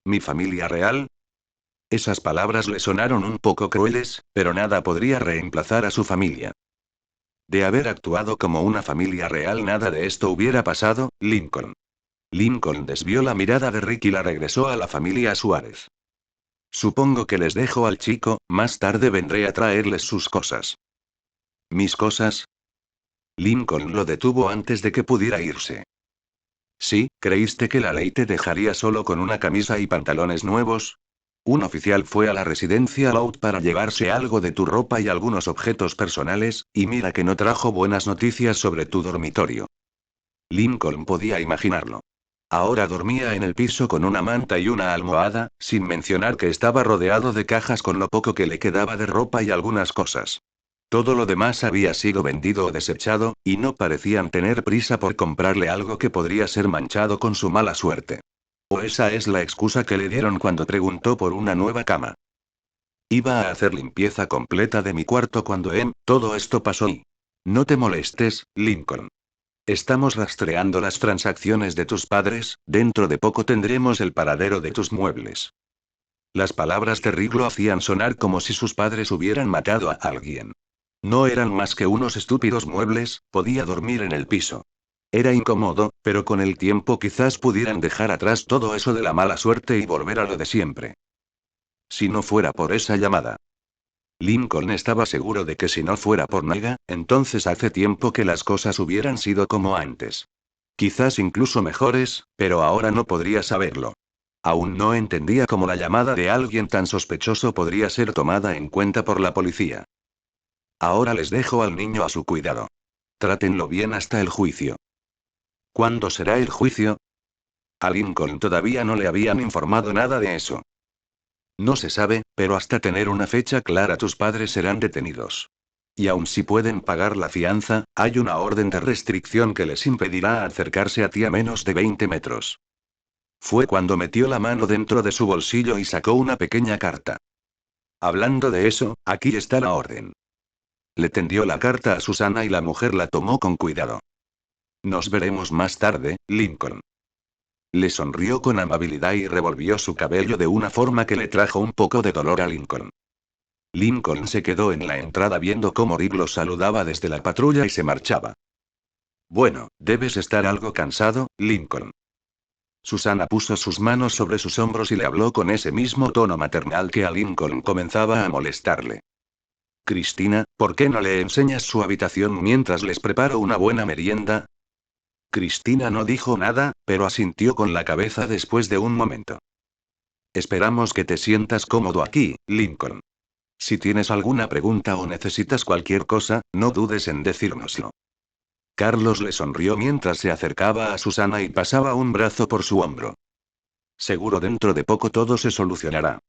¿Mi familia real? Esas palabras le sonaron un poco crueles, pero nada podría reemplazar a su familia. De haber actuado como una familia real, nada de esto hubiera pasado, Lincoln. Lincoln desvió la mirada de Rick y la regresó a la familia Suárez. Supongo que les dejo al chico, más tarde vendré a traerles sus cosas. ¿Mis cosas? Lincoln lo detuvo antes de que pudiera irse. Sí, ¿creíste que la ley te dejaría solo con una camisa y pantalones nuevos? Un oficial fue a la residencia Loud para llevarse algo de tu ropa y algunos objetos personales, y mira que no trajo buenas noticias sobre tu dormitorio. Lincoln podía imaginarlo. Ahora dormía en el piso con una manta y una almohada, sin mencionar que estaba rodeado de cajas con lo poco que le quedaba de ropa y algunas cosas. Todo lo demás había sido vendido o desechado, y no parecían tener prisa por comprarle algo que podría ser manchado con su mala suerte. O esa es la excusa que le dieron cuando preguntó por una nueva cama. Iba a hacer limpieza completa de mi cuarto cuando todo esto pasó y... No te molestes, Lincoln. Estamos rastreando las transacciones de tus padres, dentro de poco tendremos el paradero de tus muebles. Las palabras de Rick lo hacían sonar como si sus padres hubieran matado a alguien. No eran más que unos estúpidos muebles, podía dormir en el piso. Era incómodo, pero con el tiempo quizás pudieran dejar atrás todo eso de la mala suerte y volver a lo de siempre. Si no fuera por esa llamada. Lincoln estaba seguro de que si no fuera por Naga, entonces hace tiempo que las cosas hubieran sido como antes. Quizás incluso mejores, pero ahora no podría saberlo. Aún no entendía cómo la llamada de alguien tan sospechoso podría ser tomada en cuenta por la policía. Ahora les dejo al niño a su cuidado. Trátenlo bien hasta el juicio. ¿Cuándo será el juicio? A Lincoln todavía no le habían informado nada de eso. No se sabe, pero hasta tener una fecha clara tus padres serán detenidos. Y aun si pueden pagar la fianza, hay una orden de restricción que les impedirá acercarse a ti a menos de 20 metros. Fue cuando metió la mano dentro de su bolsillo y sacó una pequeña carta. Hablando de eso, aquí está la orden. Le tendió la carta a Susana y la mujer la tomó con cuidado. Nos veremos más tarde, Lincoln. Le sonrió con amabilidad y revolvió su cabello de una forma que le trajo un poco de dolor a Lincoln. Lincoln se quedó en la entrada viendo cómo Rick lo saludaba desde la patrulla y se marchaba. Bueno, debes estar algo cansado, Lincoln. Susana puso sus manos sobre sus hombros y le habló con ese mismo tono maternal que a Lincoln comenzaba a molestarle. Cristina, ¿por qué no le enseñas su habitación mientras les preparo una buena merienda? Cristina no dijo nada, pero asintió con la cabeza después de un momento. Esperamos que te sientas cómodo aquí, Lincoln. Si tienes alguna pregunta o necesitas cualquier cosa, no dudes en decírnoslo. Carlos le sonrió mientras se acercaba a Susana y pasaba un brazo por su hombro. Seguro dentro de poco todo se solucionará.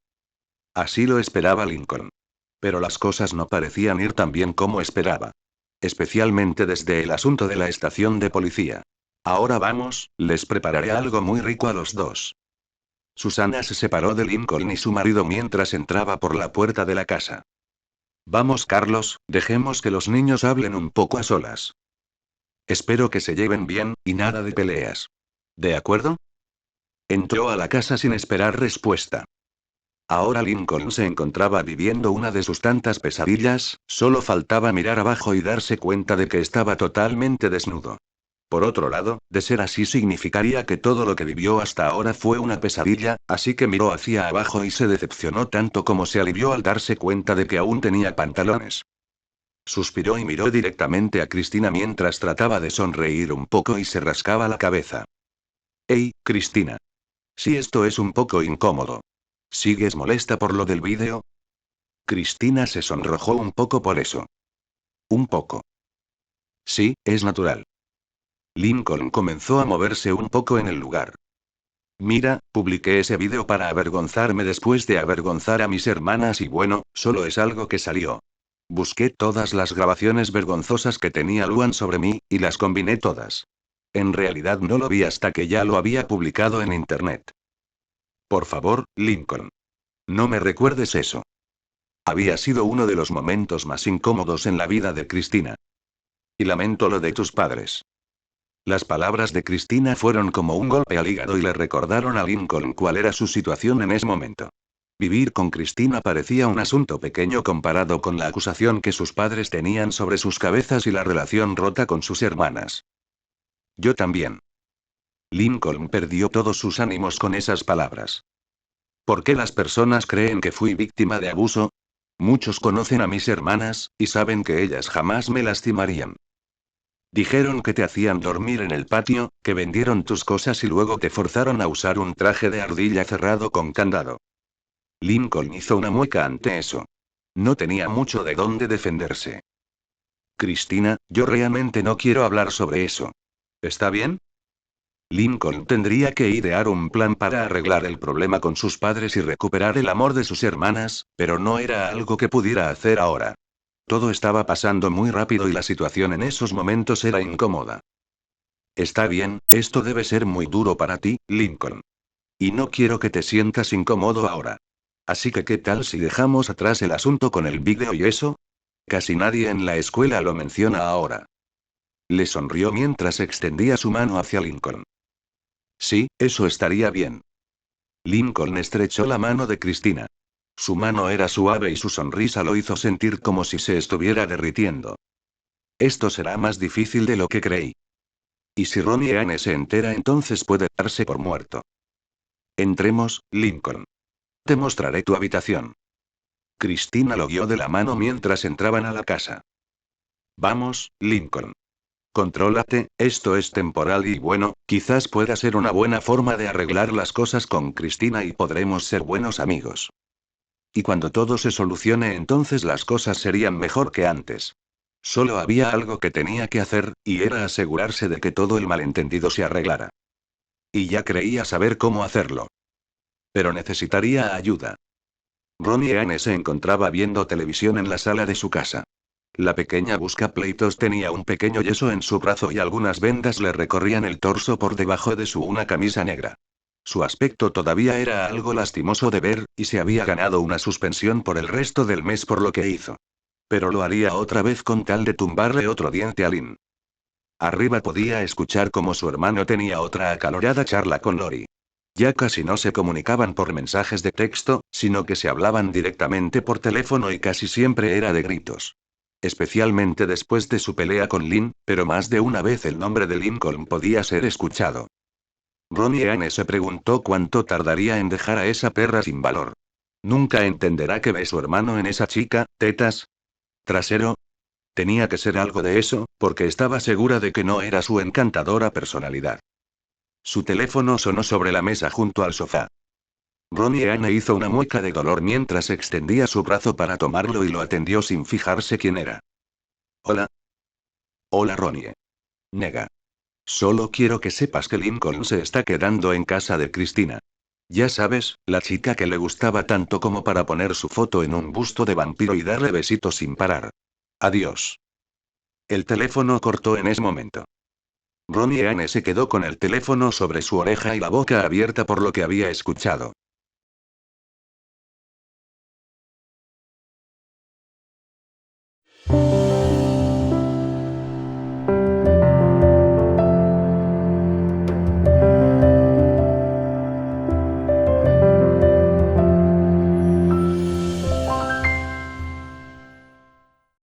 Así lo esperaba Lincoln. Pero las cosas no parecían ir tan bien como esperaba. Especialmente desde el asunto de la estación de policía. Ahora vamos, les prepararé algo muy rico a los dos. Susana se separó de Lincoln y su marido mientras entraba por la puerta de la casa. Vamos, Carlos, dejemos que los niños hablen un poco a solas. Espero que se lleven bien, y nada de peleas. ¿De acuerdo? Entró a la casa sin esperar respuesta. Ahora Lincoln se encontraba viviendo una de sus tantas pesadillas, solo faltaba mirar abajo y darse cuenta de que estaba totalmente desnudo. Por otro lado, de ser así significaría que todo lo que vivió hasta ahora fue una pesadilla, así que miró hacia abajo y se decepcionó tanto como se alivió al darse cuenta de que aún tenía pantalones. Suspiró y miró directamente a Cristina mientras trataba de sonreír un poco y se rascaba la cabeza. Hey, Cristina. Sí, esto es un poco incómodo. ¿Sigues molesta por lo del vídeo? Cristina se sonrojó un poco por eso. Un poco. Sí, es natural. Lincoln comenzó a moverse un poco en el lugar. Mira, publiqué ese vídeo para avergonzarme después de avergonzar a mis hermanas y bueno, solo es algo que salió. Busqué todas las grabaciones vergonzosas que tenía Luan sobre mí, y las combiné todas. En realidad no lo vi hasta que ya lo había publicado en internet. Por favor, Lincoln. No me recuerdes eso. Había sido uno de los momentos más incómodos en la vida de Cristina. Y lamento lo de tus padres. Las palabras de Cristina fueron como un golpe al hígado y le recordaron a Lincoln cuál era su situación en ese momento. Vivir con Cristina parecía un asunto pequeño comparado con la acusación que sus padres tenían sobre sus cabezas y la relación rota con sus hermanas. Yo también. Lincoln perdió todos sus ánimos con esas palabras. ¿Por qué las personas creen que fui víctima de abuso? Muchos conocen a mis hermanas, y saben que ellas jamás me lastimarían. Dijeron que te hacían dormir en el patio, que vendieron tus cosas y luego te forzaron a usar un traje de ardilla cerrado con candado. Lincoln hizo una mueca ante eso. No tenía mucho de dónde defenderse. Cristina, yo realmente no quiero hablar sobre eso. ¿Está bien? Lincoln tendría que idear un plan para arreglar el problema con sus padres y recuperar el amor de sus hermanas, pero no era algo que pudiera hacer ahora. Todo estaba pasando muy rápido y la situación en esos momentos era incómoda. Está bien, esto debe ser muy duro para ti, Lincoln. Y no quiero que te sientas incómodo ahora. Así que ¿qué tal si dejamos atrás el asunto con el vídeo y eso? Casi nadie en la escuela lo menciona ahora. Le sonrió mientras extendía su mano hacia Lincoln. Sí, eso estaría bien. Lincoln estrechó la mano de Cristina. Su mano era suave y su sonrisa lo hizo sentir como si se estuviera derritiendo. Esto será más difícil de lo que creí. Y si Ronnie Anne se entera, entonces puede darse por muerto. Entremos, Lincoln. Te mostraré tu habitación. Cristina lo guió de la mano mientras entraban a la casa. Vamos, Lincoln. Contrólate, esto es temporal y bueno, quizás pueda ser una buena forma de arreglar las cosas con Cristina y podremos ser buenos amigos. Y cuando todo se solucione, entonces las cosas serían mejor que antes. Solo había algo que tenía que hacer, y era asegurarse de que todo el malentendido se arreglara. Y ya creía saber cómo hacerlo. Pero necesitaría ayuda. Ronnie Anne se encontraba viendo televisión en la sala de su casa. La pequeña buscapleitos tenía un pequeño yeso en su brazo y algunas vendas le recorrían el torso por debajo de una camisa negra. Su aspecto todavía era algo lastimoso de ver, y se había ganado una suspensión por el resto del mes por lo que hizo. Pero lo haría otra vez con tal de tumbarle otro diente a Lynn. Arriba podía escuchar cómo su hermano tenía otra acalorada charla con Lori. Ya casi no se comunicaban por mensajes de texto, sino que se hablaban directamente por teléfono y casi siempre era de gritos. Especialmente después de su pelea con Lynn, pero más de una vez el nombre de Lincoln podía ser escuchado. Ronnie Anne se preguntó cuánto tardaría en dejar a esa perra sin valor. ¿Nunca entenderá que ve su hermano en esa chica, tetas? ¿Trasero? Tenía que ser algo de eso, porque estaba segura de que no era su encantadora personalidad. Su teléfono sonó sobre la mesa junto al sofá. Ronnie Anne hizo una mueca de dolor mientras extendía su brazo para tomarlo y lo atendió sin fijarse quién era. Hola. Hola Ronnie. Nega. Solo quiero que sepas que Lincoln se está quedando en casa de Cristina. Ya sabes, la chica que le gustaba tanto como para poner su foto en un busto de vampiro y darle besitos sin parar. Adiós. El teléfono cortó en ese momento. Ronnie Anne se quedó con el teléfono sobre su oreja y la boca abierta por lo que había escuchado.